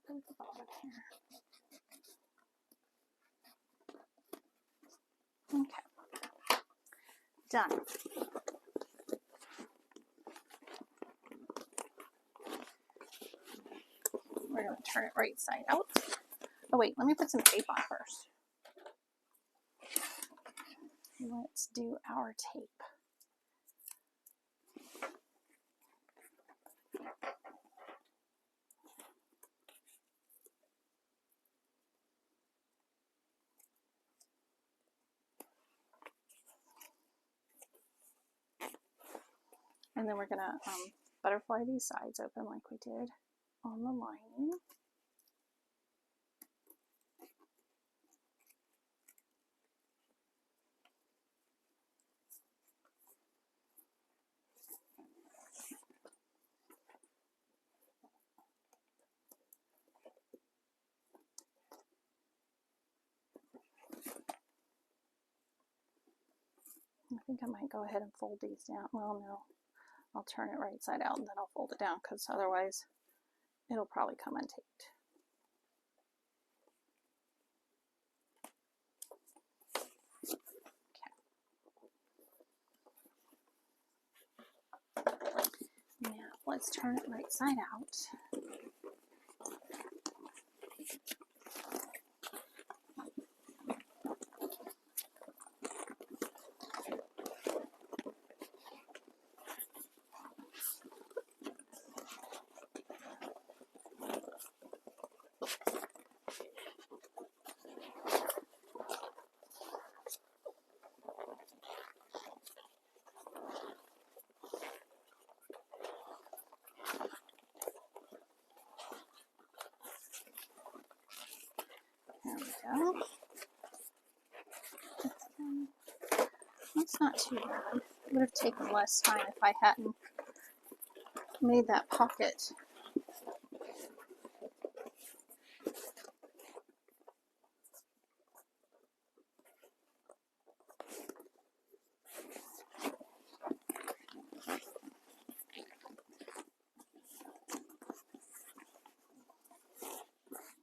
S1: At the bottom here. Okay, done. We're going to turn it right side out. Oh wait, let me put some tape on first. Let's do our tape. And then we're going to butterfly these sides open like we did on the lining. I think I might go ahead and fold these down. Well, no, I'll turn it right side out and then I'll fold it down because otherwise it'll probably come untaped. Okay. Now let's turn it right side out. There we go. That's not too bad. It would have taken less time if I hadn't made that pocket.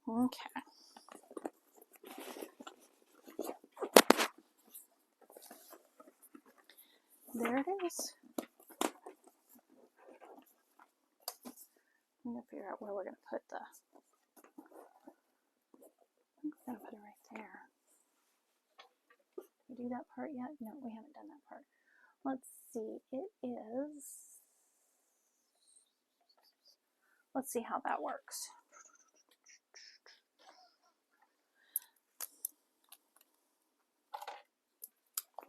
S1: Okay. There it is. I'm going to figure out where we're going to put the, I'm going to put it right there. Did we do that part yet? No, we haven't done that part. Let's see, it is, let's see how that works.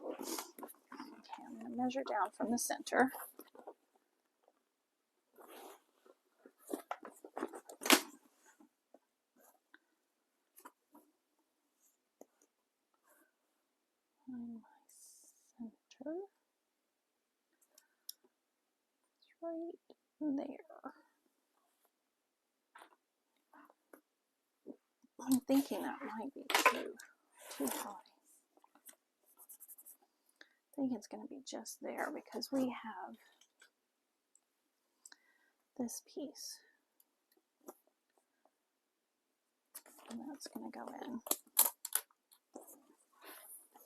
S1: Okay, I'm going to measure down from the center. Find my center. It's right there. I'm thinking that might be too high. I think it's going to be just there because we have this piece. And that's going to go in.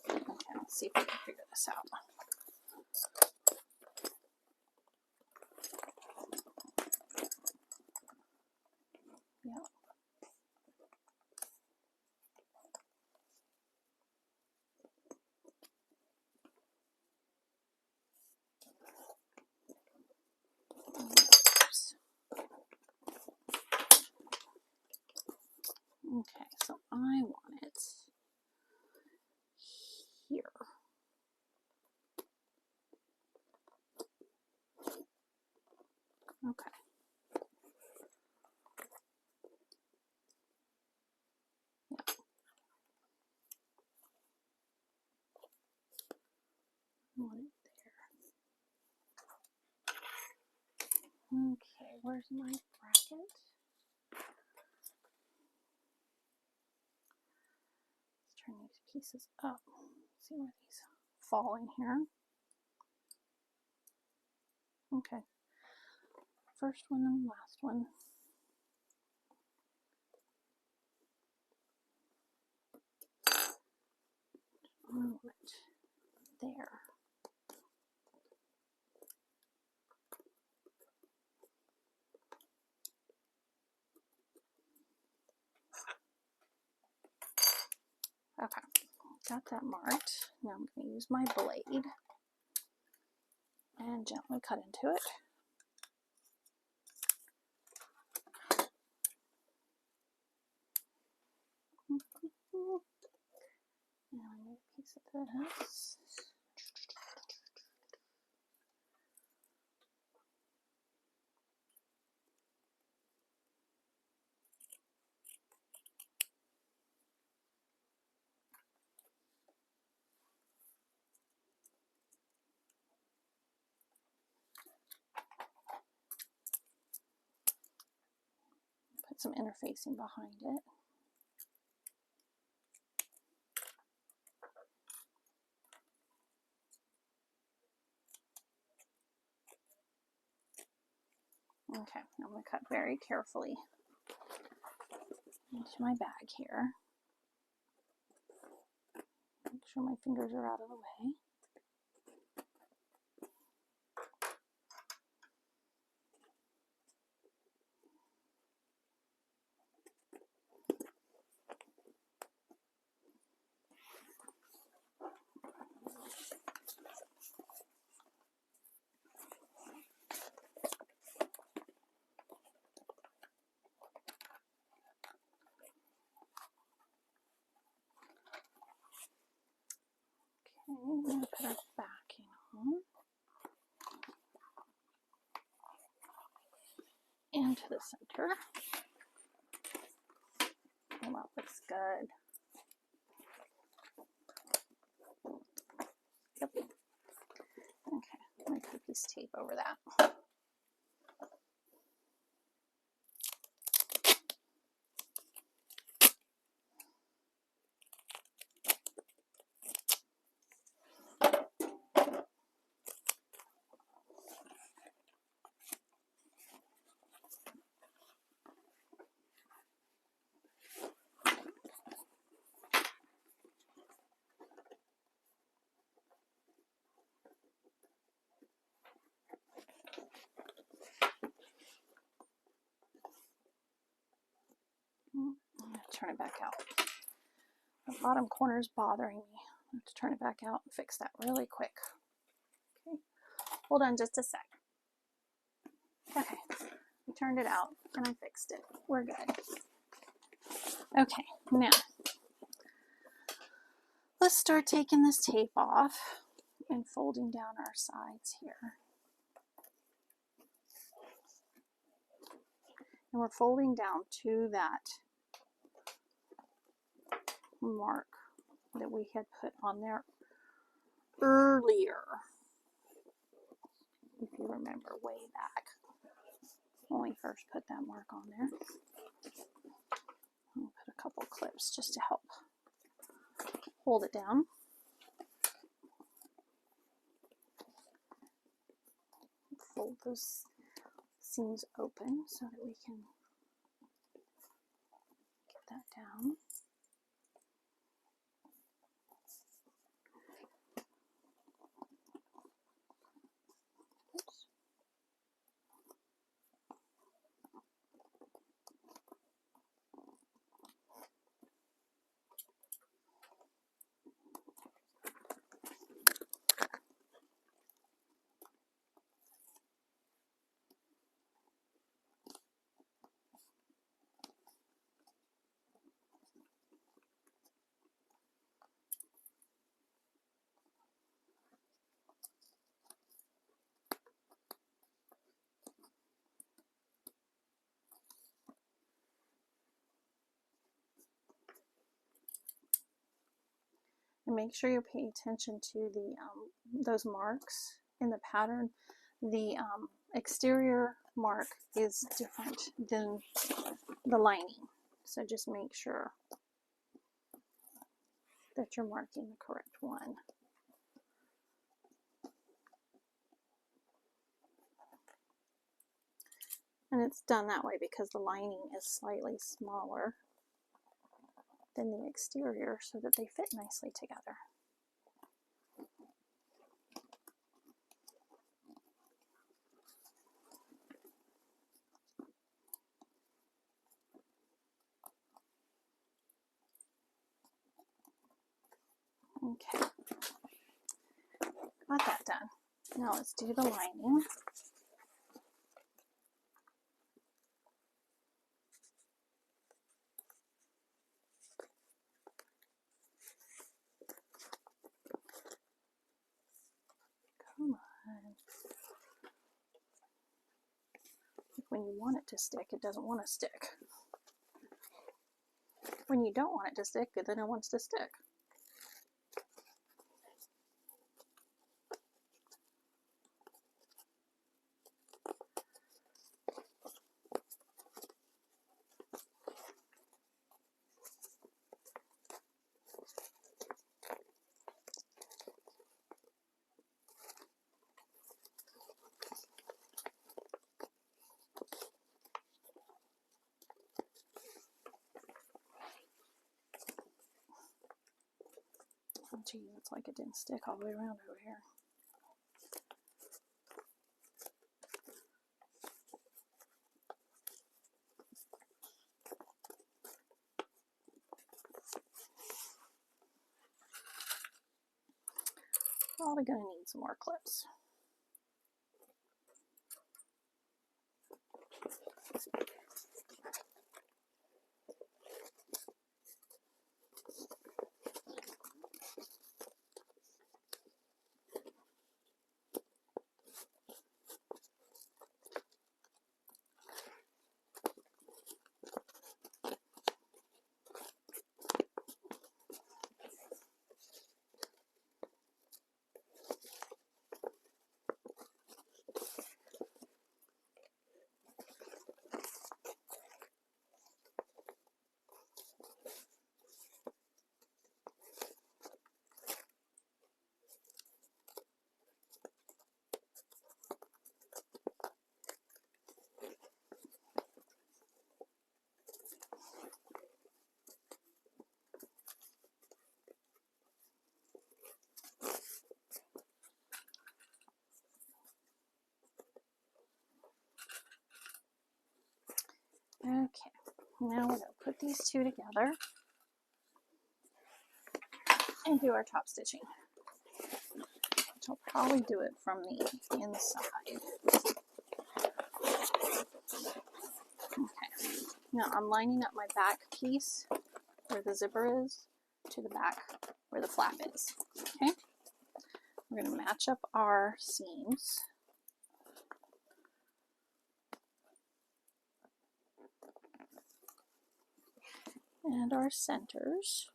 S1: Okay, let's see if we can figure this out. Yep. Oops. Okay, so I want it here. Okay. Yep. want it there. Okay, where's my bracket? Let's turn these pieces up. See where these fall in here. Okay, first one and last one. Move it there. Okay, got that marked. Now I'm going to use my blade and gently cut into it. And I need a piece of this. Put some interfacing behind it. Okay, I'm going to cut very carefully into my bag here. Make sure my fingers are out of the way. Okay, I'm going to put our backing on. Into the center. Oh, that looks good. Yep. Okay, let me put a piece of tape over that. I'm going to turn it back out. The bottom corner is bothering me. I have to turn it back out and fix that really quick. Okay, hold on just a sec. Okay, I turned it out and I fixed it. We're good. Okay, now let's start taking this tape off and folding down our sides here. And we're folding down to that mark that we had put on there earlier, if you remember way back when we first put that mark on there. I'll put a couple clips just to help hold it down. Fold those seams open so that we can get that down. Oops. And make sure you pay attention to the those marks in the pattern, the exterior mark is different than the lining. So just make sure that you're marking the correct one. And it's done that way because the lining is slightly smaller than the exterior so that they fit nicely together. Okay, got that done. Now let's do the lining. Come on. When you want it to stick, it doesn't want to stick. When you don't want it to stick, then it wants to stick. Oh gee, it's like it didn't stick all the way around over here. Probably going to need some more clips. Okay, now we're going to put these two together and do our top stitching. Which I'll probably do it from the inside. Okay, now I'm lining up my back piece where the zipper is to the back where the flap is. Okay, we're going to match up our seams. And our centers.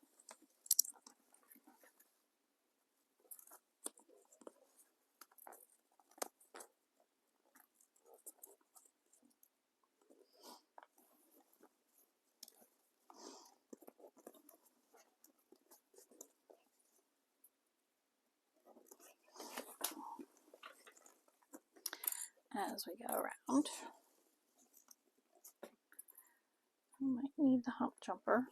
S1: As we go around. I might need the hump jumper.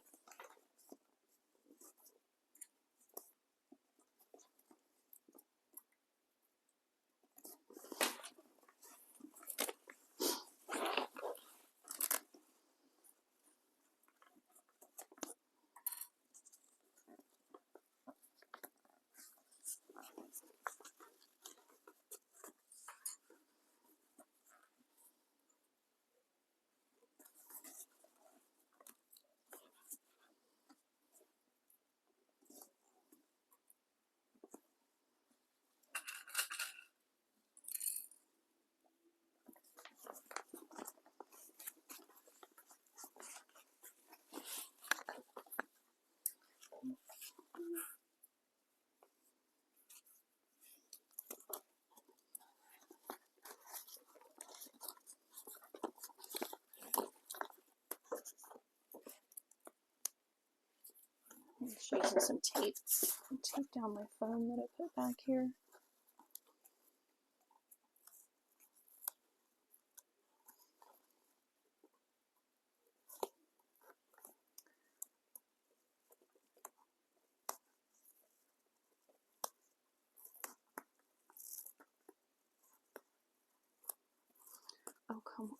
S1: using some tape. Tape down my phone that I put back here. Oh, come on.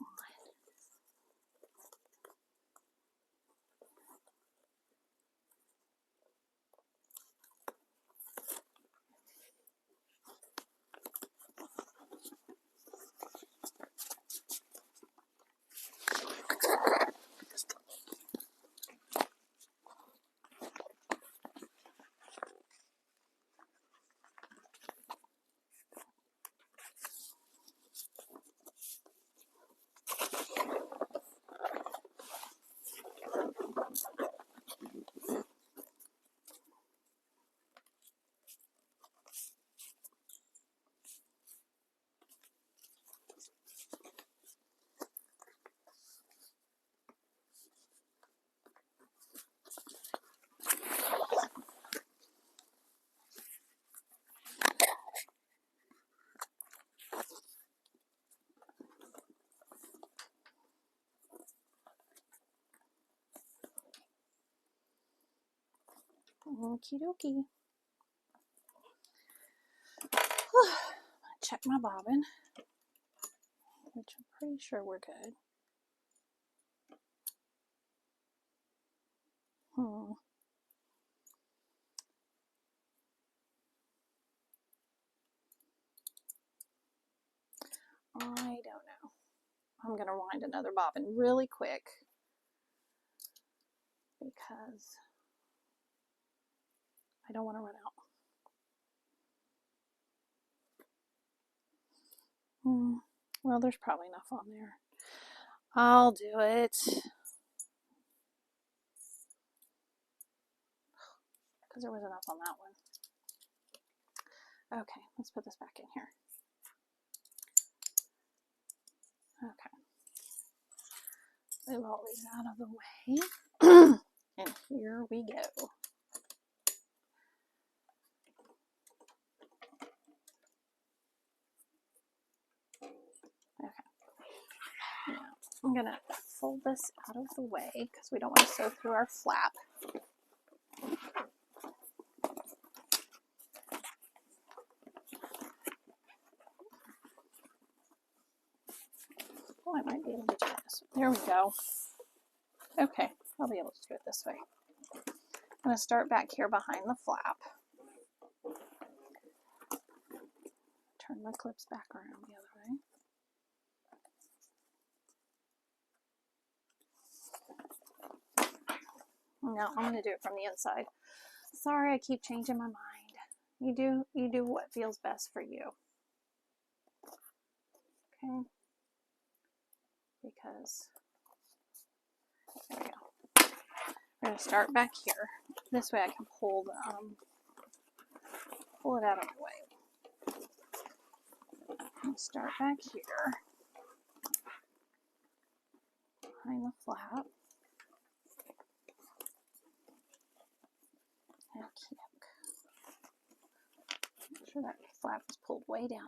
S1: Okie dokie. Check my bobbin, which I'm pretty sure we're good. I don't know. I'm going to wind another bobbin really quick because I don't want to run out. Well, there's probably enough on there. I'll do it. Because there was enough on that one. Okay, let's put this back in here. Okay. Move all these out of the way. And here we go. Okay. Now, I'm going to fold this out of the way because we don't want to sew through our flap. Oh, I might be able to do this. There we go. Okay, I'll be able to do it this way. I'm going to start back here behind the flap. Turn my clips back around the other way. Now I'm going to do it from the inside. Sorry, I keep changing my mind. You do what feels best for you. Okay? Because there we go. We're going to start back here. This way I can pull it out of the way. And start back here behind the flap. And kick. Make sure that flap is pulled way down there.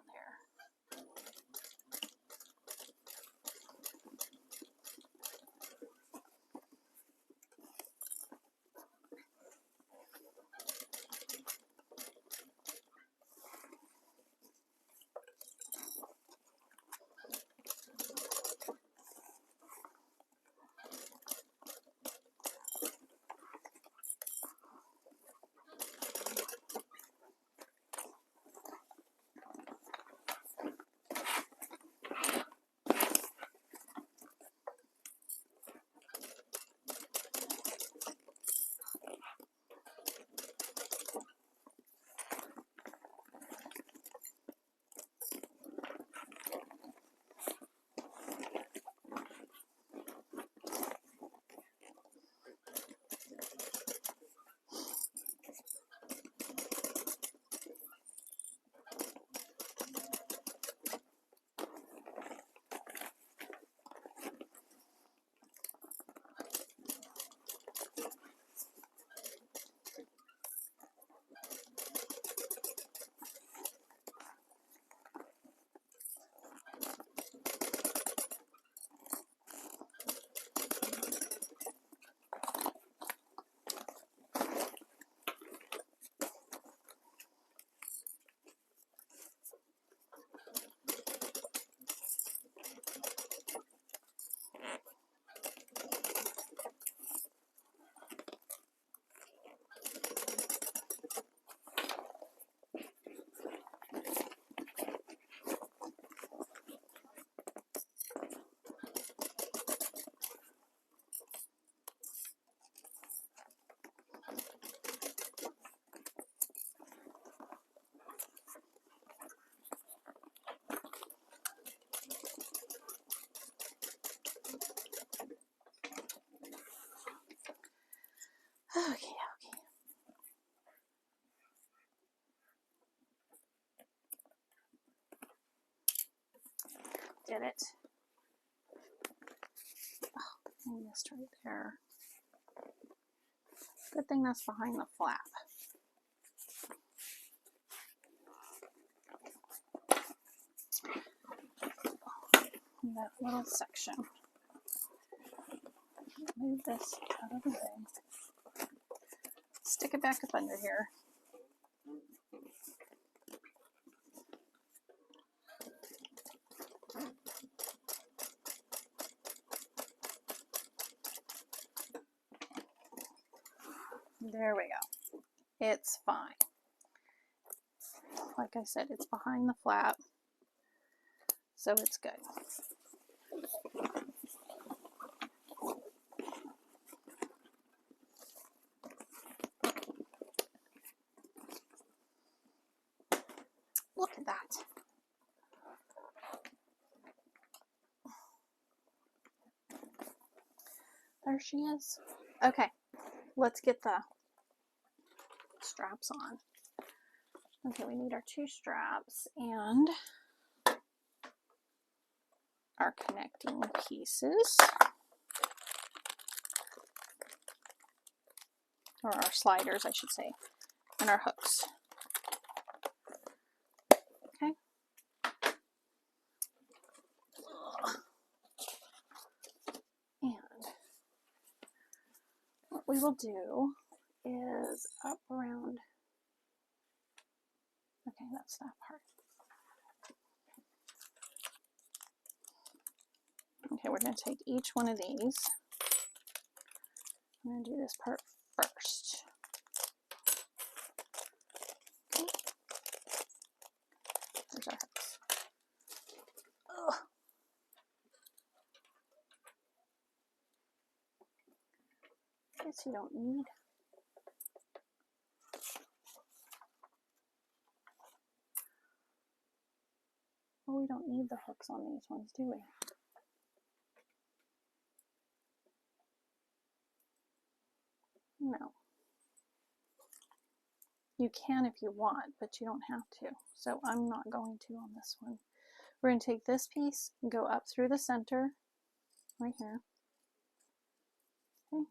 S1: get it. Oh, I missed right there. Good thing that's behind the flap. That little section. Move this out of the way. Stick it back up under here. There we go. It's fine. Like I said, it's behind the flap, so it's good. Look at that. There she is. Okay, let's get the straps on. Okay, we need our 2 straps and our connecting pieces, or our sliders, I should say, and our hooks. Okay. And what we will do is up around, okay, that's that part. Okay, we're going to take each one of these. I'm going to do this part first. Okay. There's our hooks. Ugh. Guess you don't need. Well, we don't need the hooks on these ones, do we? No. You can if you want, but you don't have to. So I'm not going to on this one. We're going to take this piece and go up through the center, right here. Okay.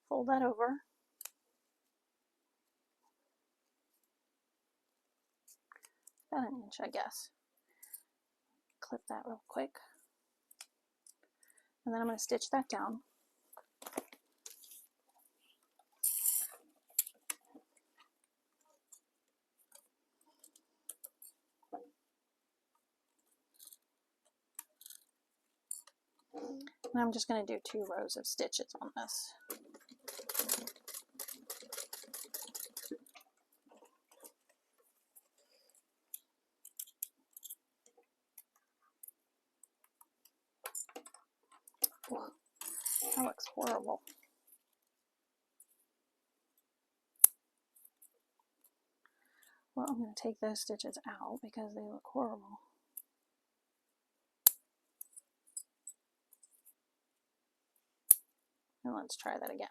S1: Fold that over. About an inch, I guess. Clip that real quick. And then I'm going to stitch that down. And I'm just going to do 2 rows of stitches on this. Whoa, that looks horrible. Well, I'm going to take those stitches out because they look horrible. And let's try that again.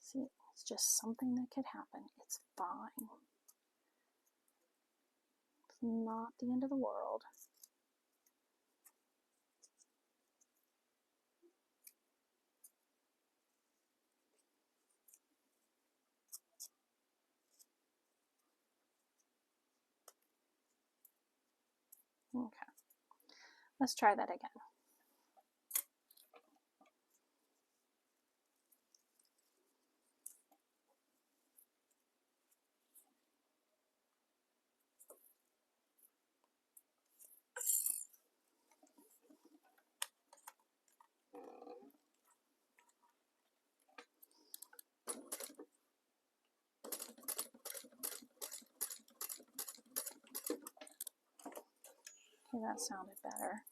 S1: See, it's just something that could happen. It's fine. It's not the end of the world. Okay, let's try that again. Okay, that sounded better.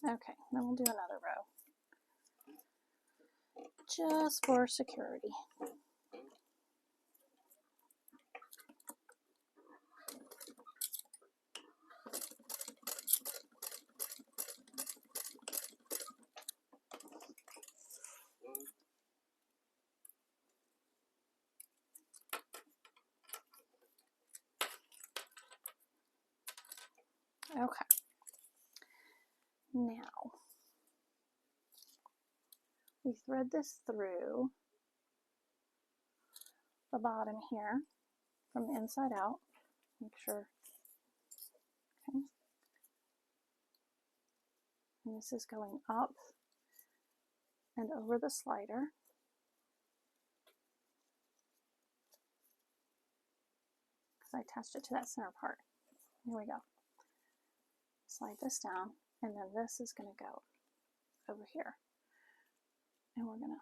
S1: Okay, then we'll do another row. Just for security. Okay. Now, we thread this through the bottom here from the inside out. Make sure. Okay. And this is going up and over the slider. Because I attached it to that center part. Here we go. Slide this down, and then this is going to go over here. And we're going to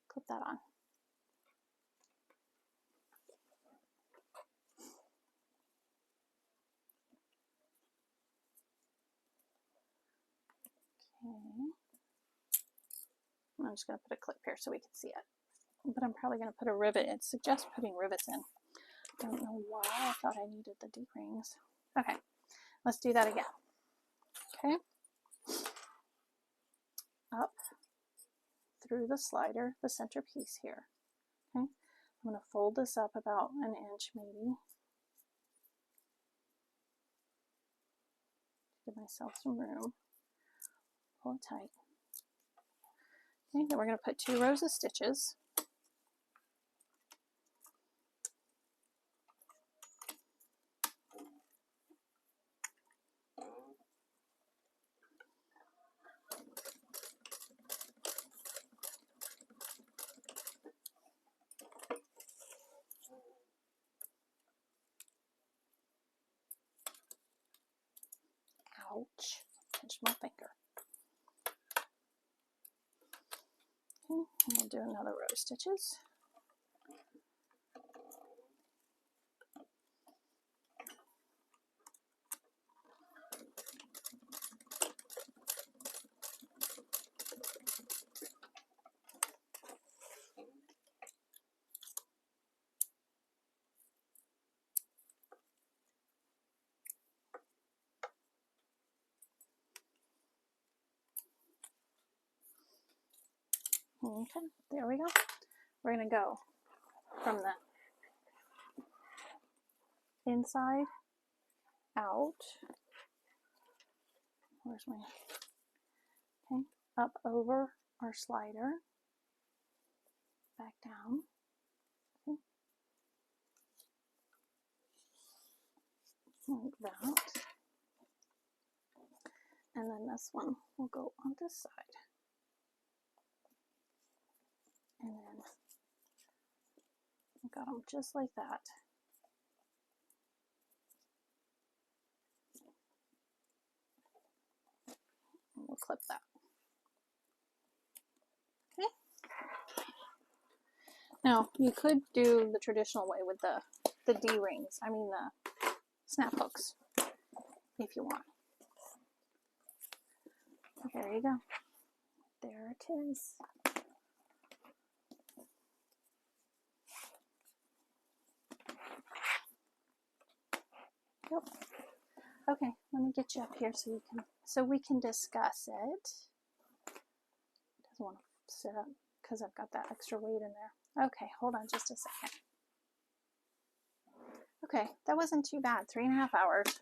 S1: clip that on. Okay. I'm just going to put a clip here so we can see it. But I'm probably going to put a rivet. It suggests putting rivets in. Don't know why I thought I needed the D-rings. Okay, let's do that again. Okay. Up through the slider, the center piece here. Okay. I'm going to fold this up about an inch maybe. Give myself some room. Pull it tight. Okay, then we're going to put 2 rows of stitches. Ouch, pinched my finger. Okay, and we'll do another row of stitches. Okay, there we go. We're going to go from the inside out. Where's my, okay, up over our slider, back down. Okay. Like that. And then this one will go on this side. And then I got them just like that. And we'll clip that. Okay. Now you could do the traditional way with the D-rings. I mean the snap hooks, if you want. There you go. There it is. Yep. Okay, let me get you up here so we can discuss it. Doesn't want to sit up because I've got that extra weight in there. Okay, hold on just a second. Okay, that wasn't too bad. 3.5 hours.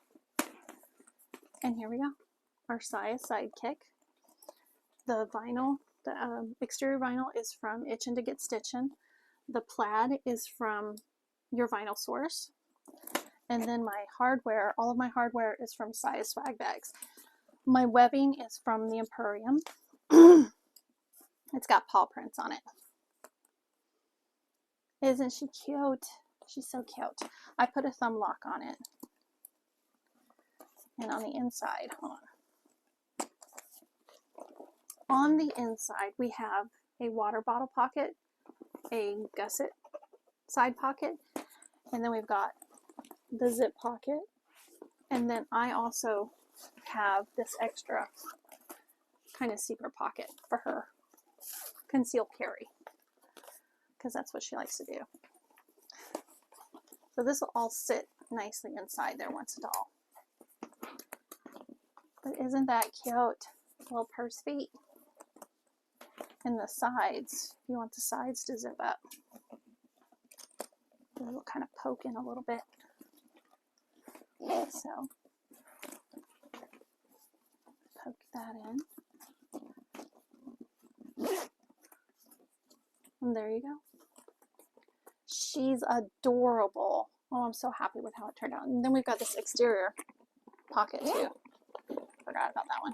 S1: And here we go. Our Siah Sidekick. The vinyl, the exterior vinyl is from Itchin' to Get Stitchin'. The plaid is from your vinyl source. And then my hardware, all of my hardware is from Siah Swag Bags. My webbing is from the Empurrium. It's got paw prints on it. Isn't she cute? She's so cute. I put a thumb lock on it. And on the inside, hold on. On the inside, we have a water bottle pocket, a gusset side pocket, and then we've got the zip pocket. And then I also have this extra kind of zipper pocket for her concealed carry, because that's what she likes to do. So this will all sit nicely inside there once it's all. But isn't that cute? Little purse feet. And the sides, if you want the sides to zip up. It'll kind of poke in a little bit. So, poke that in. And there you go. She's adorable. Oh, I'm so happy with how it turned out. And then we've got this exterior pocket too. Forgot about that one.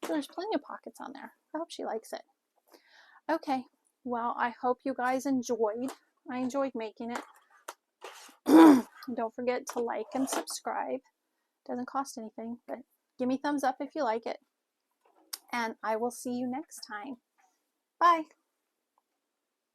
S1: So there's plenty of pockets on there. I hope she likes it. Okay, well, I hope you guys enjoyed. I enjoyed making it. Don't forget to like and subscribe. Doesn't cost anything, but give me thumbs up if you like it. And I will see you next time. Bye.